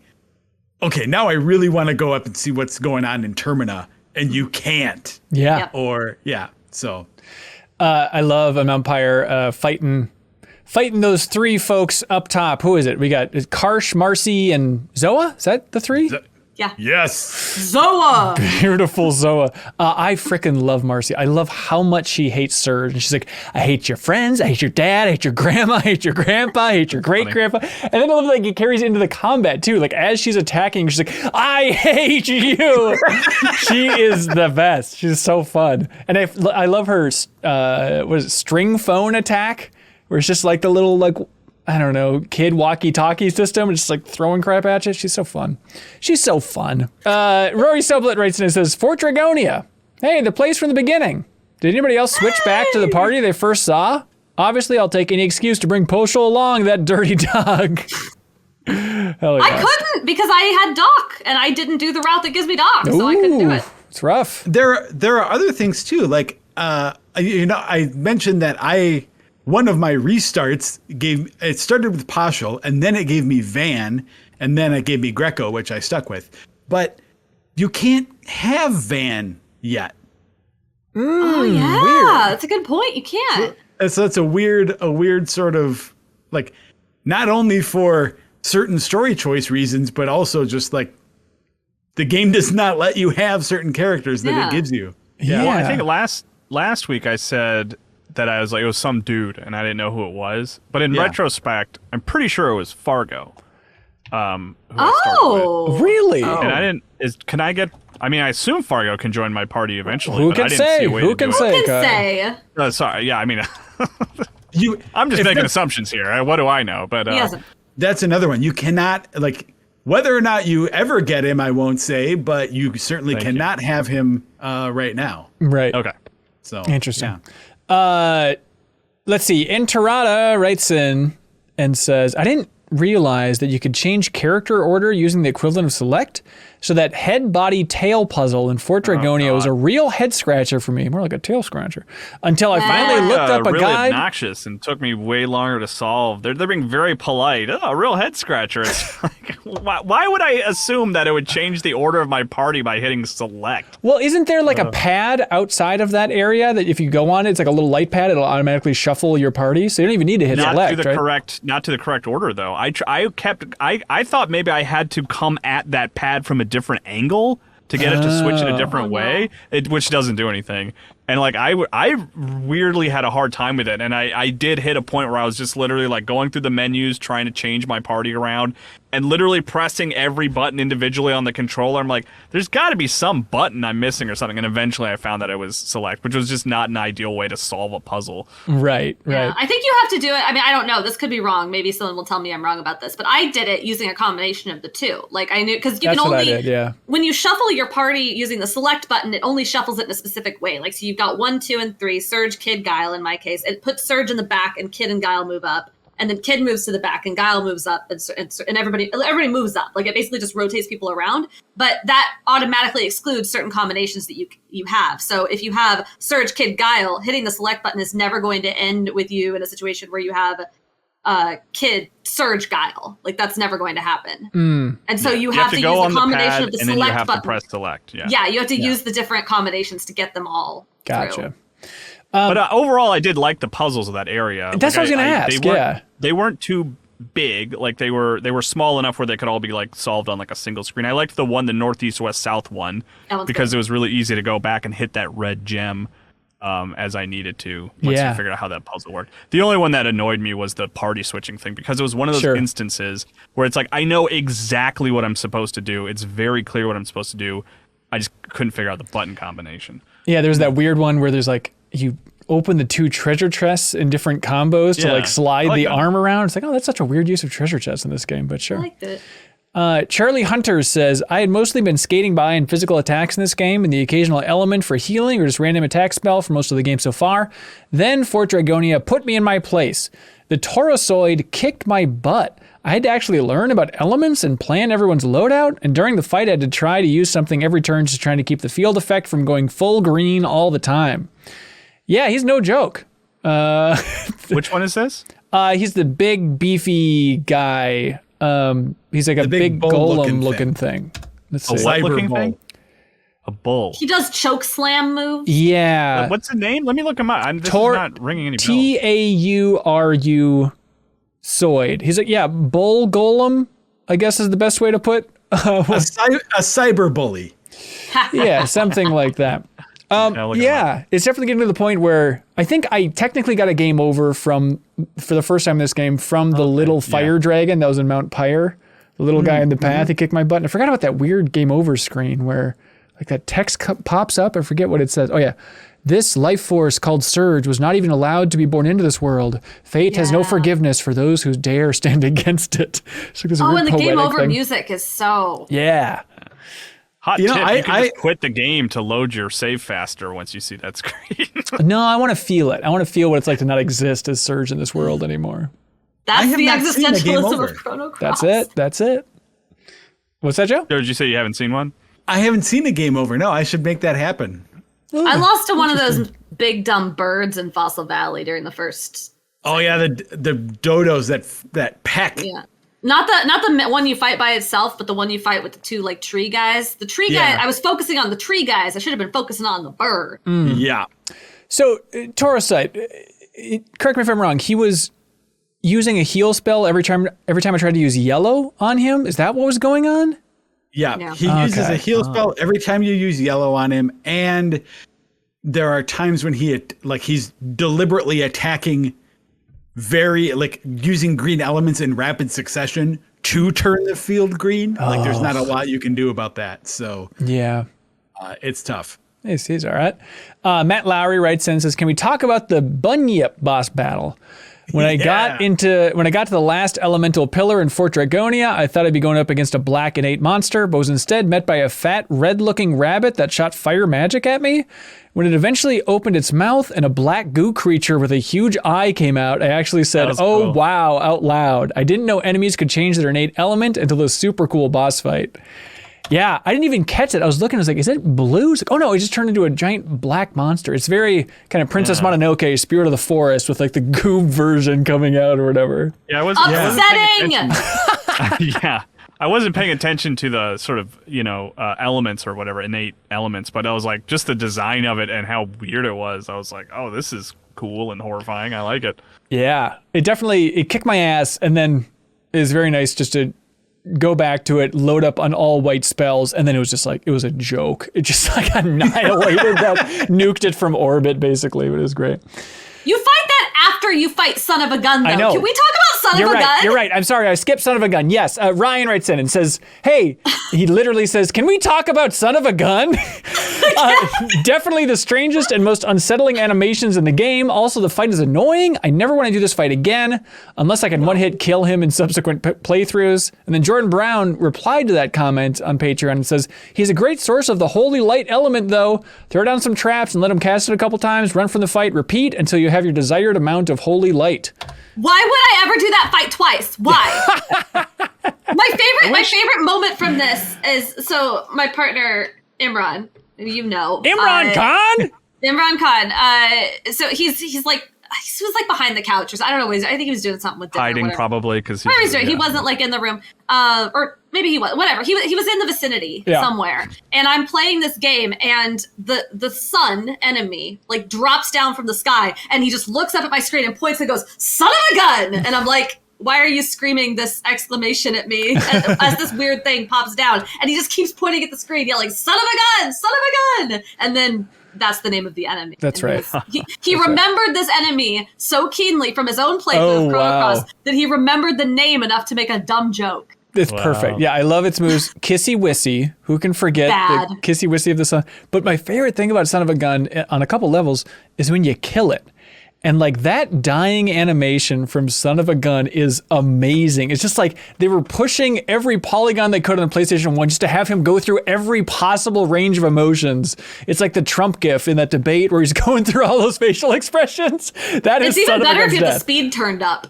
S3: okay, now I really want to go up and see what's going on in Termina, and you can't.
S1: Yeah.
S3: Or so.
S1: I love an umpire fighting those three folks up top. Who is it? We got Karsh, Marcy, and Zoa. Is that the three?
S4: Yeah.
S3: Yes.
S4: Zoa.
S1: Beautiful Zoa. I freaking love Marcy. I love how much she hates Surge. And she's like, I hate your friends. I hate your dad. I hate your grandma. I hate your grandpa. I hate your great grandpa. And then I love like it carries into the combat too. Like as she's attacking, she's like, I hate you. She is the best. She's so fun. And I love her, string phone attack, where it's just like the little like, I don't know, kid walkie-talkie system, just like throwing crap at you. She's so fun. She's so fun. Rory Soblet writes in and says, Fort Dragonia. Hey, the place from the beginning. Did anybody else switch back to the party they first saw? Obviously, I'll take any excuse to bring Poshel along, that dirty dog. Hell
S4: I couldn't because I had Doc, and I didn't do the route that gives me Doc, so I couldn't do it.
S1: It's rough.
S3: There are other things too. Like, I mentioned that one of my restarts it started with Poshel, and then it gave me Van, and then it gave me Greco, which I stuck with. But you can't have Van yet.
S4: Oh yeah, weird. That's a good point. You can't.
S3: So that's a weird sort of like, not only for certain story choice reasons, but also just like the game does not let you have certain characters that it gives you.
S2: Yeah. Well, I think last week I said that I was like, it was some dude and I didn't know who it was. But in retrospect, I'm pretty sure it was Fargo. Who I started with.
S1: Really?
S2: And I didn't, I assume Fargo can join my party eventually.
S1: Who
S2: but
S1: can
S2: I didn't
S1: say?
S2: See a way
S1: Who
S2: to
S1: can
S2: do
S1: say?
S2: it. Sorry, yeah, I mean, I'm just making assumptions here. What do I know? But
S3: that's another one. You cannot, like, whether or not you ever get him, I won't say, but you certainly cannot have him right now.
S1: Right.
S2: Okay.
S3: So
S1: interesting. Yeah. Let's see. Enterada writes in and says, I didn't realize that you could change character order using the equivalent of select. So that head, body, tail puzzle in Fort Dragonia was a real head scratcher for me, more like a tail scratcher, until I finally looked up a
S2: really
S1: guide.
S2: Obnoxious and took me way longer to solve. They're being very polite. Oh, a real head scratcher. It's like, why would I assume that it would change the order of my party by hitting select?
S1: Well, isn't there like a pad outside of that area that if you go on it, it's like a little light pad, it'll automatically shuffle your party, so you don't even need to hit select, right?
S2: Not to the correct order though. I thought maybe I had to come at that pad from a different angle to get it to switch in a different way, which doesn't do anything. And like I weirdly had a hard time with it, and I did hit a point where I was just literally like going through the menus trying to change my party around and literally pressing every button individually on the controller. I'm like, there's got to be some button I'm missing or something, and eventually I found that it was select, which was just not an ideal way to solve a puzzle.
S1: Right.
S4: Yeah, I think you have to do it. I mean, I don't know. This could be wrong. Maybe someone will tell me I'm wrong about this, but I did it using a combination of the two. Like I knew, because you can only when you shuffle your party using the select button, it only shuffles it in a specific way. Like so, you've got 1, 2, and 3. Surge, Kid, Guile. In my case, it puts Surge in the back, and Kid and Guile move up. And then Kid moves to the back, and Guile moves up, and everybody moves up. Like it basically just rotates people around. But that automatically excludes certain combinations that you have. So if you have Surge, Kid, Guile, hitting the select button is never going to end with you in a situation where you have Kid, Surge, Guile. Like that's never going to happen. And so you have to use the combination of the select button. And then you have to
S2: press select.
S4: Yeah, you have to use the different combinations to get them all.
S1: Gotcha.
S4: Through.
S2: But overall, I did like the puzzles of that area.
S1: That's what I was going to ask.
S2: They weren't too big. Like they were small enough where they could all be like solved on like a single screen. I liked the northeast, west, south one because it was really easy to go back and hit that red gem as I needed to once you figured out how that puzzle worked. The only one that annoyed me was the party switching thing because it was one of those instances where it's like I know exactly what I'm supposed to do. It's very clear what I'm supposed to do. I just couldn't figure out the button combination.
S1: Yeah, there's that weird one where there's like you open the 2 treasure chests in different combos to like slide the arm around. It's like, oh, that's such a weird use of treasure chests in this game, but sure.
S4: I liked it.
S1: Charlie Hunter says, I had mostly been skating by in physical attacks in this game and the occasional element for healing or just random attack spell for most of the game so far. Then Fort Dragonia put me in my place. The Taurosoid kicked my butt. I had to actually learn about elements and plan everyone's loadout, and during the fight I had to try to use something every turn just trying to keep the field effect from going full green all the time. Yeah, he's no joke.
S2: Which one is this?
S1: He's the big, beefy guy. He's like a big golem-looking thing. Let's see.
S2: A what-looking thing? A bull.
S4: He does choke slam moves.
S1: Yeah.
S2: What's the name? Let me look him up. This is not ringing any bells.
S1: Tauru Soid. He's like, bull golem, I guess is the best way to put.
S3: A cyber bully.
S1: Yeah, something like that. It's definitely getting to the point where I think I technically got a game over for the first time in this game from the little fire dragon that was in Mount Pyre. The little guy in the path, he kicked my butt. And I forgot about that weird game over screen where like that text pops up. I forget what it says. Oh yeah. This life force called Surge was not even allowed to be born into this world. Fate has no forgiveness for those who dare stand against it.
S4: And the game over music is so...
S1: Yeah.
S2: Hot tip, you can just quit the game to load your save faster once you see that screen.
S1: No, I want to feel it. I want to feel what it's like to not exist as Surge in this world anymore.
S4: That's the existentialism of Chrono Cross.
S1: That's it. What's that, Joe?
S2: Did you say you haven't seen one?
S3: I haven't seen a game over. No, I should make that happen.
S4: I lost to one of those big dumb birds in Fossil Valley during the first.
S3: Oh yeah, the dodos that peck.
S4: Yeah. Not the one you fight by itself, but the one you fight with the two like tree guys. The tree guy. I was focusing on the tree guys. I should have been focusing on the bird.
S3: Yeah.
S1: So Taurosite, correct me if I'm wrong. He was using a heal spell every time I tried to use yellow on him. Is that what was going on?
S3: Yeah. He uses a heal spell every time you use yellow on him, and there are times when he's deliberately attacking. Very using green elements in rapid succession to turn the field green. Like there's not a lot you can do about that. So yeah, it's tough.
S1: He's all right. Matt Lowry writes in and says, "Can we talk about the Bunyip boss battle? When I got to the last elemental pillar in Fort Dragonia, I thought I'd be going up against a black innate monster, but was instead met by a fat red-looking rabbit that shot fire magic at me. When it eventually opened its mouth and a black goo creature with a huge eye came out, I actually said, cool. Wow, out loud. I didn't know enemies could change their innate element until this super cool boss fight." Yeah, I didn't even catch it. I was looking, I was like, is it blue? Like, oh no, it just turned into a giant black monster. It's very kind of Princess Mononoke, Spirit of the Forest, with like the goob version coming out or whatever.
S2: Yeah,
S4: upsetting!
S2: Yeah. I wasn't paying attention to the sort of, elements or whatever, innate elements, but I was like, just the design of it and how weird it was. I was like, oh, this is cool and horrifying. I like it. Yeah, it kicked my ass, and then it was very nice just to go back to it, load up on all white spells, and then it was just like, it was a joke. It just like annihilated that, nuked it from orbit, basically, but it was great.
S4: You fight that after you fight Son of a Gun, though.
S1: I know.
S4: Can we talk about Son of a Gun?
S1: You're right. I'm sorry. I skipped Son of a Gun. Yes. Ryan writes in and says, hey, he literally says, can we talk about Son of a Gun? Definitely the strangest and most unsettling animations in the game. Also, the fight is annoying. I never want to do this fight again unless I can one-hit kill him in subsequent playthroughs. And then Jordan Brown replied to that comment on Patreon and says, he's a great source of the holy light element, though. Throw down some traps and let him cast it a couple times. Run from the fight. Repeat until you have your desired amount of holy light.
S4: Why would I ever do that fight twice? Why? My favorite moment from this is, so my partner Imran,
S1: Imran Khan.
S4: Imran Khan. So he was like behind the couch, or I don't know. I think he was doing something with dinner,
S2: hiding, probably, because
S4: he wasn't like in the room, or maybe he was. Whatever. He was in the vicinity somewhere, and I'm playing this game, and the sun enemy like drops down from the sky, and he just looks up at my screen and points and goes, "Son of a gun!" And I'm like, why are you screaming this exclamation at me as this weird thing pops down? And he just keeps pointing at the screen, yelling, "Son of a gun! Son of a gun!" And then that's the name of the enemy.
S1: That's right.
S4: He remembered this enemy so keenly from his own playthrough of Chrono Cross that he remembered the name enough to make a dumb joke.
S1: It's perfect. Yeah, I love its moves. Kissy Wissy. Who can forget the Kissy Wissy of the sun? But my favorite thing about Son of a Gun on a couple levels is when you kill it. And like that dying animation from Son of a Gun is amazing. It's just like they were pushing every polygon they could on the PlayStation 1 just to have him go through every possible range of emotions. It's like the Trump gif in that debate where he's going through all those facial expressions. That is
S4: it's even better if you have
S1: death.
S4: the speed turned up.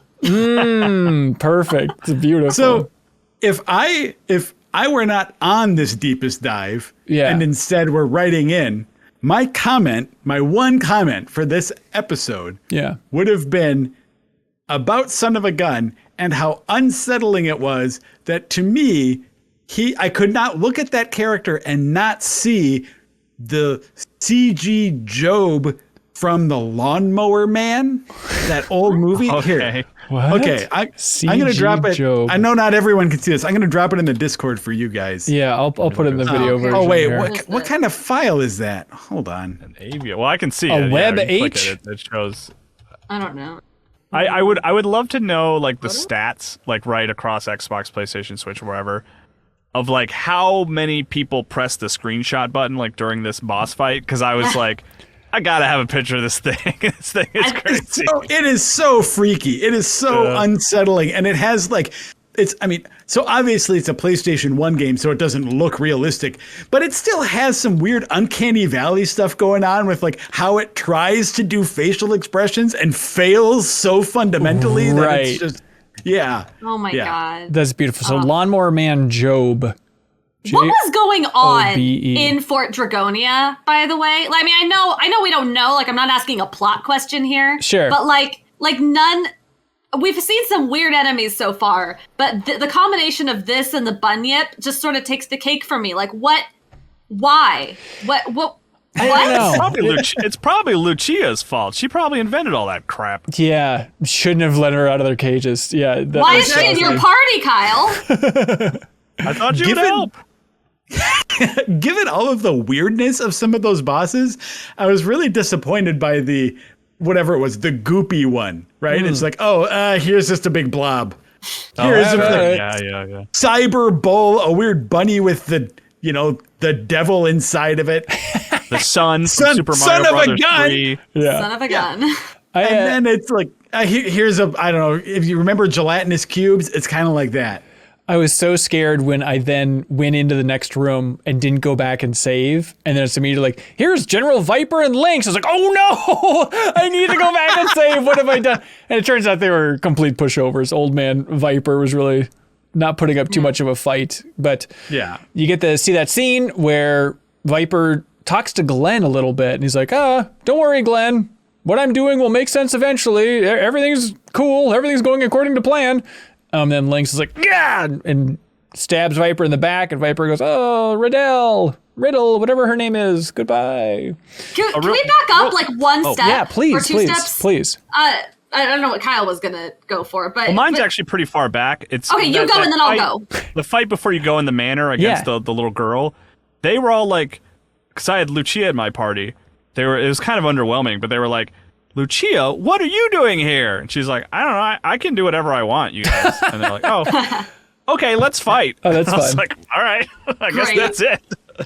S1: Perfect. It's beautiful.
S3: So if I were not on this deepest dive and instead were writing in, my one comment for this episode would have been about Son of a Gun and how unsettling it was that to me, I could not look at that character and not see the CG Job from the Lawnmower Man, that old movie.
S2: Okay.
S1: What?
S3: Okay, I'm going to drop it.
S1: Job.
S3: I know not everyone can see this. I'm going to drop it in the Discord for you guys.
S1: Yeah, I'll put it in the video version.
S3: Oh, wait,
S1: here.
S3: what kind of file is that? Hold on.
S2: An AVI. Well, I can see
S1: a
S2: it.
S1: web
S2: H? It shows.
S4: I don't know.
S2: I would love to know like the stats, like right across Xbox, PlayStation, Switch, wherever, of like how many people pressed the screenshot button like during this boss fight, because I was like, I gotta have a picture of this thing. This thing is crazy.
S3: It is so freaky. It is so unsettling, and it has like so obviously it's a PlayStation 1 game, so it doesn't look realistic, but it still has some weird uncanny valley stuff going on with like how it tries to do facial expressions and fails so fundamentally that it's just,
S4: Oh my God.
S1: That's beautiful. So Lawnmower Man Job.
S4: What was going on
S1: Jobe.
S4: in Fort Dragonia, by the way? Like, I mean, I know we don't know. Like, I'm not asking a plot question here.
S1: Sure.
S4: But like none. We've seen some weird enemies so far, but the combination of this and the bunyip just sort of takes the cake for me. Like, what? Why? What?
S1: I don't know.
S2: It's probably Lucia's fault. She probably invented all that crap.
S1: Yeah, shouldn't have let her out of their cages. Yeah.
S4: Why is she in your party, Kyle?
S2: I thought you would help.
S3: Given all of the weirdness of some of those bosses, I was really disappointed by the whatever it was, the goopy one, right? It's like, here's just a big blob. Here's a cyber bull, a weird bunny with the devil inside of it.
S2: The son from Super Mario Brothers 3.
S1: Yeah.
S4: Son of a gun.
S3: And then it's like, here's I don't know, if you remember gelatinous cubes, it's kind of like that.
S1: I was so scared when I then went into the next room and didn't go back and save. And then it's immediately like, here's General Viper and Lynx. I was like, oh no, I need to go back and save. What have I done? And it turns out they were complete pushovers. Old man Viper was really not putting up too much of a fight. But you get to see that scene where Viper talks to Glenn a little bit. And he's like, don't worry, Glenn. What I'm doing will make sense eventually. Everything's cool. Everything's going according to plan. Then Lynx is like, yeah, and stabs Viper in the back, and Viper goes, oh, Riddle, whatever her name is, goodbye.
S4: Can we back up like one step?
S1: Yeah, please,
S4: or two steps?
S1: please.
S4: I don't know what Kyle was gonna go for, but
S2: mine's actually pretty far back. It's
S4: okay. You go, and then I'll go.
S2: The fight before you go in the manor against the little girl, they were all like, because I had Lucia in my party. It was kind of underwhelming, but they were like, Lucia, what are you doing here? And she's like, I don't know. I can do whatever I want, you guys. And they're like, oh, okay, let's fight.
S1: Oh, that's
S2: fine. I was
S1: fine.
S2: like, all right, I guess that's it.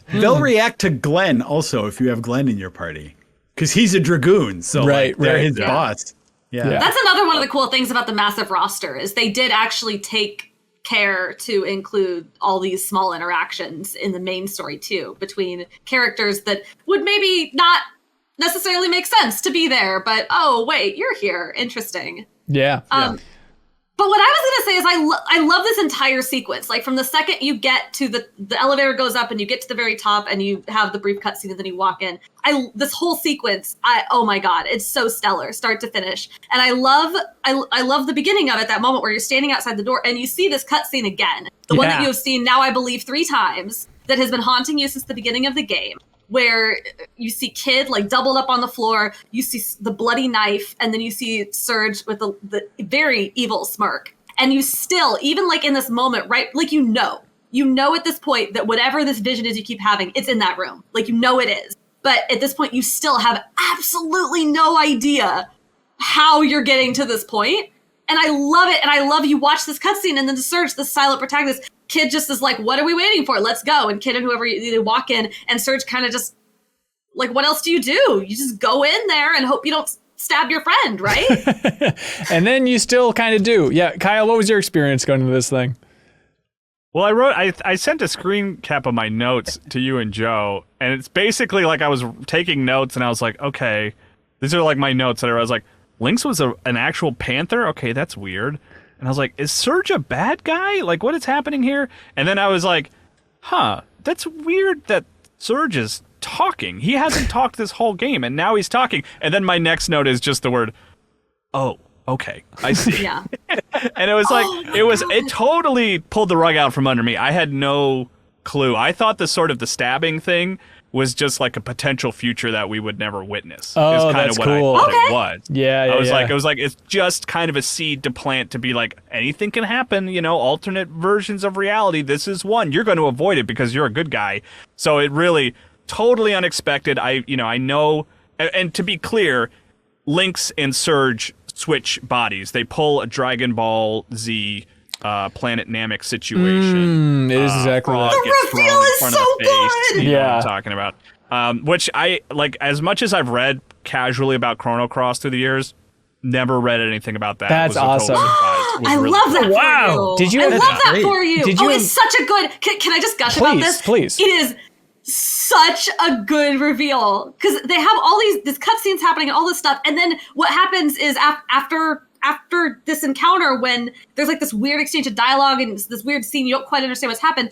S3: They'll react to Glenn also if you have Glenn in your party, because he's a dragoon, so they're his boss. Yeah.
S4: That's another one of the cool things about the massive roster is they did actually take care to include all these small interactions in the main story too, between characters that would maybe not necessarily make sense to be there, but oh wait, you're here. Interesting.
S1: Yeah.
S4: But what I was gonna say is I love this entire sequence. Like from the second you get to the elevator goes up and you get to the very top and you have the brief cutscene and then you walk in. This whole sequence, oh my God, it's so stellar, start to finish. And I love the beginning of it, that moment where you're standing outside the door and you see this cutscene again. The one that you have seen now, I believe, 3 times, that has been haunting you since the beginning of the game. Where you see Kid like doubled up on the floor, you see the bloody knife, and then you see Surge with the very evil smirk. And you still, even like in this moment, right, like you know at this point that whatever this vision is you keep having, it's in that room. Like you know it is. But at this point, you still have absolutely no idea how you're getting to this point. And I love it. And I love you watch this cutscene and then the Surge, the silent protagonist, Kid just is like, what are we waiting for? Let's go. And Kid and whoever, they walk in and Surge kind of just like, what else do? You just go in there and hope you don't stab your friend, right?
S1: And then you still kind of do. Yeah. Kyle, what was your experience going into this thing?
S2: Well, I sent a screen cap of my notes to you and Joe, and it's basically like I was taking notes and I was like, okay, these are like my notes that I was like, Lynx was an actual panther? Okay, that's weird. And I was like, is Surge a bad guy? Like, what is happening here? And then I was like, that's weird that Surge is talking. He hasn't talked this whole game, and now he's talking. And then my next note is just the word, oh, okay, I see.
S4: Yeah.
S2: And it was like, it totally pulled the rug out from under me. I had no clue. I thought the stabbing thing was just like a potential future that we would never witness.
S1: Oh,
S2: is kind
S1: that's
S2: of what
S1: cool.
S2: I thought it was.
S1: Yeah,
S2: I was like, it's just kind of a seed to plant to be like, anything can happen, alternate versions of reality. This is one. You're going to avoid it because you're a good guy. So it really totally unexpected. I know, and to be clear, Lynx and Surge switch bodies. They pull a Dragon Ball Z Planet Namek situation.
S1: It is exactly that.
S4: The reveal is so good!
S2: You know what I'm talking about. Which I, like, as much as I've read casually about Chrono Cross through the years, never read anything about that.
S1: That's awesome.
S4: I love that
S1: wow.
S4: for you.
S1: Did you?
S4: I love that for you.
S1: Did you?
S4: It's such a good. Can I just gush about this?
S1: Please.
S4: It is such a good reveal because they have all these cutscenes happening and all this stuff, and then what happens is after this encounter, when there's like this weird exchange of dialogue and this weird scene, you don't quite understand what's happened.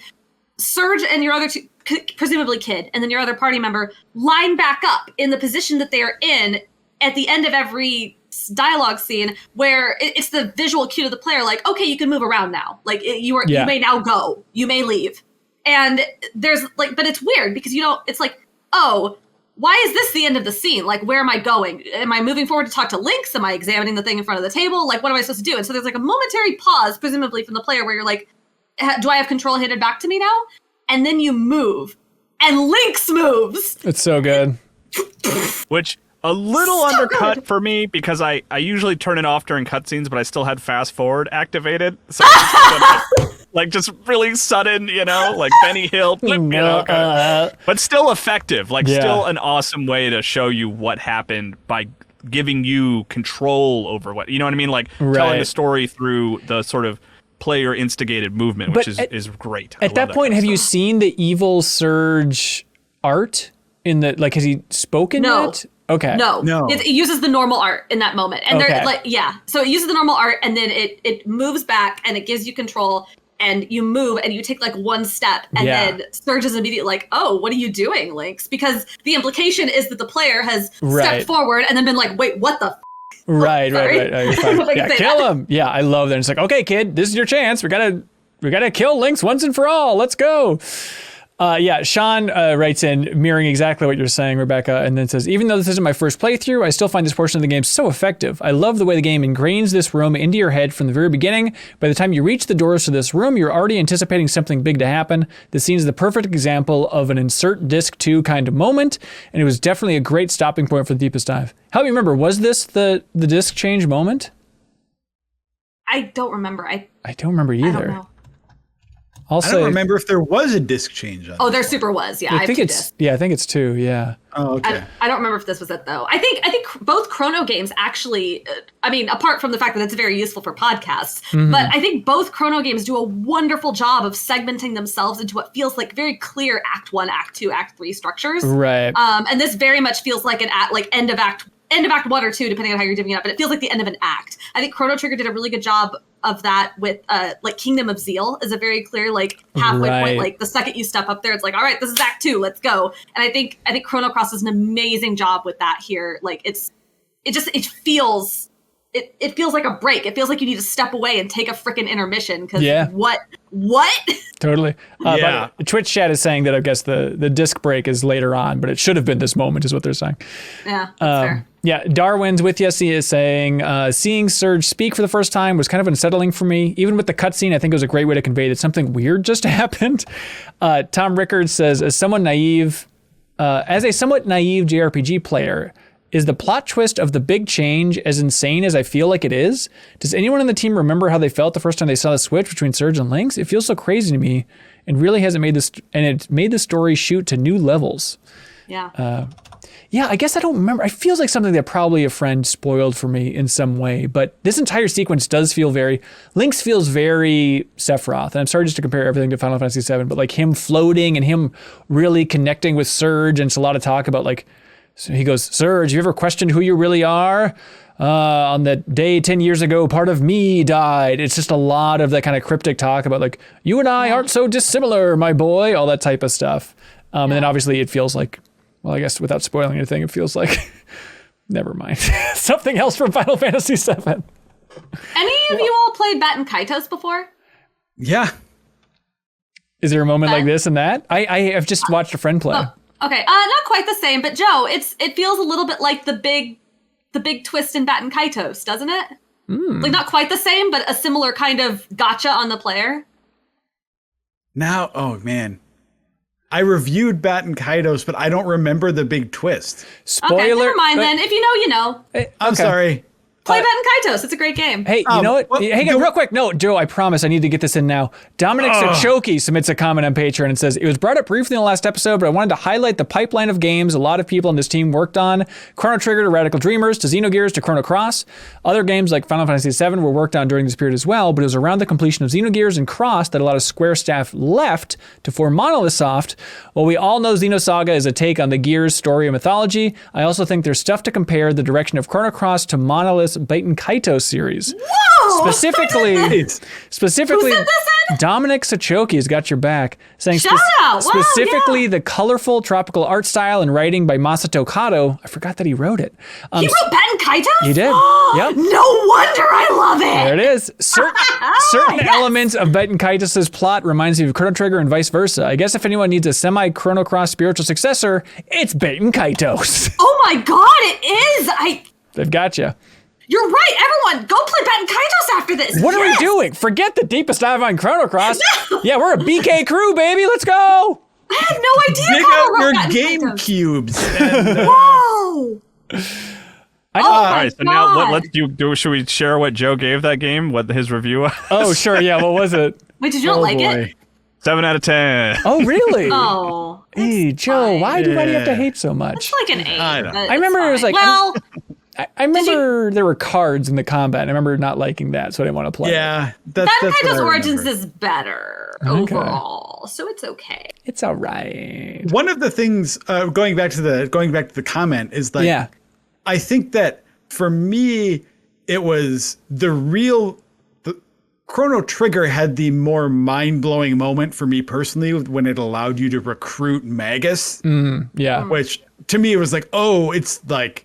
S4: Surge and your other two, presumably Kid, and then your other party member line back up in the position that they are in at the end of every dialogue scene, where it's the visual cue to the player, like, okay, you can move around now. Like you may now go, you may leave. And there's like, but it's weird because it's like, oh, why is this the end of the scene? Like, where am I going? Am I moving forward to talk to Lynx? Am I examining the thing in front of the table? Like, what am I supposed to do? And so there's like a momentary pause, presumably from the player, where you're like, do I have control handed back to me now? And then you move, and Lynx moves.
S1: It's so good.
S2: Which a little undercut for me because I usually turn it off during cutscenes, but I still had fast forward activated. So like just really sudden, like Benny Hill, but still effective. Like still an awesome way to show you what happened by giving you control over what, you know what I mean? Like telling the story through the sort of player instigated movement, which is great.
S1: At that point, have you seen the evil Surge art in the, like, has he spoken yet? Okay.
S4: No. It uses the normal art in that moment. And they're like, so it uses the normal art and then it moves back and it gives you control and you move and you take like one step and then Surge is immediately like, oh, what are you doing, Lynx? Because the implication is that the player has stepped forward and then been like, wait, what the
S1: Right. Oh, you're fine. Kill him. Yeah, I love that. It's like, okay, kid, this is your chance. We gotta kill Lynx once and for all. Let's go. Sean writes in, mirroring exactly what you're saying, Rebekah, and then says, even though this isn't my first playthrough, I still find this portion of the game so effective. I love the way the game ingrains this room into your head from the very beginning. By the time you reach the doors to this room, you're already anticipating something big to happen. This scene is the perfect example of an insert disc 2 kind of moment, and it was definitely a great stopping point for the deepest dive. Help me remember, was this the disc change moment?
S4: I don't remember. I
S1: don't remember either.
S4: I don't know.
S3: I don't remember if there was a disc change on it.
S4: Oh, there super was. Yeah,
S1: I think it's 2. Yeah.
S3: Oh, okay.
S4: I don't remember if this was it though. I think both Chrono games actually. Apart from the fact that it's very useful for podcasts, but I think both Chrono games do a wonderful job of segmenting themselves into what feels like very clear Act 1, Act 2, Act 3 structures.
S1: Right.
S4: And this very much feels like an end of Act 1 or 2, depending on how you're divvying it up, but it feels like the end of an act. I think Chrono Trigger did a really good job of that with like Kingdom of Zeal is a very clear like halfway point. Like the second you step up there, it's like, all right, this is Act 2, let's go. And I think Chrono Cross does an amazing job with that here. Like it feels like a break. It feels like you need to step away and take a freaking intermission because what?
S1: Totally. But Twitch chat is saying that I guess the disc break is later on, but it should have been this moment is what they're saying.
S4: Yeah, that's fair.
S1: Yeah, Darwin's with you. He is saying, seeing Surge speak for the first time was kind of unsettling for me. Even with the cutscene, I think it was a great way to convey that something weird just happened. Tom Rickards says, as a somewhat naive JRPG player, is the plot twist of the big change as insane as I feel like it is? Does anyone on the team remember how they felt the first time they saw the switch between Surge and Lynx? It feels so crazy to me and really hasn't made this, and it's made the story shoot to new levels.
S4: Yeah.
S1: I guess I don't remember. It feels like something that probably a friend spoiled for me in some way, but this entire sequence does feel Lynx feels very Sephiroth, and I'm sorry just to compare everything to Final Fantasy VII, but like him floating and him really connecting with Surge, and it's a lot of talk about like, so he goes, Surge, you ever questioned who you really are? On the day 10 years ago, part of me died. It's just a lot of that kind of cryptic talk about like, you and I aren't so dissimilar, my boy, all that type of stuff. And then obviously it feels like, well, I guess without spoiling anything, it feels like, never mind, something else from Final Fantasy VII.
S4: Any of you all played Batten Kaitos before?
S3: Yeah.
S1: Is there a moment like this and that? I have just watched a friend play.
S4: Oh, okay, not quite the same, but Joe, it feels a little bit like the big twist in Batten Kaitos, doesn't it? Like not quite the same, but a similar kind of gotcha on the player.
S3: Now, oh man. I reviewed Batten Kaitos, but I don't remember the big twist.
S1: Spoiler.
S4: Okay, never mind then. If you know, you know.
S3: I'm sorry.
S4: Play Batten Kaitos. It's a great game.
S1: Hey, you know what? Hey, real quick. No, Joe, I promise I need to get this in now. Dominic Sachoki submits a comment on Patreon and says, it was brought up briefly in the last episode, but I wanted to highlight the pipeline of games a lot of people on this team worked on. Chrono Trigger to Radical Dreamers to Xenogears to Chrono Cross. Other games like Final Fantasy VII were worked on during this period as well, but it was around the completion of Xenogears and Cross that a lot of Square staff left to form Monolith Soft. While we all know Xenosaga is a take on the Gears story and mythology, I also think there's stuff to compare the direction of Chrono Cross to Monolith's Baten Kaitos series.
S4: Whoa!
S1: Specifically, Dominic Sachoki has got your back, saying
S4: Shout out! Wow,
S1: specifically the colorful tropical art style and writing by Masato Kato. I forgot that he wrote it.
S4: He wrote Baten Kaitos?
S1: He did. Yep.
S4: No wonder I love it.
S1: There it is. Certain elements of Baten Kaitos' plot reminds me of Chrono Trigger and vice versa. I guess if anyone needs a semi-Chrono Cross spiritual successor, it's Baten Kaitos.
S4: Oh my god, it is!
S1: They've got you.
S4: You're right, everyone, go play Baten Kaitos after this.
S1: What are we doing? Forget the deepest dive on Chrono Cross. No. Yeah, we're a BK crew, baby. Let's go.
S4: I had no idea.
S3: Dig out your game cubes.
S4: Whoa.
S2: All right, so now let's do. Should we share what Joe gave that game? What his review was?
S1: Oh, sure. Yeah. What was it?
S4: Wait, did you not like it?
S2: 7 out of 10.
S1: Oh, really?
S4: Oh.
S1: Hey, Joe, why do you have to hate so much?
S4: It's like an 8.
S1: I remember it was like.
S4: Well.
S1: I remember there were cards in the combat. I remember not liking that, so I didn't want to play.
S3: Yeah,
S4: Baten Kaitos Origins is better overall, so it's okay.
S1: It's all right.
S3: One of the things going back to the comment is like, I think that for me, it was the Chrono Trigger had the more mind-blowing moment for me personally when it allowed you to recruit Magus. Which to me it was like, oh, it's like.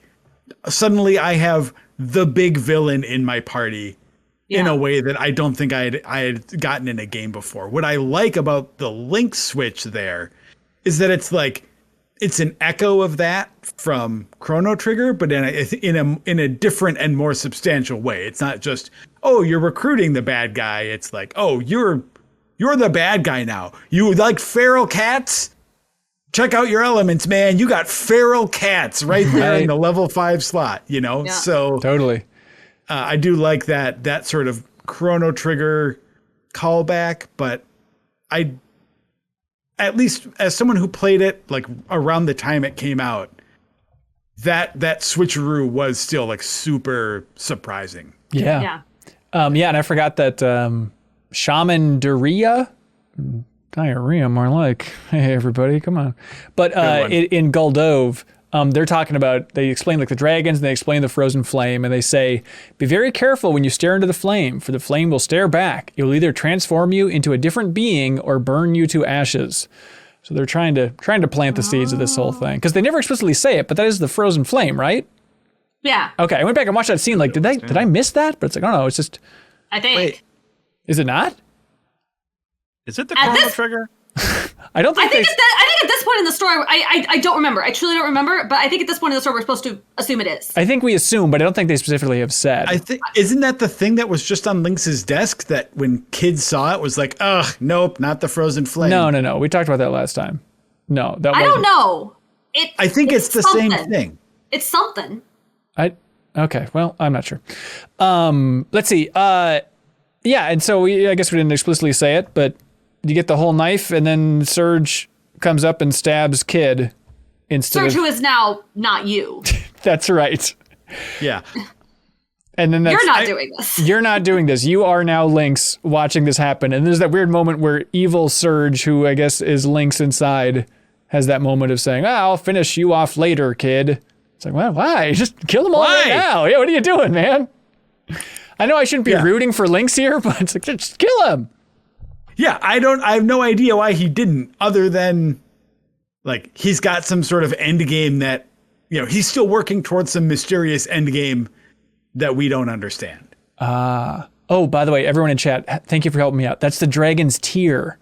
S3: Suddenly I have the big villain in my party in a way that I don't think I had gotten in a game before. What I like about the Lynx switch there is that it's like, it's an echo of that from Chrono Trigger, but in a different and more substantial way. It's not just, oh, you're recruiting the bad guy. It's like, oh, you're the bad guy now. You like feral cats? Check out your elements, man. You got feral cats right there in the level 5 slot, you know? Yeah. So
S1: totally.
S3: I do like that sort of Chrono Trigger callback, but at least as someone who played it like around the time it came out, that switcheroo was still like super surprising.
S1: Yeah. And I forgot that Shaman Diarrhea, more like. Hey, everybody, come on. But in Guldove, they're talking about, they explain like the dragons, and they explain the frozen flame, and they say, be very careful when you stare into the flame, for the flame will stare back. It will either transform you into a different being or burn you to ashes. So they're trying to plant the seeds of this whole thing. Because they never explicitly say it, but that is the frozen flame, right?
S4: Yeah.
S1: Okay, I went back and watched that scene, like, did I miss that? But it's like, oh no, it's just...
S4: I think.
S3: Wait.
S1: Is it not?
S2: Is it the Chrono Trigger?
S1: I don't think.
S4: I think at this point in the story, I don't remember. I truly don't remember. But I think at this point in the story, we're supposed to assume it is.
S1: I think we assume, but I don't think they specifically have said.
S3: I think isn't that the thing that was just on Lynx's desk that when kids saw it was like, ugh, nope, not the frozen flame.
S1: No. We talked about that last time. No, that
S4: I don't know.
S3: I think it's the same thing.
S4: It's something.
S1: Okay. Well, I'm not sure. Let's see. Yeah, and so I guess we didn't explicitly say it, but. You get the whole knife, and then Surge comes up and stabs Kid instead
S4: Surge, who is now not you.
S1: That's right.
S3: Yeah.
S1: And then
S4: you're not doing this.
S1: You're not doing this. You are now Lynx watching this happen. And there's that weird moment where evil Surge, who I guess is Lynx inside, has that moment of saying, I'll finish you off later, Kid. It's like, well, why? Just kill them all right now. Yeah, what are you doing, man? I know I shouldn't be rooting for Lynx here, but it's like, just kill him.
S3: Yeah, I have no idea why he didn't, other than like he's got some sort of end game that, you know, he's still working towards some mysterious end game that we don't understand.
S1: Oh, by the way, everyone in chat, thank you for helping me out. That's the Dragon's Tear.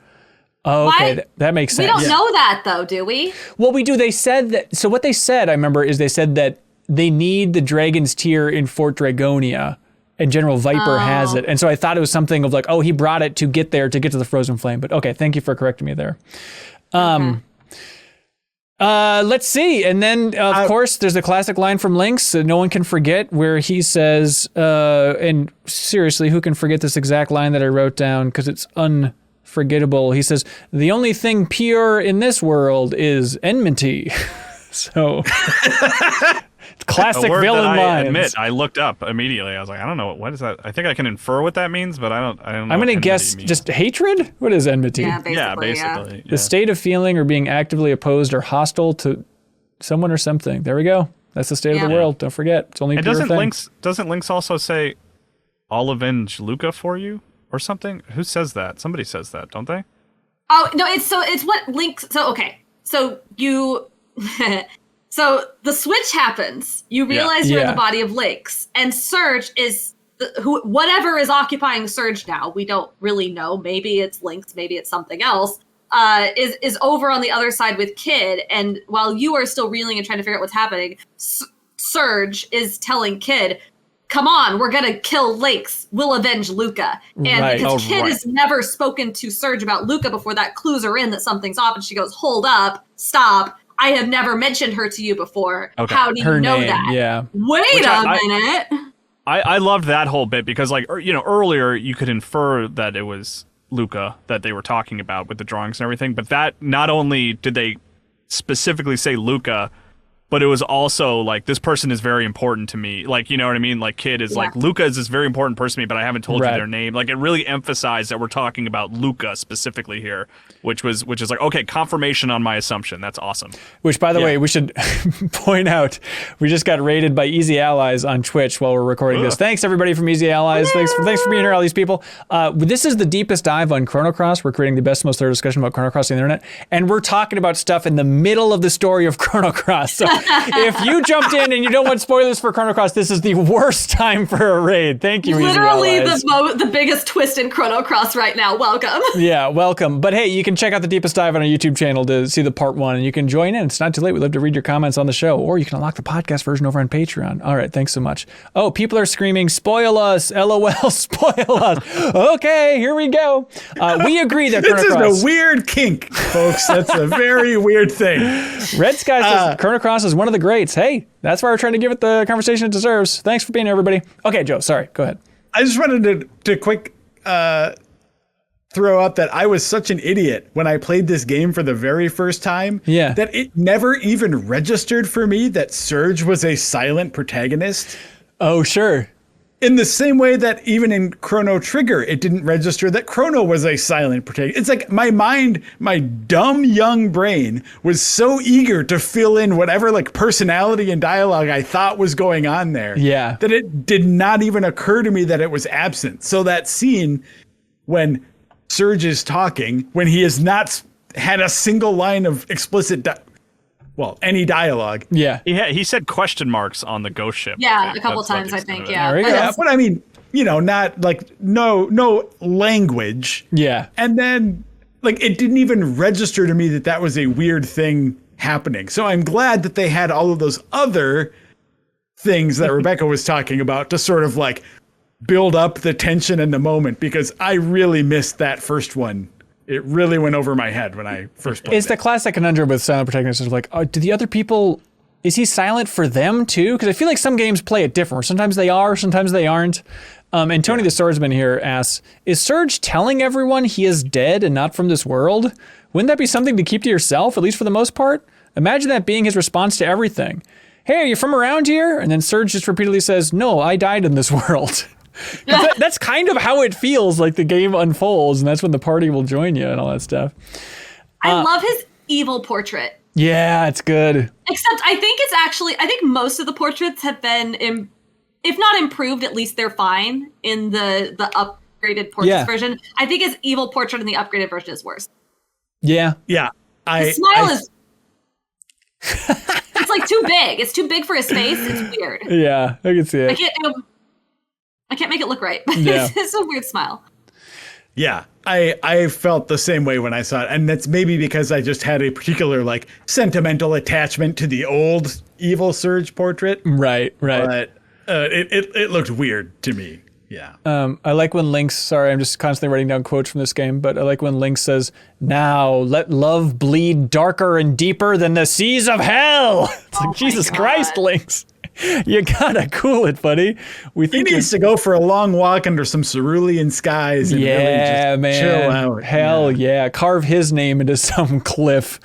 S1: Oh, okay, that makes sense.
S4: We don't know that though, do we?
S1: Well, we do. They said that. So what they said, I remember, is they said that they need the Dragon's Tear in Fort Dragonia. And General Viper has it. And so I thought it was something of like, oh, he brought it to get to the frozen flame. But okay, thank you for correcting me there. Let's see. And then, of course, there's a classic line from Lynx that no one can forget where he says, and seriously, who can forget this exact line that I wrote down because it's unforgettable. He says, the only thing pure in this world is enmity. So... Classic villain lines.
S2: I admit, I looked up immediately. I was like, I don't know what is that. I think I can infer what that means, but I don't know.
S1: I'm gonna guess just hatred. What is enmity?
S4: Yeah, basically.
S1: The state of feeling or being actively opposed or hostile to someone or something. There we go. That's the state of the world. Don't forget. It's only. And
S2: doesn't Lynx also say, "I'll avenge Luca for you" or something? Who says that? Somebody says that, don't they?
S4: Oh no! It's what Lynx. So okay. So you. So the switch happens. You realize you're in the body of Lynx, and Surge is whatever is occupying Surge now. We don't really know. Maybe it's Lynx. Maybe it's something else. Is over on the other side with Kid, and while you are still reeling and trying to figure out what's happening, Surge is telling Kid, "Come on, we're gonna kill Lynx. We'll avenge Luca." And because Kid has never spoken to Surge about Luca before, that clues her in that something's off, and she goes, "Hold up, stop. I have never mentioned her to you before. Okay. How do you know that?"
S1: Yeah.
S4: Wait a minute.
S2: I loved that whole bit because, like, earlier you could infer that it was Luca that they were talking about with the drawings and everything, but that not only did they specifically say Luca, but it was also like, this person is very important to me. Like, you know what I mean? Like, Kid is like, Luca is this very important person to me, but I haven't told you their name. Like, it really emphasized that we're talking about Luca specifically here, which is like, okay, confirmation on my assumption. That's awesome.
S1: Which, by the way, we should point out, we just got raided by Easy Allies on Twitch while we're recording this. Thanks, everybody from Easy Allies. Thanks for being here, all these people. This is the deepest dive on Chrono Cross. We're creating the best, most thorough discussion about Chrono Cross on the internet, and we're talking about stuff in the middle of the story of Chrono Cross. So if you jumped in and you don't want spoilers for Chrono Cross, this is the worst time for a raid. Thank you,
S4: Literally
S1: Easy Allies.
S4: the biggest twist in Chrono Cross right now. Welcome.
S1: Yeah, welcome. But hey, you can check out the deepest dive on our YouTube channel to see the part 1, and you can join in. It's not too late. We'd love to read your comments on the show, or you can unlock the podcast version over on Patreon. All right, thanks so much. Oh, people are screaming, "Spoil us, LOL, spoil us." Okay, here we go. We agree that Chrono Cross...
S3: This is a weird kink, folks. That's a very weird thing.
S1: Red Sky says Chrono Cross is one of the greats. Hey, that's why we're trying to give it the conversation it deserves. Thanks for being here, everybody. Okay, Joe, sorry. Go ahead.
S3: I just wanted to quick throw out that I was such an idiot when I played this game for the very first time that it never even registered for me that Surge was a silent protagonist.
S1: Oh, sure.
S3: In the same way that even in Chrono Trigger, it didn't register that Chrono was a silent protagonist. It's like my mind, my dumb young brain was so eager to fill in whatever like personality and dialogue I thought was going on there.
S1: Yeah.
S3: That it did not even occur to me that it was absent. So that scene when Surge is talking, when he has not had a single line of explicit any dialogue.
S1: Yeah.
S2: He said question marks on the ghost ship.
S4: Yeah, a couple times, I think. Yeah.
S3: Yeah, but I mean, not like no language.
S1: Yeah.
S3: And then like it didn't even register to me that was a weird thing happening. So I'm glad that they had all of those other things that Rebekah was talking about to sort of like build up the tension in the moment, because I really missed that first one. It really went over my head when I first played it.
S1: It's the classic conundrum with silent protagonists. Like, do the other people, is he silent for them too? Because I feel like some games play it different. Sometimes they are, sometimes they aren't. And Tony the Swordsman here asks, is Surge telling everyone he is dead and not from this world? Wouldn't that be something to keep to yourself, at least for the most part? Imagine that being his response to everything. Hey, are you from around here? And then Surge just repeatedly says, no, I died in this world. That's kind of how it feels like the game unfolds, and that's when the party will join you and all that stuff.
S4: I love his evil portrait.
S1: Yeah, it's good.
S4: Except I think most of the portraits have been, if not improved, at least they're fine in the upgraded portraits version. I think his evil portrait in the upgraded version is worse.
S1: Yeah.
S3: Yeah.
S4: His smile is... It's like too big. It's too big for his face. It's weird.
S1: Yeah, I can see it.
S4: I can't make it look right, but it's a weird smile.
S3: Yeah, I felt the same way when I saw it. And that's maybe because I just had a particular like sentimental attachment to the old evil Surge portrait.
S1: Right.
S3: But it looked weird to me. Yeah.
S1: I like when Lynx, sorry, I'm just constantly writing down quotes from this game, but I like when Lynx says, "Now let love bleed darker and deeper than the seas of hell." It's like, Jesus Christ, Lynx. You gotta cool it, buddy.
S3: He needs to go for a long walk under some cerulean skies and really just chill out.
S1: Hell yeah. Carve his name into some cliff.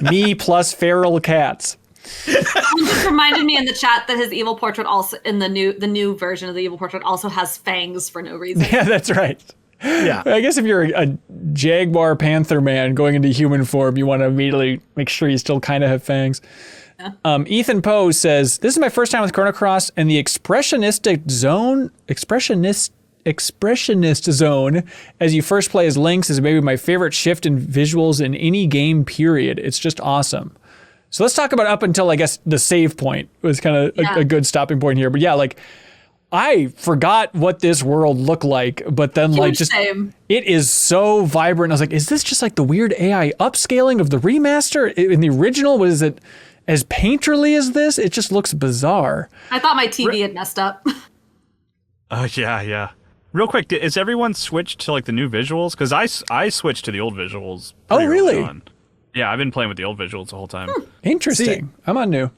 S1: Me plus feral cats.
S4: Someone just reminded me in the chat that his evil portrait also in the new version of the evil portrait also has fangs for no reason.
S1: Yeah, that's right.
S3: Yeah.
S1: I guess if you're a jaguar panther man going into human form, you want to immediately make sure you still kind of have fangs. Yeah. Ethan Poe says, "This is my first time with Chrono Cross, and the expressionist zone as you first play as Lynx is maybe my favorite shift in visuals in any game, period. It's just awesome." So let's talk about up until, I guess, the save point was kind of a good stopping point here. But yeah, like, I forgot what this world looked like, but then it is so vibrant. I was like, is this just like the weird AI upscaling of the remaster? In the original, was it as painterly as this? It just looks bizarre.
S4: I thought my TV had messed up.
S2: Yeah. Real quick, is everyone switched to like the new visuals? Because I switched to the old visuals.
S1: Oh, really?
S2: Yeah, I've been playing with the old visuals the whole time.
S1: Interesting. I'm on new.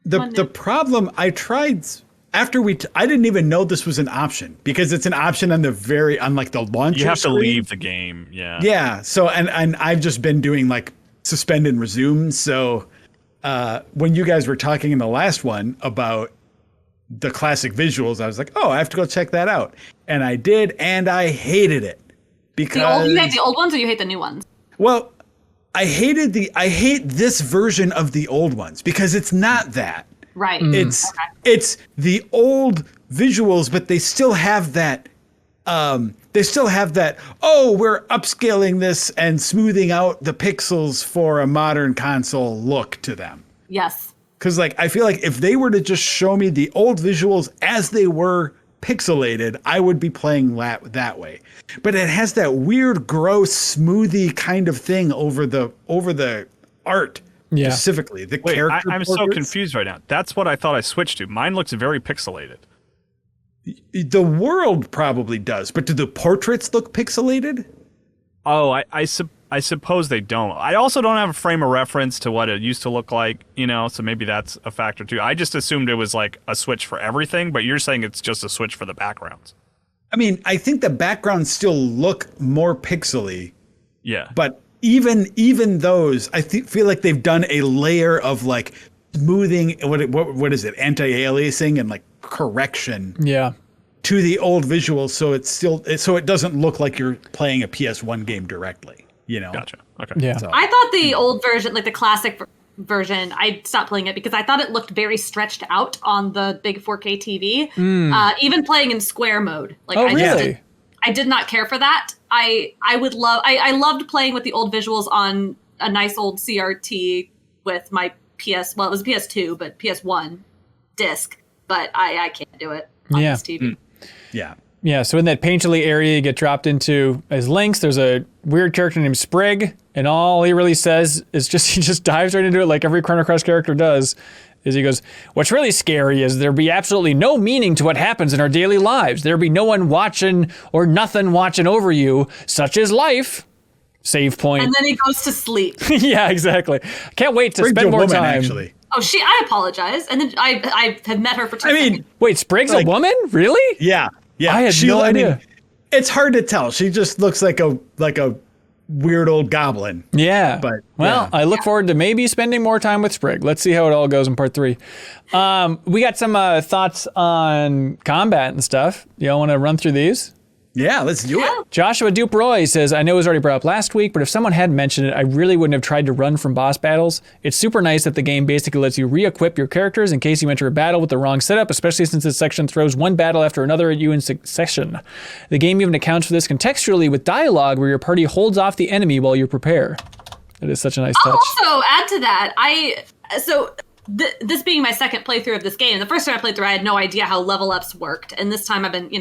S3: The problem I tried after I didn't even know this was an option because it's an option on like the launcher.
S2: You have
S3: screen.
S2: to leave the game. Yeah.
S3: Yeah. So and I've just been doing like suspend and resume. So when you guys were talking in the last one about the classic visuals, I was like, oh, I have to go check that out. And I did, and I hated it because
S4: you hate the old ones or you hate the new ones?
S3: Well, I hate this version of the old ones because it's not that.
S4: Right.
S3: It's the old visuals, but they still have that. Oh, we're upscaling this and smoothing out the pixels for a modern console look to them.
S4: Yes.
S3: Because like I feel like if they were to just show me the old visuals as they were pixelated, I would be playing that way. But it has that weird, gross, smoothie kind of thing over the art. Yeah. Specifically, the character.
S2: I'm so confused right now. That's what I thought I switched to. Mine looks very pixelated.
S3: The world probably does, but do the portraits look pixelated?
S2: Oh, I suppose they don't. I also don't have a frame of reference to what it used to look like, so maybe that's a factor too. I just assumed it was like a switch for everything, but you're saying it's just a switch for the backgrounds.
S3: I mean, I think the backgrounds still look more pixely.
S2: Yeah.
S3: But even those, I feel like they've done a layer of like smoothing, what is it, anti-aliasing and like correction.
S1: Yeah.
S3: To the old visuals, so it doesn't look like you're playing a PS1 game directly.
S2: Gotcha. Okay.
S1: Yeah.
S3: So.
S4: I thought the old version, like the classic version, I stopped playing it because I thought it looked very stretched out on the big 4K TV. Even playing in square mode, like
S1: really?
S4: I did not care for that. I loved playing with the old visuals on a nice old CRT with my it was a PS2, but PS1 disc. But I can't do it on this TV.
S3: Yeah.
S1: Yeah, so in that painterly area you get dropped into as Lynx, there's a weird character named Sprig, and all he really says is he just dives right into it like every Chrono Cross character does, is he goes, "What's really scary is there be absolutely no meaning to what happens in our daily lives. There be no one watching or nothing watching over you, such is life." Save point.
S4: And then he goes to sleep.
S1: Yeah, exactly. Can't wait to spend more time.
S3: Actually.
S4: Oh, I apologize. And then I have met her for 2 seconds.
S1: Wait, Sprig's a woman? Really?
S3: Yeah. Yeah.
S1: I had no idea.
S3: I mean, it's hard to tell. She just looks like a weird old goblin.
S1: Yeah. I look forward to maybe spending more time with Sprig. Let's see how it all goes in part 3. We got some thoughts on combat and stuff. Y'all want to run through these?
S3: Yeah, let's do it.
S1: Joshua Duproy says, "I know it was already brought up last week, but if someone hadn't mentioned it, I really wouldn't have tried to run from boss battles. It's super nice that the game basically lets you re-equip your characters in case you enter a battle with the wrong setup, especially since this section throws one battle after another at you in succession. The game even accounts for this contextually with dialogue where your party holds off the enemy while you prepare." It is such a nice touch.
S4: I'll also add to that, this being my second playthrough of this game, the first time I played through, I had no idea how level ups worked. And this time I've been,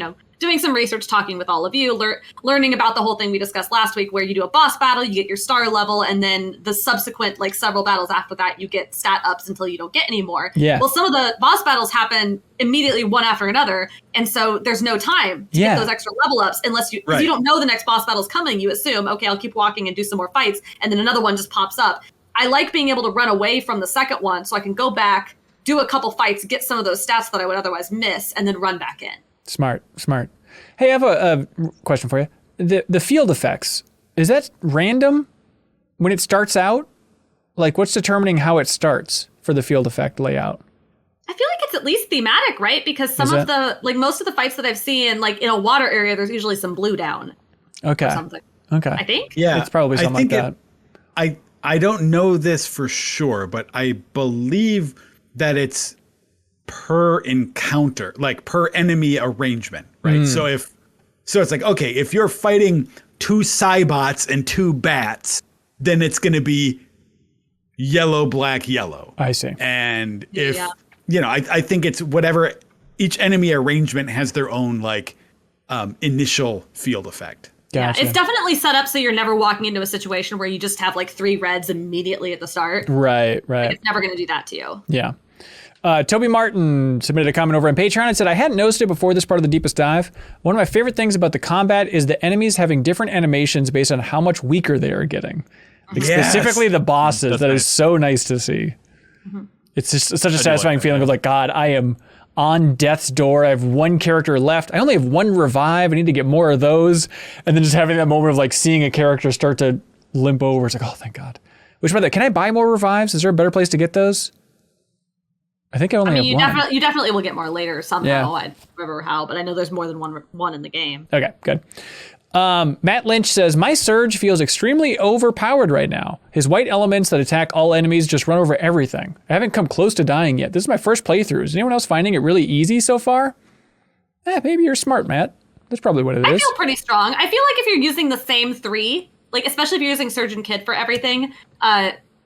S4: doing some research, talking with all of you, learning about the whole thing we discussed last week, where you do a boss battle, you get your star level, and then the subsequent like several battles after that, you get stat ups until you don't get any more.
S1: Yeah.
S4: Well, some of the boss battles happen immediately one after another, and so there's no time to get those extra level ups unless you don't know the next boss battle's coming. You assume, okay, I'll keep walking and do some more fights, and then another one just pops up. I like being able to run away from the second one so I can go back, do a couple fights, get some of those stats that I would otherwise miss, and then run back in. Smart.
S1: Hey, I have a question for you. The field effects, is that random when it starts out? Like, what's determining how it starts for the field effect layout?
S4: I feel like it's at least thematic, right? Because most of the fights that I've seen, like in a water area, there's usually some blue down.
S1: Okay.
S4: Or something.
S1: Okay.
S4: I think.
S3: Yeah.
S1: It's probably something like that.
S3: I don't know this for sure, but I believe that it's per encounter, like per enemy arrangement, right? So it's like, okay, if you're fighting 2 Cybots and 2 bats, then it's going to be yellow, black, yellow.
S1: I see.
S3: And if, I think it's whatever, each enemy arrangement has their own like initial field effect.
S1: Gotcha.
S4: Yeah, it's definitely set up so you're never walking into a situation where you just have like 3 reds immediately at the start.
S1: Right.
S4: Like, it's never going to do that to you.
S1: Yeah. Toby Martin submitted a comment over on Patreon and said, I hadn't noticed it before this part of the deepest dive. One of my favorite things about the combat is the enemies having different animations based on how much weaker they are getting. Like, specifically the bosses. That is so nice to see. Mm-hmm. It's just such a satisfying feeling of like, God, I am on death's door. I have 1 character left. I only have 1 revive. I need to get more of those. And then just having that moment of like seeing a character start to limp over. It's like, oh, thank God. Which, by the way, can I buy more revives? Is there a better place to get those? I think I only have 1.
S4: You definitely will get more later somehow. Yeah. I don't remember how, but I know there's more than one in the game.
S1: Okay, good. Matt Lynch says, my Surge feels extremely overpowered right now. His white elements that attack all enemies just run over everything. I haven't come close to dying yet. This is my first playthrough. Is anyone else finding it really easy so far? Maybe you're smart, Matt. That's probably what it is.
S4: I feel pretty strong. I feel like if you're using the same 3, like especially if you're using Surge and Kid for everything,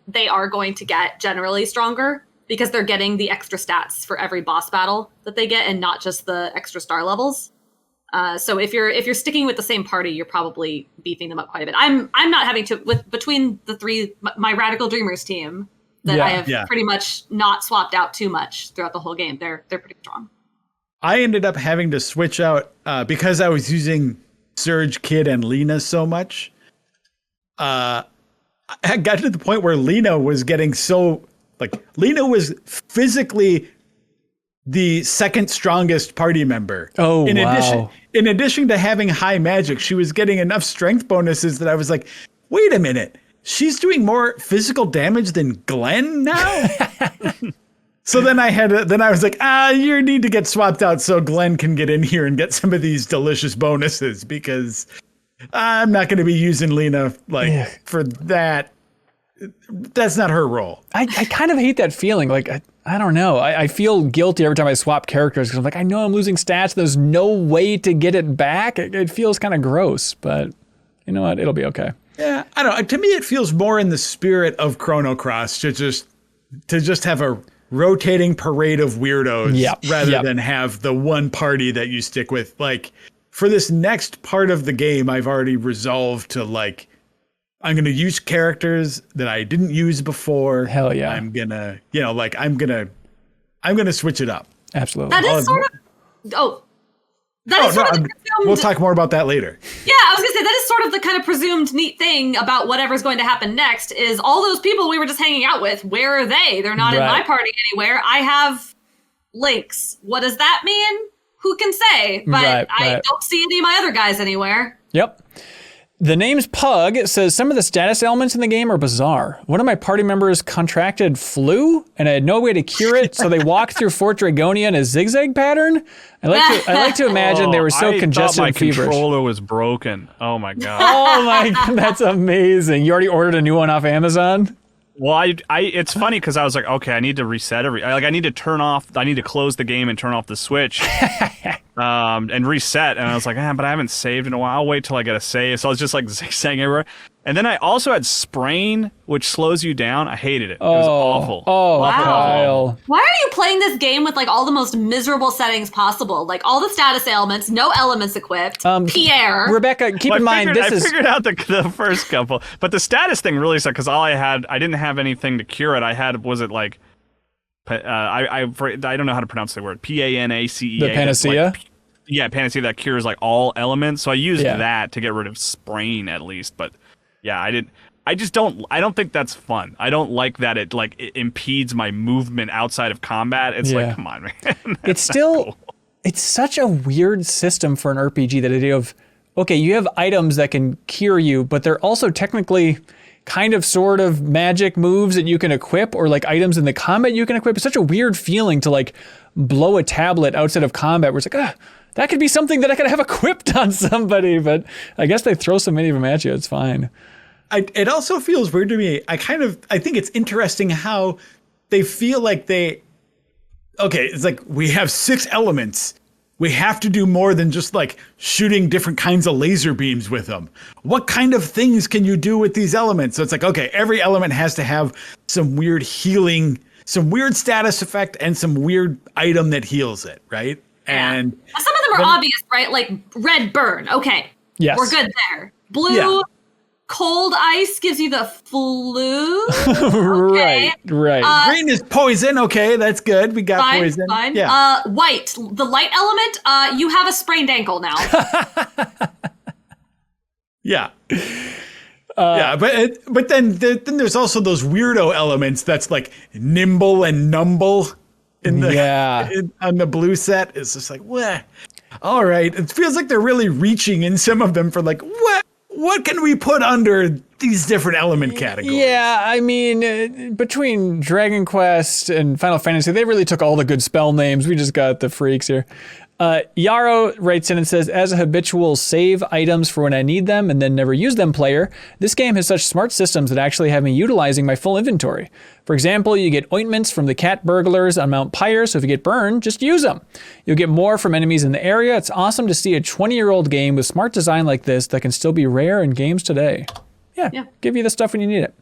S4: they are going to get generally stronger because they're getting the extra stats for every boss battle that they get and not just the extra star levels. So if you're sticking with the same party, you're probably beefing them up quite a bit. I'm not having to between the 3 my Radical Dreamers team that I have pretty much not swapped out too much throughout the whole game. They're pretty strong. I
S3: ended up having to switch out because I was using Surge, Kid, and Lena so much. I got to the point where Lena was getting Lena was physically the second strongest party member.
S1: Oh,
S3: in addition to having high magic, she was getting enough strength bonuses that I was like, wait a minute, she's doing more physical damage than Glenn now? So then I was like, you need to get swapped out so Glenn can get in here and get some of these delicious bonuses because I'm not going to be using Lena for that. That's not her role.
S1: I kind of hate that feeling. Like, I don't know. I feel guilty every time I swap characters because I'm like, I know I'm losing stats. There's no way to get it back. It feels kind of gross, but you know what? It'll be okay.
S3: Yeah, I don't know. To me, it feels more in the spirit of Chrono Cross to just have a rotating parade of weirdos rather than have the one party that you stick with. Like, for this next part of the game, I've already resolved to I'm going to use characters that I didn't use before.
S1: Hell yeah.
S3: I'm going to, I'm going to switch it up.
S1: Absolutely.
S4: That is sort of the presumed,
S3: we'll talk more about that later.
S4: Yeah, I was going to say, that is sort of the kind of presumed neat thing about whatever's going to happen next is all those people we were just hanging out with, where are they? They're not in my party anywhere. I have Lynx. What does that mean? Who can say? But I don't see any of my other guys anywhere.
S1: Yep. The name's Pug. It says some of the status elements in the game are bizarre. One of my party members contracted flu, and I had no way to cure it, so they walked through Fort Dragonia in a zigzag pattern. I like to imagine they were so congested and feverish.
S2: My controller was broken. Oh my god.
S1: Oh my god, that's amazing. You already ordered a new one off Amazon?
S2: Well, it's funny because I was like, okay, I need to reset I need to close the game and turn off the Switch and reset. And I was like, but I haven't saved in a while. I'll wait till I get a save. So I was just like zigzagging everywhere. And then I also had sprain, which slows you down. I hated it. It was awful.
S1: Oh,
S4: wow.
S1: Kyle.
S4: Why are you playing this game with like all the most miserable settings possible? Like all the status ailments, no elements equipped, Pierre.
S1: Rebekah, keep in mind,
S2: I figured out the first couple, but the status thing really sucked because I didn't have anything to cure it. I don't know how to pronounce the word. Panacea.
S1: The panacea?
S2: Yeah, panacea that cures like all elements. So I used that to get rid of sprain at least, but yeah, I don't think that's fun. I don't like that it impedes my movement outside of combat. It's like, come on, man.
S1: It's still it's such a weird system for an RPG, that idea of, okay, you have items that can cure you, but they're also technically kind of sort of magic moves that you can equip, or like items in the combat you can equip. It's such a weird feeling to like blow a tablet outside of combat where it's like, that could be something that I could have equipped on somebody, but I guess they throw so many of them at you, it's fine.
S3: It also feels weird to me. I think it's interesting how they feel like it's like we have 6 elements. We have to do more than just like shooting different kinds of laser beams with them. What kind of things can you do with these elements? So it's like, okay, every element has to have some weird healing, some weird status effect, and some weird item that heals it, right?
S4: Yeah.
S3: And
S4: some of them are obvious, right? Like red burn. Okay.
S1: Yes.
S4: We're good there. Blue, cold ice gives you the flu. Okay.
S1: Right.
S3: Green is poison. Okay, that's good. We got poison.
S4: Fine.
S3: Yeah.
S4: White, the light element, you have a sprained ankle now.
S3: Yeah. But then there's also those weirdo elements that's like nimble and numble on the blue set. It's just like, what? All right. It feels like they're really reaching in some of them for like, what can we put under these different element categories?
S1: Yeah, I mean, between Dragon Quest and Final Fantasy, they really took all the good spell names. We just got the freaks here. Yarrow writes in and says, as a habitual save items for when I need them and then never use them player, this game has such smart systems that actually have me utilizing my full inventory. For example, you get ointments from the cat burglars on Mount Pyre, so if you get burned, just use them. You'll get more from enemies in the area. It's awesome to see a 20-year-old game with smart design like this that can still be rare in games today. Yeah, give you the stuff when you need it.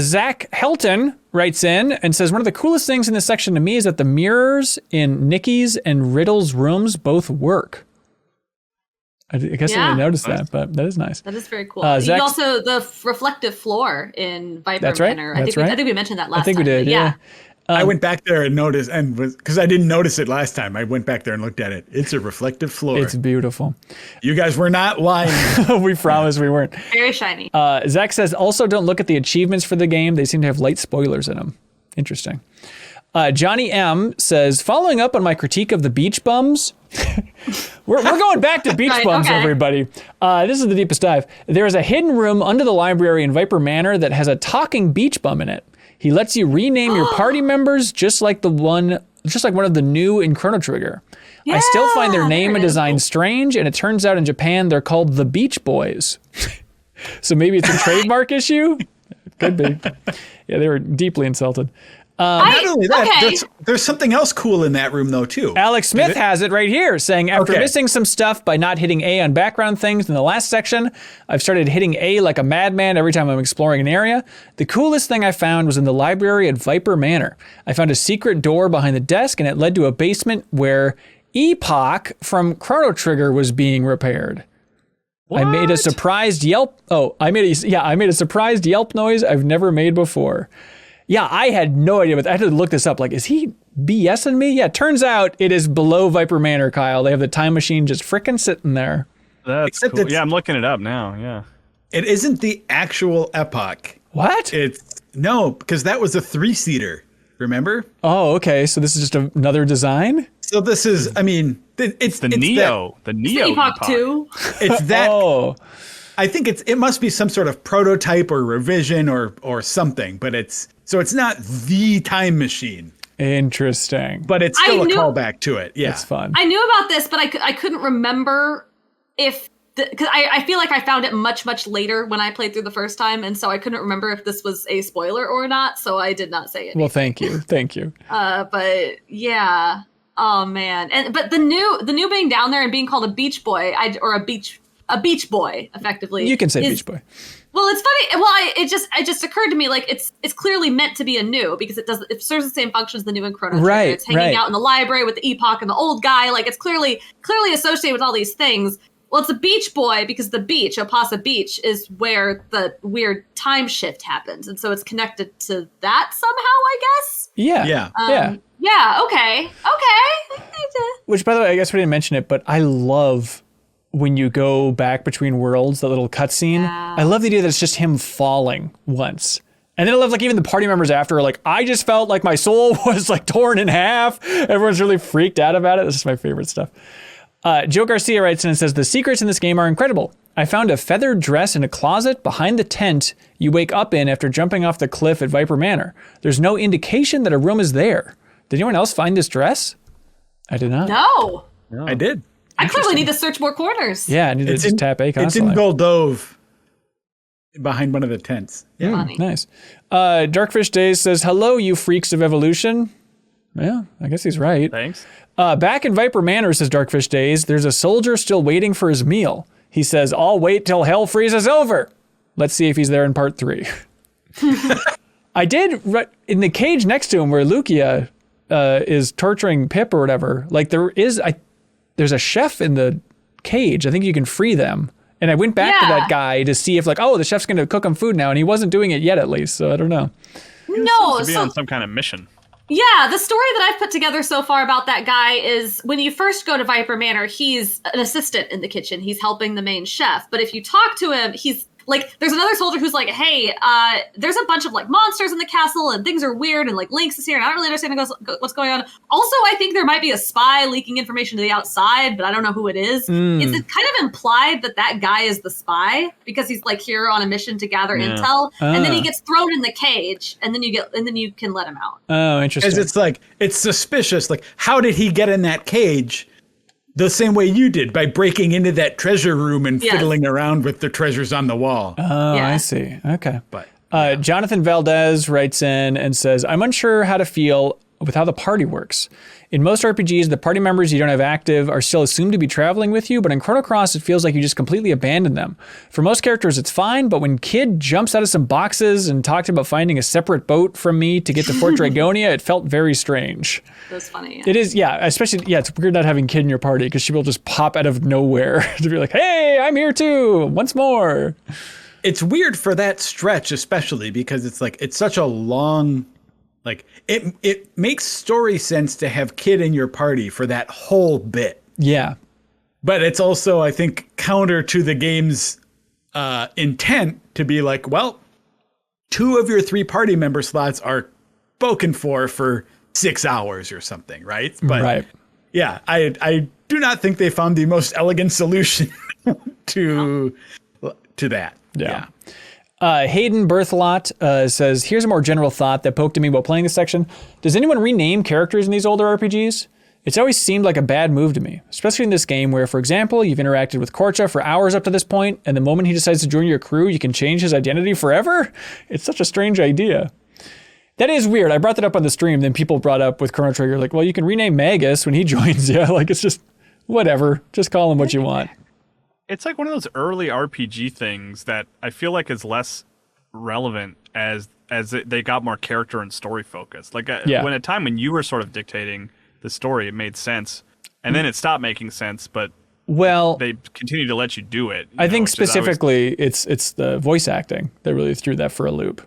S1: Zach Helton writes in and says, one of the coolest things in this section to me is that the mirrors in Nikki's and Riddle's rooms both work. I guess I didn't notice that, but that is nice.
S4: That is very cool. You also, the reflective floor in Viper Manor. I think we mentioned that last time.
S1: I think we did, yeah.
S3: I went back there and noticed, and because I didn't notice it last time, I went back there and looked at it. It's a reflective floor.
S1: It's beautiful.
S3: You guys were not lying.
S1: We promise we weren't.
S4: Very shiny.
S1: Zach says, also don't look at the achievements for the game. They seem to have light spoilers in them. Interesting. Johnny M says, following up on my critique of the beach bums, we're going back to beach bums, everybody. This is the deepest dive. There is a hidden room under the library in Viper Manor that has a talking beach bum in it. He lets you rename your party members just like one of the new in Chrono Trigger. I still find their name and design strange, and it turns out in Japan they're called the Beach Boys. So maybe it's a trademark issue? Could be. Yeah, they were deeply insulted.
S3: Not only that, there's something else cool in that room, though, too.
S1: Alex Smith has it right here, saying, after missing some stuff by not hitting A on background things in the last section, I've started hitting A like a madman every time I'm exploring an area. The coolest thing I found was in the library at Viper Manor. I found a secret door behind the desk, and it led to a basement where Epoch from Chrono Trigger was being repaired. What? I made a surprised yelp. I made a surprised yelp noise I've never made before. Yeah, I had no idea, but I had to look this up. Like, is he BSing me? Yeah, turns out it is below Viper Manor, Kyle. They have the time machine just frickin' sitting there.
S2: That's cool. Yeah, I'm looking it up now, yeah.
S3: It isn't the actual Epoch.
S1: What?
S3: No, because that was a 3-seater, remember?
S1: Oh, okay, so this is just another design?
S3: So this is, I mean, it's
S2: the Neo. The Neo
S4: Epoch 2.
S3: It's that. I think it must be some sort of prototype or revision or something, but it's not the time machine.
S1: Interesting.
S3: But it's still a callback to it. Yeah.
S1: It's fun.
S4: I knew about this, but I couldn't remember because I feel like I found it much, much later when I played through the first time, and so I couldn't remember if this was a spoiler or not, so I did not say it.
S1: Well, thank you.
S4: But yeah. Oh man. But the new being down there and being called a beach boy or a beach a beach boy, effectively.
S1: You can say beach boy.
S4: Well, it's funny. Well, it just occurred to me like it's clearly meant to be a new because it serves the same function as the new in Chrono Trigger.
S1: Right,
S4: It's hanging out in the library with the Epoch and the old guy. Like it's clearly associated with all these things. Well, it's a beach boy because the beach, Opasa Beach, is where the weird time shift happens, and so it's connected to that somehow, I guess.
S1: Yeah.
S4: Yeah. Okay.
S1: Which, by the way, I guess we didn't mention it, but I love when you go back between worlds, the little cutscene.
S4: Yeah.
S1: I love the idea that it's just him falling once. And then I love like even the party members after are like, I just felt like my soul was like torn in half. Everyone's really freaked out about it. This is my favorite stuff. Joe Garcia writes in and says, the secrets in this game are incredible. I found a feathered dress in a closet behind the tent you wake up in after jumping off the cliff at Viper Manor. There's no indication that a room is there. Did anyone else find this dress? I did not.
S4: No.
S3: I did.
S4: I clearly need to search more corners.
S1: Yeah, I need to just tap A constantly.
S3: It's in Goldove behind one of the tents. Yeah.
S1: Nice. Darkfish Days says, hello, you freaks of evolution. Yeah, I guess he's right.
S2: Thanks.
S1: Back in Viper Manor, says Darkfish Days, there's a soldier still waiting for his meal. He says, I'll wait till hell freezes over. Let's see if he's there in part 3. I did, in the cage next to him where Lucia is torturing Pip or whatever, like there's a chef in the cage. I think you can free them. And I went back to that guy to see if like, oh, the chef's going to cook him food now. And he wasn't doing it yet, at least. So I don't know.
S4: No.
S2: To be on some kind of mission.
S4: Yeah, the story that I've put together so far about that guy is when you first go to Viper Manor, he's an assistant in the kitchen. He's helping the main chef. But if you talk to him, he's like, there's another soldier who's like, hey, there's a bunch of like monsters in the castle and things are weird and like Lynx is here and I don't really understand what's going on. Also, I think there might be a spy leaking information to the outside, but I don't know who it is. It's kind of implied that guy is the spy because he's like here on a mission to gather intel, and then he gets thrown in the cage, and then you can let him out.
S1: Oh, interesting.
S3: Because it's like it's suspicious. Like, how did he get in that cage? The same way you did, by breaking into that treasure room and fiddling around with the treasures on the wall.
S1: Oh, I see. Okay.
S3: But
S1: Jonathan Valdez writes in and says, I'm unsure how to feel with how the party works. In most RPGs, the party members you don't have active are still assumed to be traveling with you, but in Chrono Cross, it feels like you just completely abandon them. For most characters, it's fine, but when Kid jumps out of some boxes and talked about finding a separate boat from me to get to Fort Dragonia, it felt very strange.
S4: That's funny. Yeah.
S1: It is, especially, it's weird not having Kid in your party because she will just pop out of nowhere to be like, hey, I'm here too, once more.
S3: It's weird for that stretch, especially because it's like, it's such a long... Like, it makes story sense to have Kid in your party for that whole bit.
S1: Yeah.
S3: But it's also, I think, counter to the game's intent to be like, well, 2 of your 3 party member slots are spoken for 6 hours or something, right? But yeah, I do not think they found the most elegant solution to that.
S1: Yeah. Hayden Berthelot says, here's a more general thought that poked at me while playing this section. Does anyone rename characters in these older RPGs? It's always seemed like a bad move to me, especially in this game where, for example, you've interacted with Korcha for hours up to this point, and the moment he decides to join your crew, you can change his identity forever? It's such a strange idea. That is weird. I brought that up on the stream, then people brought up with Chrono Trigger, like, well, you can rename Magus when he joins you. Like, it's just, whatever. Just call him what you want.
S2: It's like one of those early RPG things that I feel like is less relevant as they got more character and story focused. Like when a time when you were sort of dictating the story, it made sense, and then it stopped making sense. But they continue to let you do it.
S1: I think specifically it's the voice acting that really threw that for a loop,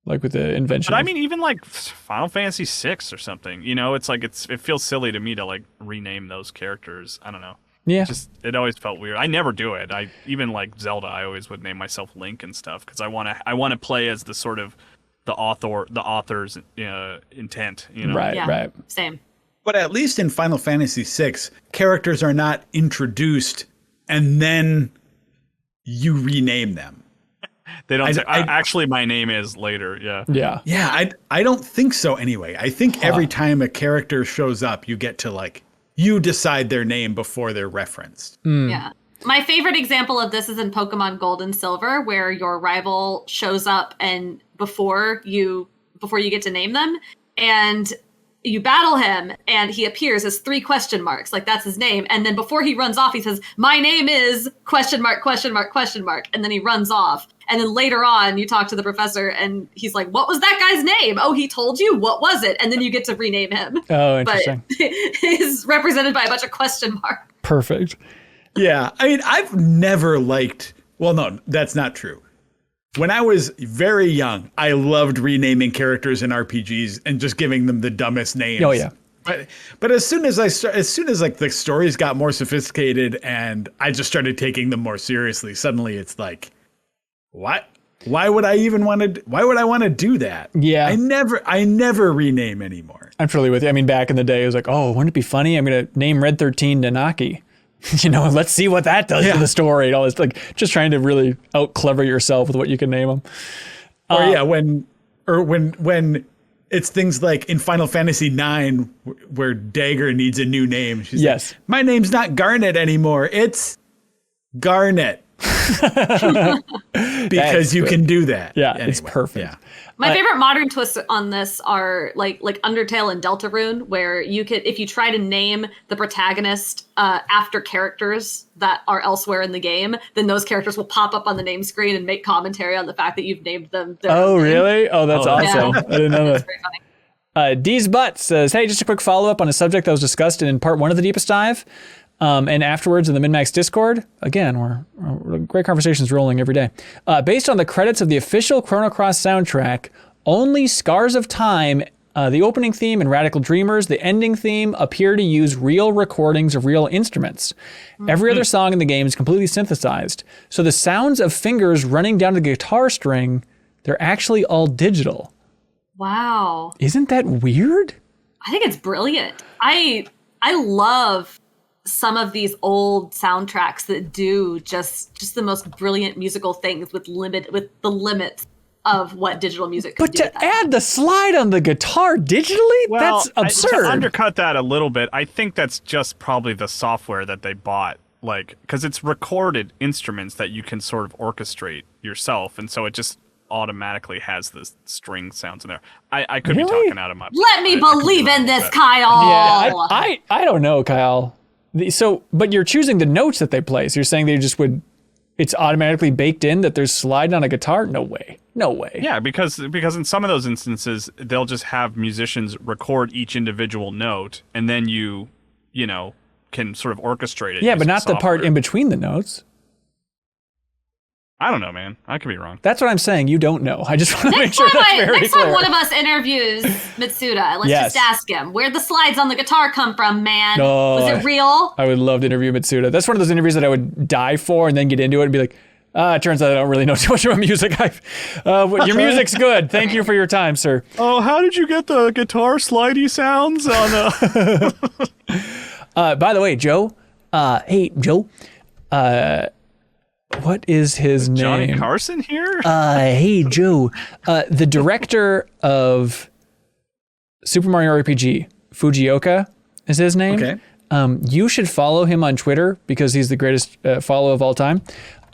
S1: like with the invention.
S2: But I mean, even like Final Fantasy VI or something. It's like it feels silly to me to like rename those characters. I don't know.
S1: Yeah.
S2: It always felt weird. I never do it. I even like Zelda, I always would name myself Link and stuff because I want to play as the sort of the author's intent,
S1: Right.
S4: Same.
S3: But at least in Final Fantasy VI, characters are not introduced and then you rename them.
S2: They don't say, actually my name is later.
S1: Yeah.
S3: I don't think so anyway. I think every time a character shows up, you get to like, you decide their name before they're referenced.
S4: Yeah. My favorite example of this is in Pokemon Gold and Silver, where your rival shows up and before you get to name them. And you battle him and he appears as 3 question marks, like that's his name. And then before he runs off, he says, my name is question mark, question mark, question mark. And then he runs off. And then later on, you talk to the professor and he's like, what was that guy's name? Oh, he told you? What was it? And then you get to rename him.
S1: Oh, interesting.
S4: But he's represented by a bunch of question marks.
S1: Perfect.
S3: Yeah. I mean, I've never liked, well, no, that's not true. When I was very young, I loved renaming characters in RPGs and just giving them the dumbest names.
S1: Oh yeah.
S3: But as soon as like the stories got more sophisticated and I just started taking them more seriously, suddenly it's like, what? Why would I want to do that?
S1: Yeah.
S3: I never rename anymore.
S1: I'm totally with you. I mean, back in the day, it was like, oh, wouldn't it be funny? I'm going to name Red 13 Nanaki. Let's see what that does to the story and all this, like just trying to really out clever yourself with what you can name them.
S3: When it's things like in Final Fantasy IX where Dagger needs a new name. She's like, my name's not Garnet anymore. It's Garnet. Because you can do that.
S1: Yeah, anyway, it's perfect. Yeah.
S4: My favorite modern twists on this are like Undertale and Deltarune, where you could, if you try to name the protagonist after characters that are elsewhere in the game, then those characters will pop up on the name screen and make commentary on the fact that you've named them.
S1: Oh, really? Oh, that's awesome.
S4: Yeah.
S1: I didn't know that.
S4: That's very funny.
S1: D's Butt says, hey, just a quick follow-up on a subject that was discussed in part 1 of the Deepest Dive. And afterwards in the MinnMax Discord, again, we're great conversations rolling every day. Based on the credits of the official Chrono Cross soundtrack, only Scars of Time, the opening theme, and Radical Dreamers, the ending theme, appear to use real recordings of real instruments. Every other song in the game is completely synthesized. So the sounds of fingers running down the guitar string, they're actually all digital.
S4: Wow.
S1: Isn't that weird?
S4: I think it's brilliant. I love some of these old soundtracks that do just the most brilliant musical things with the limits of what digital music could do.
S1: But to add the slide on the guitar digitally, that's absurd.
S2: To undercut that a little bit, I think that's just probably the software that they bought, like, because it's recorded instruments that you can sort of orchestrate yourself, and so it just automatically has the string sounds in there. I could be talking out of my.
S4: Let me believe in this, Kyle.
S1: Yeah, I don't know, Kyle. But you're choosing the notes that they play. So you're saying they just would, it's automatically baked in that there's slide on a guitar? No way.
S2: Yeah, because in some of those instances, they'll just have musicians record each individual note, and then you can sort of orchestrate it.
S1: Yeah, but not the part in between the notes.
S2: I don't know, man. I could be wrong.
S1: That's what I'm saying. You don't know. I just want to make sure that's very clear.
S4: Next time one of us interviews Mitsuda, let's just ask him, where'd the slides on the guitar come from, man? Was it real?
S1: I would love to interview Mitsuda. That's one of those interviews that I would die for and then get into it and be like, it turns out I don't really know too much about music. Your music's good. Thank you for your time, sir.
S2: Oh, how did you get the guitar slidey sounds on
S1: by the way, Joe. Hey, Joe. What is his name?
S2: Johnny Carson here?
S1: Hey, Joe. The director of Super Mario RPG, Fujioka, is his name.
S3: Okay.
S1: You should follow him on Twitter because he's the greatest follow of all time.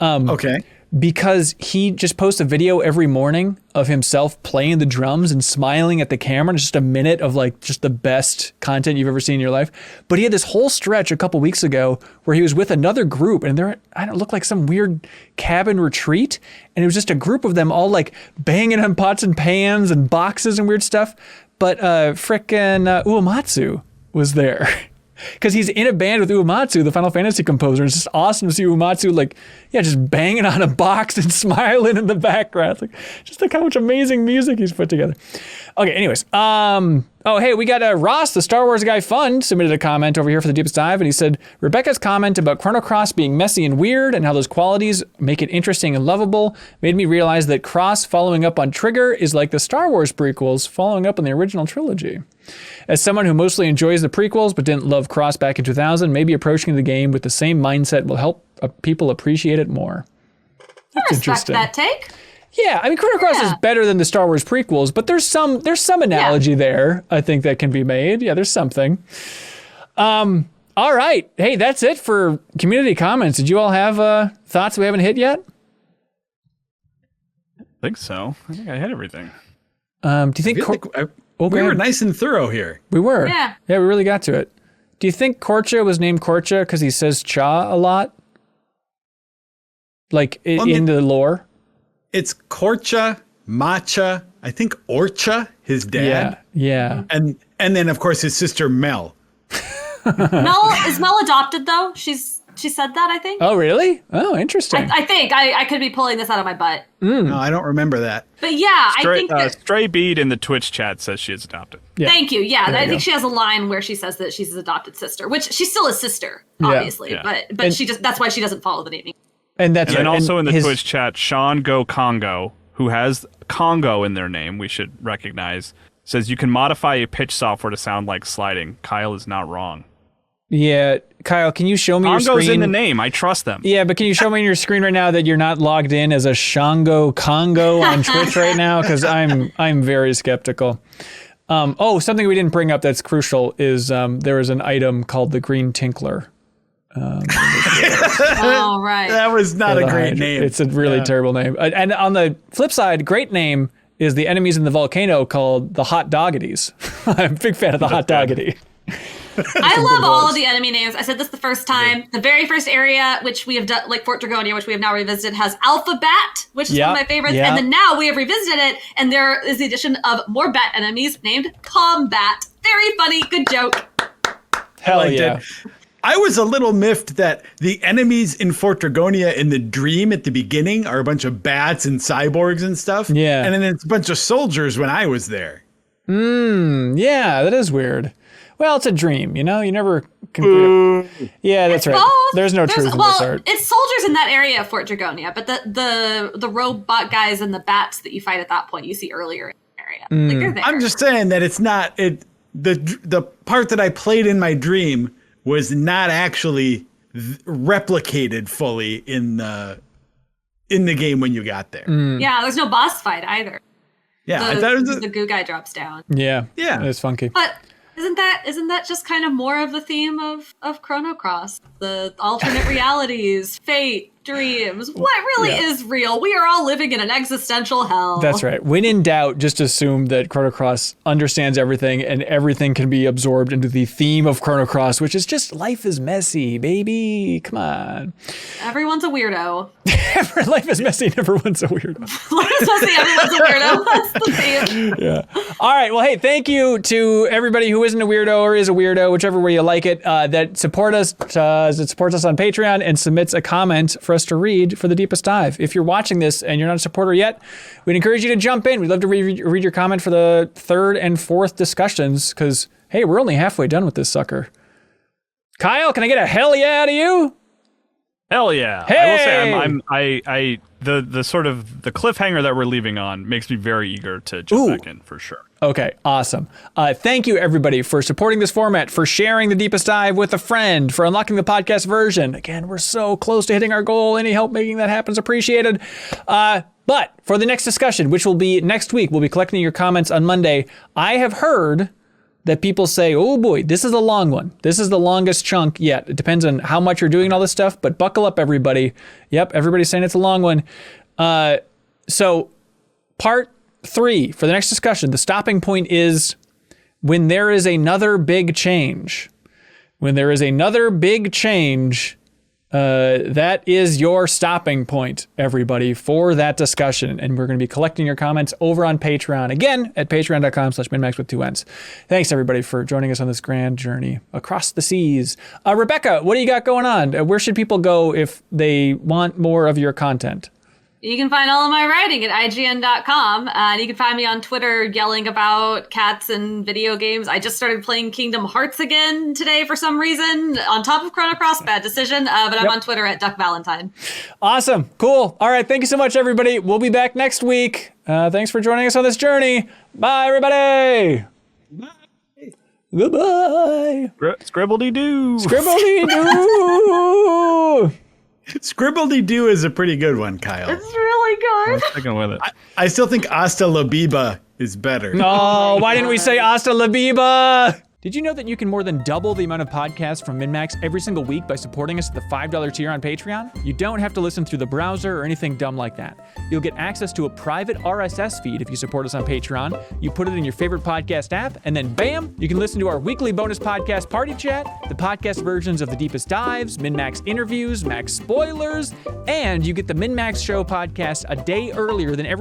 S3: Okay.
S1: Because he just posts a video every morning of himself playing the drums and smiling at the camera. And it's just a minute of like just the best content you've ever seen in your life. But he had this whole stretch a couple weeks ago where he was with another group and I don't look like some weird cabin retreat. And it was just a group of them all like banging on pots and pans and boxes and weird stuff. But frickin' Uematsu was there. Because he's in a band with Uematsu, the Final Fantasy composer. It's just awesome to see Uematsu, just banging on a box and smiling in the background. Just how much amazing music he's put together. Okay, anyways. Hey, we got Ross, the Star Wars Guy Fund, submitted a comment over here for the Deepest Dive, and he said, Rebekah's comment about Chrono Cross being messy and weird and how those qualities make it interesting and lovable made me realize that Cross following up on Trigger is like the Star Wars prequels following up on the original trilogy. As someone who mostly enjoys the prequels but didn't love Cross back in 2000, maybe approaching the game with the same mindset will help people appreciate it more. That's interesting.
S4: That take.
S1: Yeah, I mean, Chrono Cross is better than the Star Wars prequels, but there's some analogy there, I think, that can be made. Yeah, there's something. All right. Hey, that's it for community comments. Did you all have thoughts we haven't hit yet?
S2: I think so. I think I hit everything.
S1: Do you think...
S3: We were nice and thorough here.
S1: We were.
S4: Yeah.
S1: Yeah, we really got to it. Do you think Korcha was named Korcha because he says cha a lot? Like in the lore?
S3: It's Korcha, Matcha, I think Orcha, his dad.
S1: Yeah.
S3: And then, of course, his sister Mel.
S4: Is Mel adopted, though? She said that, I think.
S1: Oh, really? Oh, interesting.
S4: I think. I could be pulling this out of my butt.
S3: No, I don't remember that.
S4: But yeah, I think that...
S2: Stray Bead in the Twitch chat says she is adopted.
S1: Yeah.
S4: Thank you. Yeah, I think she has a line where she says that she's his adopted sister, which she's still a sister, obviously.
S2: Yeah.
S4: But that's why she doesn't follow the naming.
S1: And that's
S2: and
S1: right.
S2: also in the Twitch chat, Sean Go Congo, who has Congo in their name, we should recognize, says you can modify a pitch software to sound like sliding. Kyle is not wrong.
S1: Yeah, Kyle, can you show me your screen?
S2: Congo's in the name. I trust them.
S1: Yeah, but can you show me your screen right now that you're not logged in as a Shango Congo on Twitch right now? Because I'm very skeptical. Something we didn't bring up that's crucial is there is an item called the Green Tinkler.
S4: Oh, right.
S3: That was not a great name.
S1: It's a really terrible name. And on the flip side, great name is the enemies in the volcano called the Hot Doggities. I'm a big fan of the Hot Doggity.
S4: I love all of the enemy names. I said this the first time. The very first area, which we have done, like Fort Dragonia, which we have now revisited, has Alpha Bat, which is one of my favorites. And then now we have revisited it, and there is the addition of more bat enemies named Combat. Very funny. Good joke.
S1: Hell yeah.
S3: I was a little miffed that the enemies in Fort Dragonia in the dream at the beginning are a bunch of bats and cyborgs and stuff.
S1: Yeah.
S3: And then it's a bunch of soldiers when I was there.
S1: Yeah, that is weird. Well, it's a dream, you know? You never can... Yeah, that's right. There's no truth in this art.
S4: It's soldiers in that area of Fort Dragonia, but the robot guys and the bats that you fight at that point, you see earlier in the area. Like, they're there.
S3: I'm just saying that it's not... The part that I played in my dream was not actually replicated fully in the game when you got there.
S4: Yeah, there's no boss fight either.
S3: Yeah, I thought it was
S4: the goo guy drops down.
S1: Yeah, it's funky.
S4: But isn't that just kind of more of the theme of Chrono Cross? The alternate realities, fate, dreams. What really is real? We are all living in an existential hell.
S1: That's right. When in doubt, just assume that Chrono Cross understands everything and everything can be absorbed into the theme of Chrono Cross, which is just life is messy, baby. Come on.
S4: Everyone's a weirdo.
S1: Life is messy and everyone's a weirdo.
S4: Life is messy, everyone's a weirdo. That's the theme.
S1: Yeah. All right. Well, hey, thank you to everybody who isn't a weirdo or is a weirdo, whichever way you like it, that supports us on Patreon and submits a comment for us to read for the deepest dive. If you're watching this and you're not a supporter yet, we'd encourage you to jump in. We'd love to read your comment for the third and fourth discussions because, hey, we're only halfway done with this sucker. Kyle, can I get a hell yeah out of you?
S2: Hell yeah.
S1: Hey!
S2: I will say the sort of the cliffhanger that we're leaving on makes me very eager to jump back in for sure.
S1: Okay, awesome. Thank you, everybody, for supporting this format, for sharing the deepest dive with a friend, for unlocking the podcast version. Again, we're so close to hitting our goal. Any help making that happen is appreciated. But for the next discussion, which will be next week, we'll be collecting your comments on Monday. I have heard that people say, oh boy, this is a long one. This is the longest chunk yet. It depends on how much you're doing all this stuff, but buckle up, everybody. Yep, everybody's saying it's a long one. So part 3 for the next discussion, the stopping point is when there is another big change. When there is another big change, that is your stopping point, everybody, for that discussion. And we're going to be collecting your comments over on Patreon, again, at patreon.com/MinnMax with 2 N's. Thanks, everybody, for joining us on this grand journey across the seas. Rebekah, what do you got going on? Where should people go if they want more of your content?
S4: You can find all of my writing at IGN.com. And you can find me on Twitter yelling about cats and video games. I just started playing Kingdom Hearts again today for some reason. On top of Chrono Cross, bad decision. But I'm on Twitter at Duck Valentine. Awesome. Cool. All right. Thank you so much, everybody. We'll be back next week. Thanks for joining us on this journey. Bye, everybody. Bye. Goodbye.
S2: Scribbledy-doo.
S1: Scribbledy-doo.
S3: Scribbledy-doo is a pretty good one, Kyle.
S4: It's really good.
S2: I'm sticking with it.
S3: I still think Hasta La Biba is better.
S1: No, why didn't we say Hasta La Biba? Did you know that you can more than double the amount of podcasts from MinnMax every single week by supporting us at the $5 tier on Patreon? You don't have to listen through the browser or anything dumb like that. You'll get access to a private RSS feed if you support us on Patreon. You put it in your favorite podcast app, and then bam, you can listen to our weekly bonus podcast Party Chat, the podcast versions of The Deepest Dives, MinnMax interviews, Max spoilers, and you get the MinnMax Show podcast a day earlier than everyone